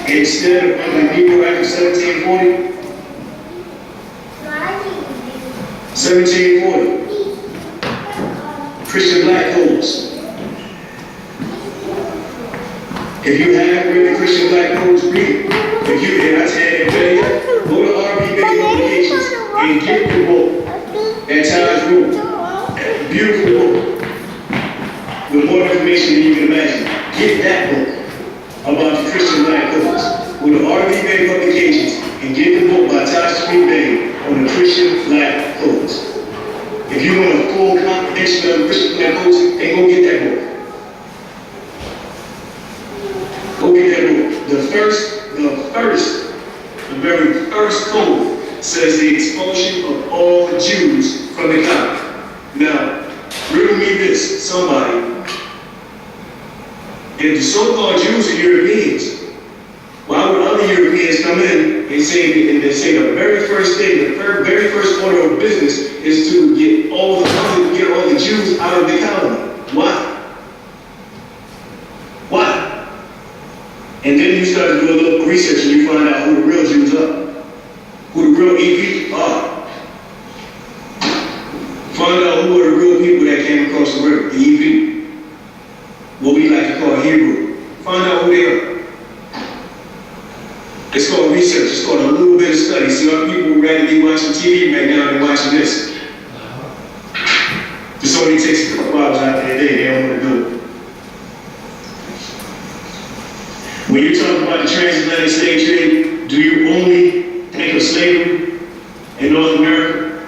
instead of under the Negro Act of 1740. 1740. Christian black codes. If you have read the Christian black codes, read. If you did, I said, go to R.B. Bey Publications and get the book that ties rule. Beautiful book. With more information than you can imagine. Get that book about the Christian black codes. Go to R.B. Bey Publications and get the book by Taj Bey on the Christian black codes. If you want a full comprehension of the Christian black codes, then go get that book. Go get that book. The very first code says the expulsion of all Jews from the colony. Now, riddle me this, somebody. If the so-called Jews are Europeans, why would other Europeans come in and say the very first thing, the very first order of business is to get all the Jews out of the colony? Why? And then you start to do a little research and you find out who the real Jews are, who the real EP are. Find out who are the real people that came across the river, the EP. What we like to call Hebrew. Find out who they are. It's called research. It's called a little bit of study. See, our people would rather be watching TV right now than watching this. This only takes a couple hours out of their day. They don't want to do it. When you talk about the transatlantic slave trade, do you only think of slavery in North America?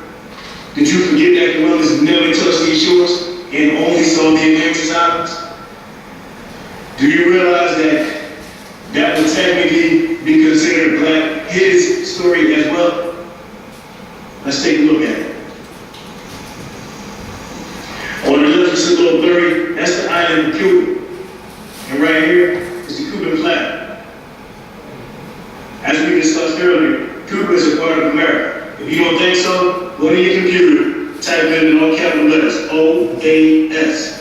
Did you forget that Columbus never touched these shores and only saw the Atlantis Islands? Do you realize that would technically be considered his story as well? Let's take a look at it. On the left, it's a little blurry. That's the island of Cuba. And right here is the Cuban flag. As we discussed earlier, Cuba is a part of America. If you don't think so, go to your computer, type in all capital letters, OAS.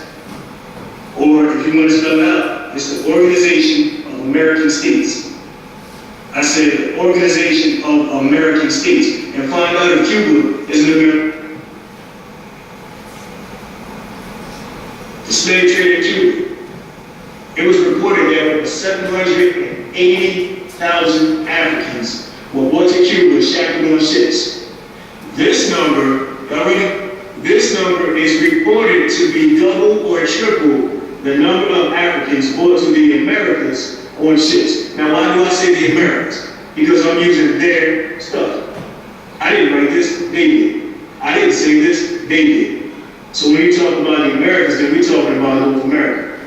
Or if you want to spell it out, it's the Organization of American States. I said the Organization of American States. And find out if Cuba is an American. The slave trade in Cuba. It was reported that over 780,000 Africans were brought to Cuba shackled on ships. This number, this number is reported to be double or triple the number of Africans brought to the Americas on ships. Now, why do I say the Americans? Because I'm using their stuff. I didn't write this, they did. I didn't say this, they did. So when you talk about the Americans, then we're talking about North America.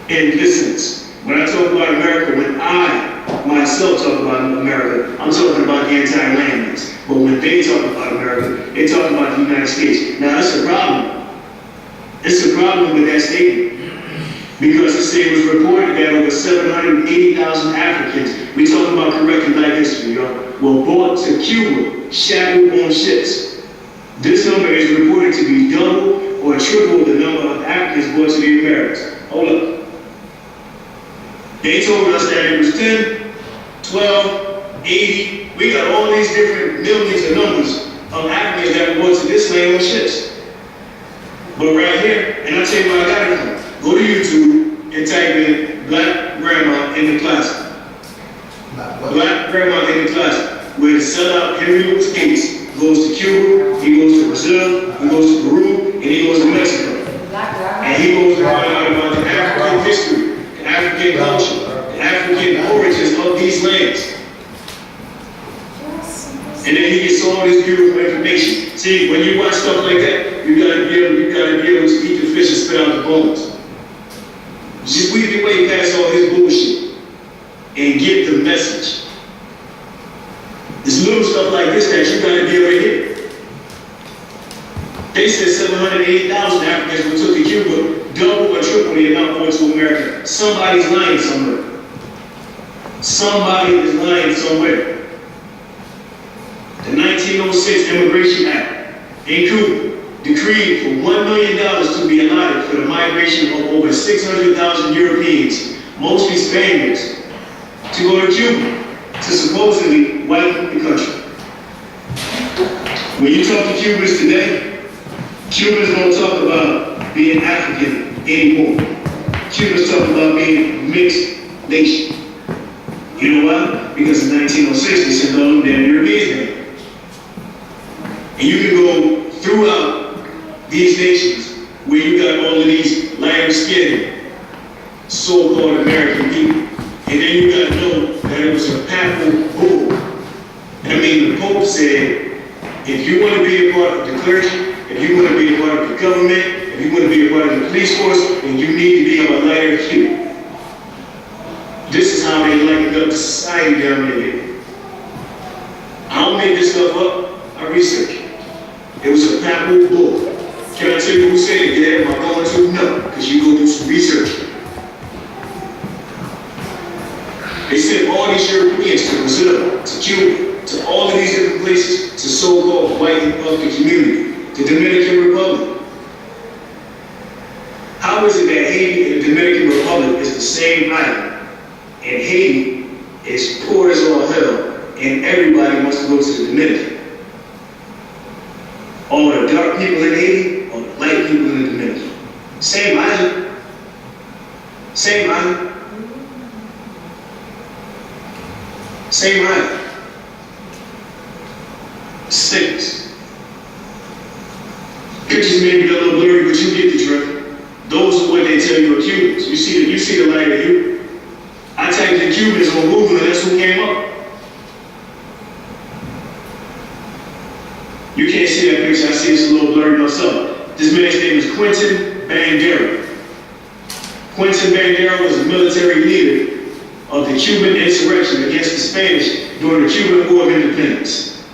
in this sense. When I talk about America, when I myself talk about America, I'm talking about the entire landmass. But when they talk about America, they talk about the United States. Now, that's a problem. It's a problem with that statement. Because the state was reported that over 780,000 Africans, we talking about correcting black history, y'all, were brought to Cuba, shackled on ships. This number is reported to be double or triple the number of Africans brought to the Americas. Hold up. They told us that it was 10, 12, 80. We got all these different millions of numbers of Africans that were brought to this land on ships. But right here, and I'll tell you where I got it from. Go to YouTube and type in black grandma in the closet. Black grandma in the closet. Where the sellout Henry Louis Gates goes to Cuba, he goes to Brazil, he goes to Peru, and he goes to Mexico. And he goes to find out about the African history, the African culture, the African origins of these lands. And then he gets all this beautiful information. See, when you watch stuff like that, you gotta be able to eat the fish and spit out the bones. Just weave your way past all his bullshit and get the message. It's little stuff like this that you gotta be able to hear. They said 780,000 Africans were took to Cuba, double or triple the amount brought to America. Somebody's lying somewhere. Somebody is lying somewhere. The 1906 Immigration Act in Cuba decreed for $1 million to be allotted for the migration of over 600,000 Europeans, mostly Spaniards, to go to Cuba to supposedly whiten the country. When you talk to Cubans today, Cubans don't talk about being African anymore. Cubans talk about being a mixed nation. You know why? Because in 1906 they sent all them damn Europeans there. And you can go throughout these nations where you got all of these lighter-skinned, so-called American people. And then you got to know that it was a papal bull. I mean, the Pope said, if you want to be a part of the clergy, if you want to be a part of the government, if you want to be a part of the police force, then you need to be of a lighter hue. This is how they lightened up the society down there. I don't make this stuff up, I research it. It was a papal bull. Can I tell you who said it? Yeah, am I going to? No, because you go do some research. They sent all these Europeans to Brazil, to Cuba, to all of these different places, to so-called white Republican community, the Dominican Republic. How is it that Haiti and the Dominican Republic is the same island, and Haiti is poor as all hell, and everybody wants to go to the Dominican? All the dark people in Haiti, or the light people in the Dominican. Same island. Same island. Same island. Sickness. Pictures may be a little blurry, but you get the drift. Those are what they tell you are Cubans. You see the light of you. I typed in Cubans on Google and that's who came up. You can't see that picture, I see it's a little blurry myself. This man's name is Quentin Bandera. Quentin Bandera was a military leader of the Cuban insurrection against the Spanish during the Cuban War of Independence.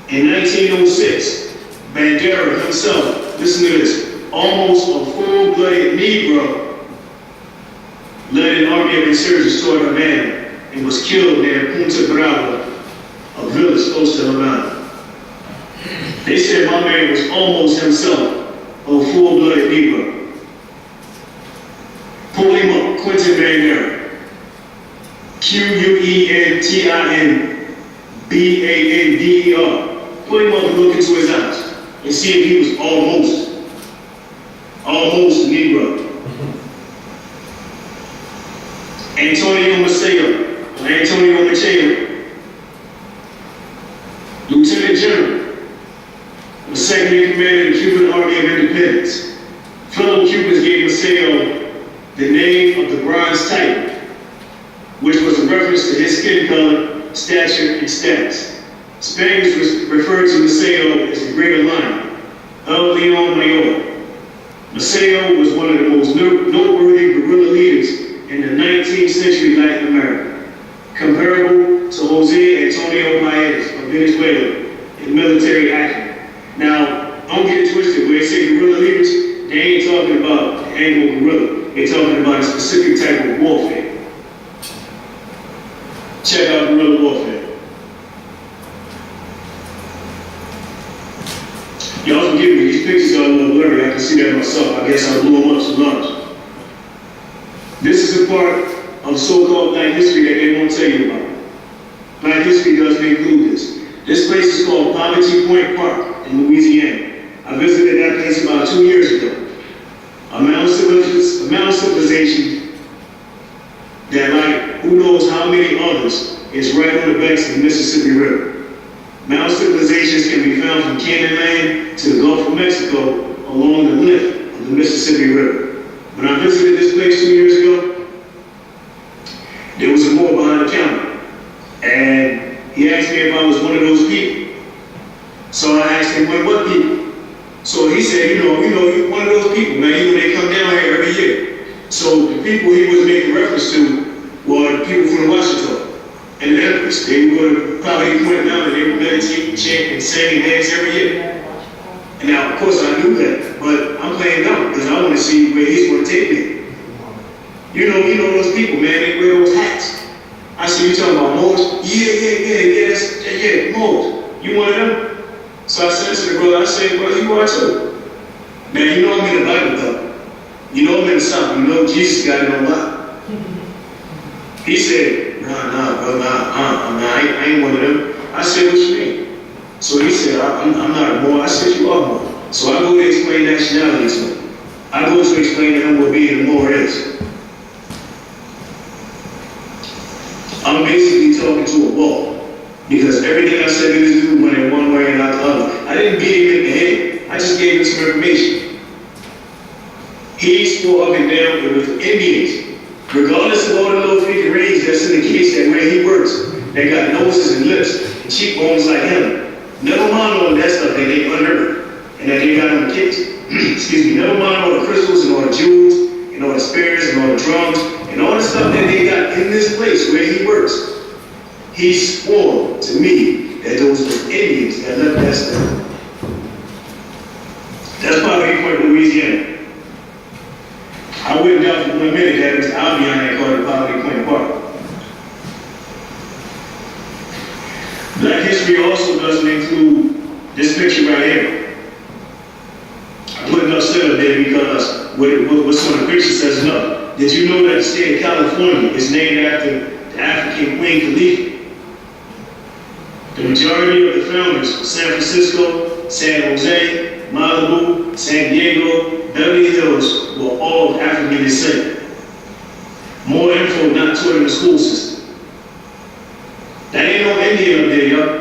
In 1906, Bandera himself, listen to this, almost a full-blooded Negro, led an army of insurgents toward Havana and was killed near Punta Brava, a village close to Havana. They said my man was almost himself a full-blooded Negro. Pull him up, Quentin Bandera. QuentinBandera. Pull him up and look into his eyes and see if he was almost a Negro. Antonio Machado, Lieutenant General, was second in command of the Cuban Army of Independence. Fellow Cubans gave Maceo the name of the Bronze Tiger, which was a reference to his skin color, stature, and status. Spaniards referred to Maceo as the Greater Lion, El Leon Mayor. Maceo was one of the most noteworthy guerrilla leaders in the 19th century Latin America, comparable to Jose Antonio Paez of Venezuela in military acumen. Now, don't get it twisted, when they say guerrilla leaders, they ain't talking about the angle guerrilla. They're talking about a specific type of warfare. Check out guerrilla warfare. Y'all forgive me, these pictures are a little blurry. I can see that myself. I guess I blew them up so much. This is a part of so-called Black history that they won't tell you about. Black history doesn't include this. This place is called Poverty Point Park in Louisiana. I visited that place about 2 years ago. A mountain civilization that, like, who knows how many others, is right on the banks of the Mississippi River. Mountain civilizations can be found from Canaanland to the Gulf of Mexico along the length of the Mississippi River. When I visited this place 2 years ago, there was a Moor behind the counter. And he asked me if I was one of those people. So I asked him, what people? So he said, you know, you're one of those people, man. You know, they come down here every year. So the people he was making reference to were the people from Washington and the Empress. They were going to probably point down and they were meditating, chanting, and singing dance every year. And now, of course, I knew that, but I'm playing dumb because I want to see where he's going to take me. You know those people, man. They wear those hats. I said, you talking about Moorish? Yeah, Moorish. You one of them? So I said to the brother, I said, brother, you are too. Now, you know I'm in the Bible Belt. You know I'm in the South. You know Jesus got it on lock. He said, nah, bro, I ain't one of them. I said, what you mean? So he said, I'm not a Moor. I said, you are Moor. So I go to explain nationality to him. I go to explain to him what being a Moor is. I'm basically talking to a wall. Because everything I said to this dude went in one way and not the other. I didn't beat him in the head. I just gave him some information. He swore up and down that with Indians, regardless of all the little figurines that's in the case that where he works, they got noses and lips and cheekbones like him. Never mind all that stuff that they unearthed and that they got on the kicks. Excuse me. Never mind all the crystals and all the jewels and all the spears and all the drums and all the stuff that they got in this place where he works. He swore to me that those were Indians that left that stuff. That's Poverty Point, Louisiana. I wouldn't doubt for 1 minute that it was Albion that called it Poverty Point Park. Black history also doesn't include this picture right here. I put it upset up there because what's on the picture says enough. Did you know that the state of California is named after the African Queen Khalifa? The majority of the founders, San Francisco, San Jose, Malibu, San Diego, Beverly Hills, were all of African descent. More info not taught in the school system. That ain't no Indian up there, y'all.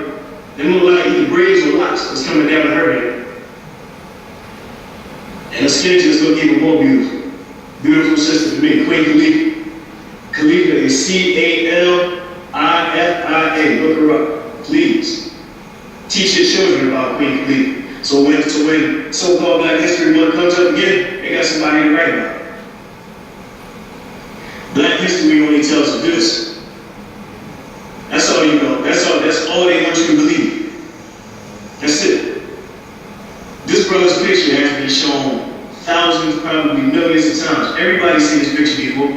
Them look like either braids or locks that's coming down her head. And the skin just look even more beautiful. Beautiful sister to me, Queen Khalifa. Khalifa is C-A-L-I-F-I-A. Look her up. Please, teach your children about Queen Khalifa. So when so-called Black History Month comes up again, they got somebody to write about it. Black history only tells you this. That's all you know. That's all they want you to believe. That's it. This brother's picture has been shown thousands, probably millions of times. Everybody's seen this picture before.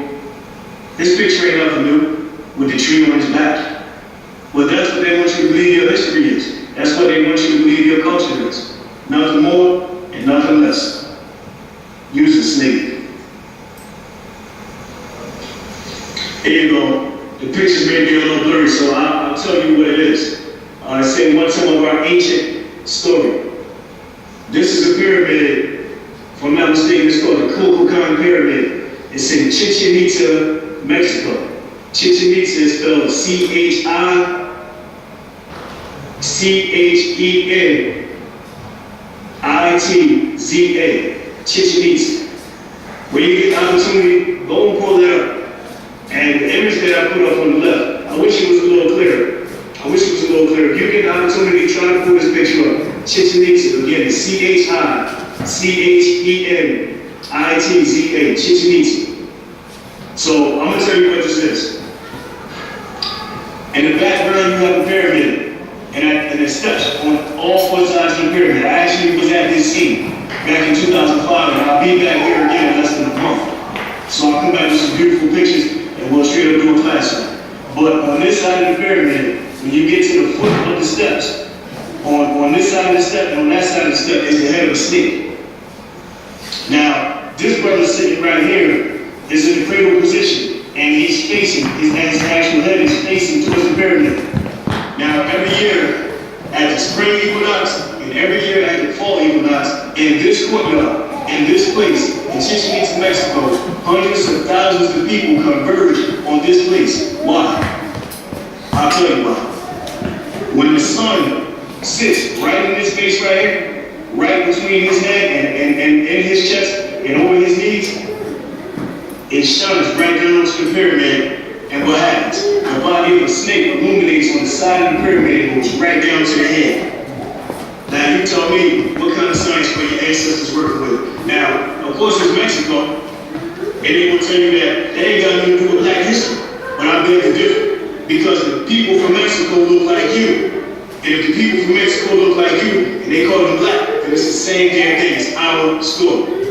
This picture ain't nothing new with the tree on his back. Well, that's what they want you to believe your history is. That's what they want you to believe your culture is. Nothing more and nothing less. Use a snake. Here you go. The pictures may be a little blurry, so I'll tell you what it is. I say one time of our ancient story. This is a pyramid, if I'm not mistaken, it's called the Kukulkan Pyramid. It's in Chichen Itza, Mexico. Chichen Itza is spelled C-H-I-C-H-E-N. I-T-Z-A, Chichen Itza. When you get the opportunity, go and pull that up. And the image that I put up on the left, I wish it was a little clearer. If you get the opportunity, try to pull this picture up. Chichen Itza, again, it's C-H-I-C-H-E-N. gonna tell you what this is. In the background, you have a pyramid. And it steps on all four sides of the pyramid. I actually was at this scene back in 2005, and I'll be back here again in less than a month. So I'll come back with some beautiful pictures, and we'll straight up do a class on it. But on this side of the pyramid, when you get to the foot of the steps, on this side of the step and on that side of the step is the head of a snake. Now, this brother sitting right here is in the cradle position, and he's facing, his actual head is facing towards the pyramid. Now, every year at the spring equinox and every year at the fall equinox, in this courtyard, in this place, in Chichen Itza, Mexico, hundreds of thousands of people converge on this place. Why? I'll tell you why. When the sun sits right in this space right here, right between his head and in his chest and over his knees, it shines right down to the pyramid. And what happens? The body of a snake illuminates on the side of the pyramid and goes right down to the head. Now you tell me what kind of science were your ancestors working with. Now, of course it's Mexico, and they will tell you that they ain't got nothing to do with black history. But I beg to differ, because the people from Mexico look like you. And if the people from Mexico look like you, and they call them black, then it's the same damn thing, it's our story.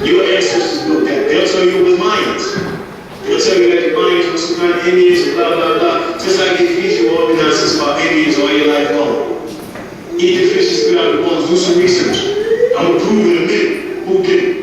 Your ancestors built that. They'll tell you it was Mayans. They'll tell you that the Mayans were some kind of Indians and blah, blah, blah. Just like they feed you all the nonsense about Indians all your life long. Eat the fish and spit out the bones, do some research. I'm gonna prove in a minute who did it.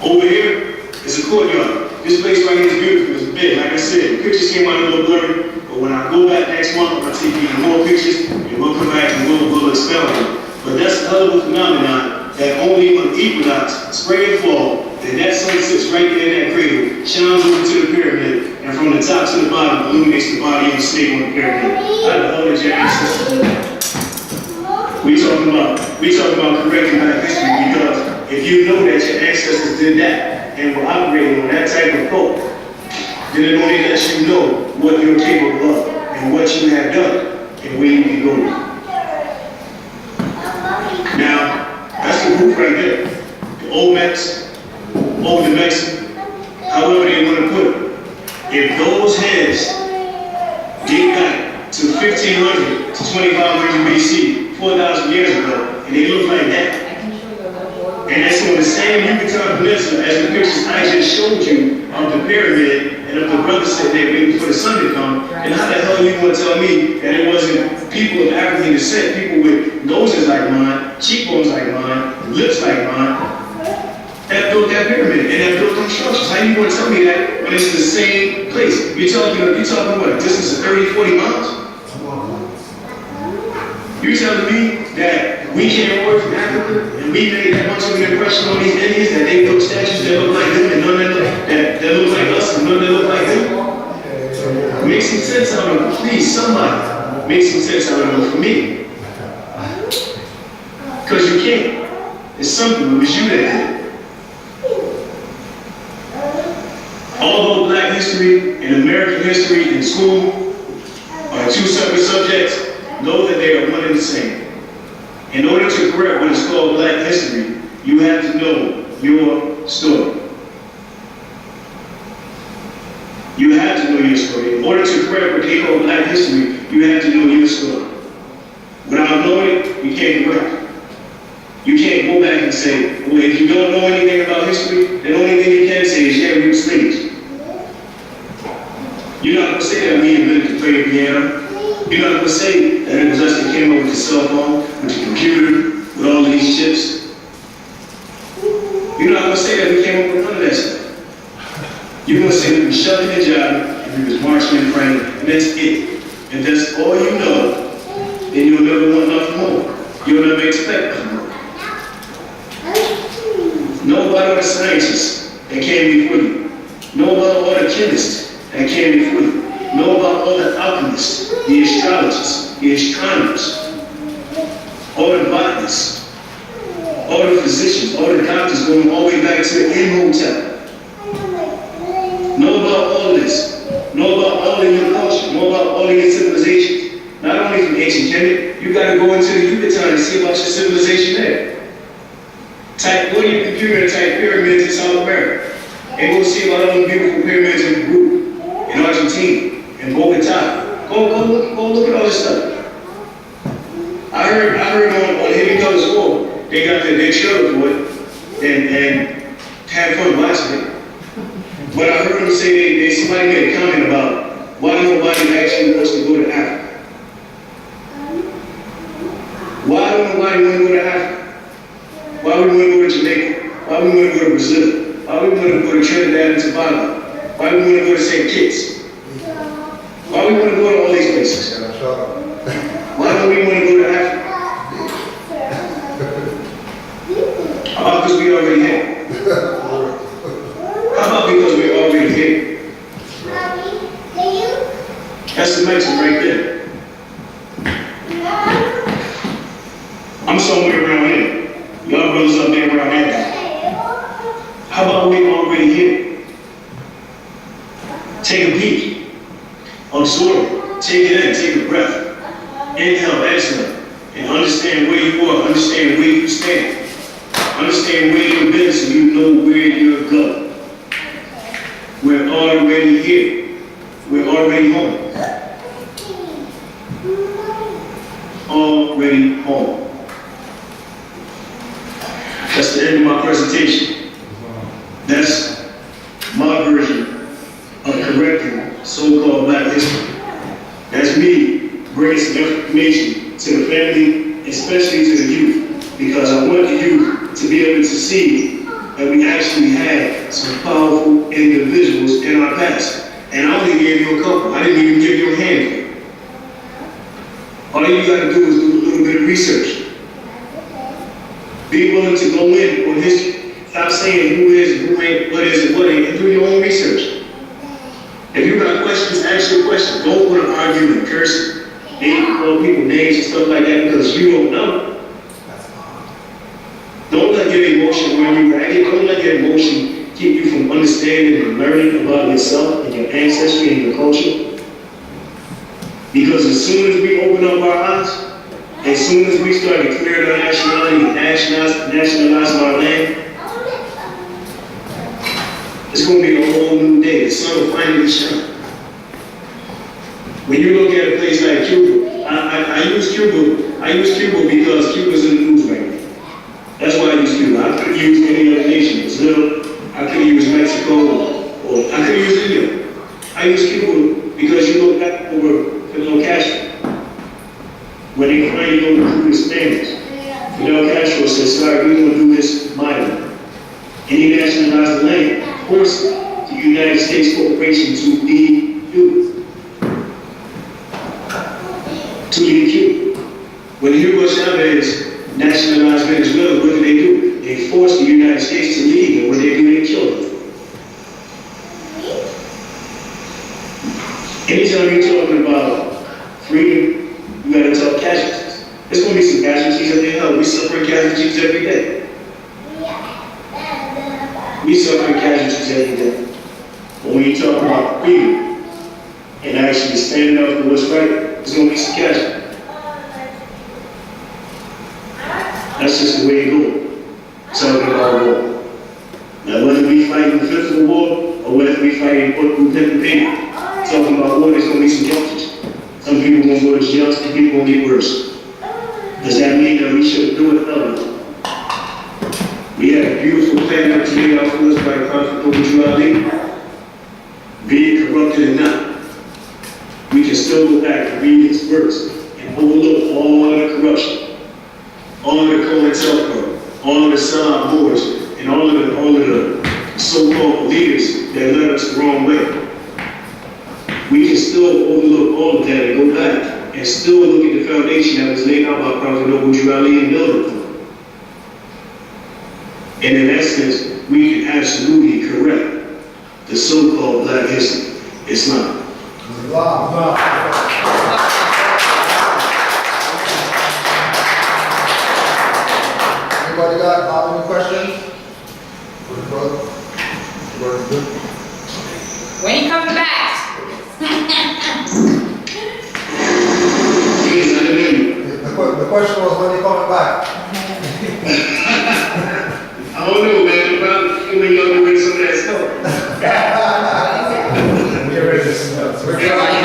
Over here is a courtyard. This place right here is beautiful, it's big. Like I said, the pictures came out a little blurry, but when I go back next month, I'll take even more pictures, and we'll come back and we'll expel them. But that's a hell of a phenomenon that only on equinox, spring and fall, that sun sits right there in that cradle, shines over to the pyramid, and from the top to the bottom illuminates the body of the snake on the pyramid. How the hell did your ancestors do that? We talking about correcting black history, because if you know that your ancestors did that and were operating on that type of code, then it only lets you know what you're capable of and what you have done and where you can go. Now, that's the proof right there. The old maps, old New Mexico, however they want to put it. If those heads date back to 1500 to 2500 BC, 4,000 years ago, and they look like that, and that's on the same Yucatan Peninsula as the pictures I just showed you of the pyramid and of the brother sitting there waiting for the sun to come, and how the hell are you going to tell me that it wasn't people of African descent, people with noses like mine, cheekbones like mine, lips like mine, that built that pyramid and that built those structures? How are you going to tell me that when it's in the same place? You're talking what, a distance of 30, 40 miles? You're telling me that we came over from Africa and we made that much of an impression on these Indians that they built statues that look like them and none that look like us and none that look like them? Make some sense out of it, please, somebody. Make some sense out of it for me. Because you can't. It's simple, it was you that did it. Although black history and American history in school are two separate subjects, know that they are one and the same. In order to correct what is called black history, you have to know your story. You have to know your story. In order to correct what they call black history, you have to know your story. Without knowing it, you can't correct it. You can't go back and say, well, if you don't know anything about history, the only thing you can say is, yeah, we were slaves. You're not going to say that we invented to play the piano. You're not going to say that it was us that came up with the cell phone, with the computer, with all of these chips. You're not going to say that we came up with none of that stuff. You're going to say that we shoved in a job, and we was marching in frame, and that's it. And that's all you know, then you'll never want nothing more. You'll never expect nothing more. Know about all the scientists that came before you. Know about all the chemists that came before you. Know about all the alchemists, the astrologers, the astronomers, all the botanists, all the physicians, all the doctors going all the way back to the Imhotep. Know about all of this. Know about all of your culture. Know about all of your civilizations. Not only from ancient Kemet, you got to go into the Yucatan and see about your civilization there. Go to your computer and type pyramids in South America. and go see about all the beautiful pyramids in Peru, in Argentina, in Bogota. Go look at all this stuff. I heard on Hidden Colors 4, they got their trailer for it and had fun watching it. But I heard them say somebody made a comment about why nobody actually wants to go to Africa. Why don't nobody want to go to Africa? Why we want to go to Jamaica? Why we want to go to Brazil? Why we want to go to Trinidad and Tobago? Why we want to go to St. Kitts? Why we want to go to all these places? Why don't we want to go to Africa? How about because we already here? How about because we're already here? That's the mention right there. I'm somewhere around here. Y'all brothers up there around here. How about we already here? Take a peek. Absorb it. Take it in. Take a breath. Inhale, exhale. And understand where you are. Understand where you stand. Understand where you've been so you know where you're going. We're already here. We're already home. Already home. That's the end of my presentation. That's my version of correcting so-called black history. That's me bringing some information to the family, especially to the youth, because I want the youth to be able to see that we actually had some powerful individuals in our past. And I only gave you a couple. I didn't even give you a handful. All you gotta do is do a little bit of research. Be willing to go in on history. Stop saying who is, who ain't, what is, and what ain't, and do your own research. If you got questions, ask your questions. Don't want to argue and curse and call people names and stuff like that because you don't know. Don't let your emotion run you ragged. Don't let your emotion keep you from understanding and learning about yourself and your ancestry and your culture. Because as soon as we open up our eyes, as soon as we start declaring our nationality and nationalizing our land, it's going to be a whole new day. The sun will finally shine. When you look at a place like Cuba, I use Cuba because Cuba's in the news right now. That's why I use Cuba. I could use any other nation. Brazil, I could use Mexico, or I could use India. I use Cuba because you look back over Fidel Castro. When they finally go to Cuban Spanish, Fidel Castro says, sorry, we're going to do this mightily. And he nationalized the land, forced the United States Corporation to leave Cuba. To leave Cuba. When Hugo Chavez nationalized Venezuela, what do? They forced the United States to leave, and what they do, they kill them. Anytime you're talking about freedom, you gotta talk casualties. There's gonna be some casualties up there. Hell, we suffering casualties every day. We suffering casualties every day. But when you talk about freedom and actually standing up for what's right, there's gonna be some casualties. That's just the way it goes. Talking about war. Now, whether we fight in the fifth of the war or whether we fight in Lieutenant Baker, talking about war, there's gonna be some casualties. Some people gonna go to jail, some people gonna get worse. Does that mean that we shouldn't do it? No. We had a beautiful plan up to lay out for us by Prophet Ali. Be it corrupted or not, we can still go back and read his words and overlook all of the corruption, all of the COINTELPRO, all of the Salah Moors, and all of the so-called leaders that led us the wrong way. We can still overlook all of that and go back and still look at the foundation that was laid out by Prophet Ali and build it. And in essence, we can absolutely correct the so-called black history. It's not. Anybody got any questions? When he comes back. The question was when you coming back? I don't know, man. Probably when y'all doing some of that stuff. Get rid of this stuff. We're trying.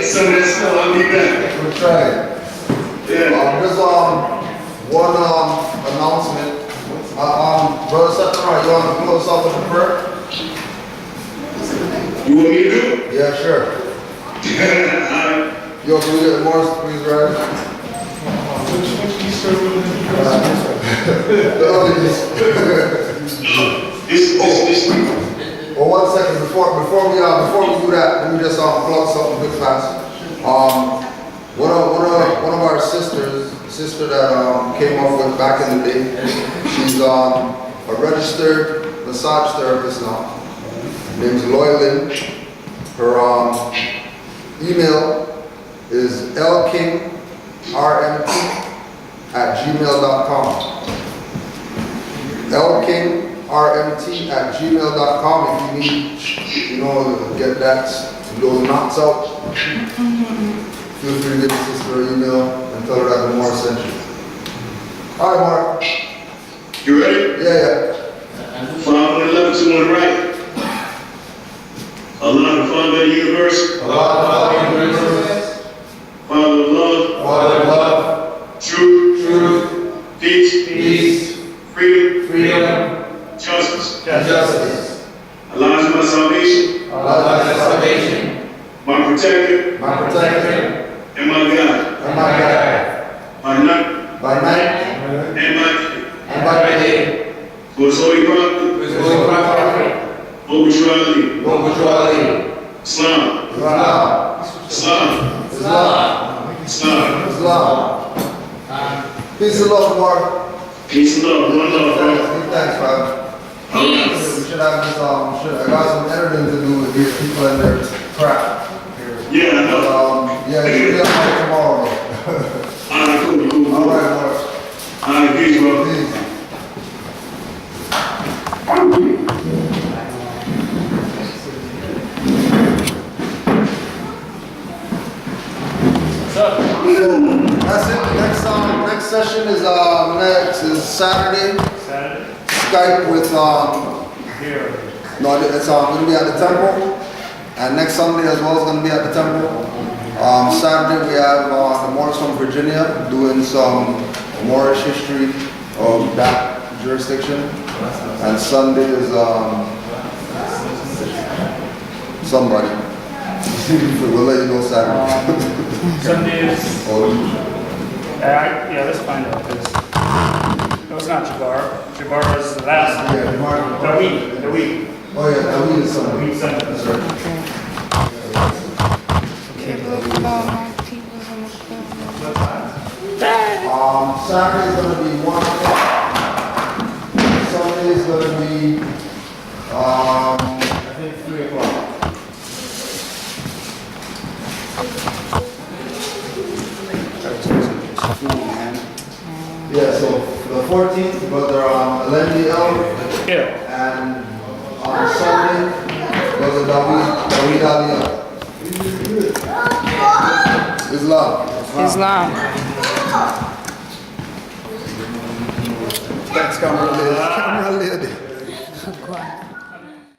Some of that stuff, I'll be back. We're trying. Yeah. There's one announcement. Brother SetenRa, you want to close off with the prayer? You want me to do it? Yeah, sure. Alright. Yo, can we get Morris, please, right? The other This. Well, 1 second before we do that, let me just plug something real fast. One of our sister that came up with back in the day. She's a registered massage therapist now. Her name's Loyalyn. Her email is lkingrmt@gmail.com. lkingrmt@gmail.com if you need, get those knots out. Feel free to give your sister an email and tell her that the more sent you. All right, Mark. You ready? Yeah. 511 to one right. Allah the Father of the universe. Father of love. Truth. Peace. Freedom. Justice. Allah is my salvation. My protector. And my God. By night. And by day. For his holy prophet. Bourgeoisie. Islam. Peace and love, Mark. Peace and love. One love, bro. Thanks, brother. We should have this, I got some editing to do with these people and their crap. Yeah, I know. Yeah, you should be on tomorrow, bro. Alright, cool. All right, Mark. Alright, peace, bro. Peace. That's it. Next session is Saturday. Skype with Here. no, it's going to be at the temple, and next Sunday as well is going to be at the temple. Saturday we have the Moorish from Virginia doing some Moorish history of that jurisdiction, and Sunday is somebody. We'll let you know Saturday. Sunday is, yeah, let's find out, because, no, it's not Jabbar. Jabbar is the last, Yeah, Mark. the week. Oh yeah, that week is Sunday. Week Sunday. That's right. Saturday is going to be 1 o'clock. Sunday is going to be, I think 3 o'clock. Yeah, so the 14th, but they're on Lendi Yeah. and on Sunday, was the David Aliyah. Islam. Thanks, camera lady.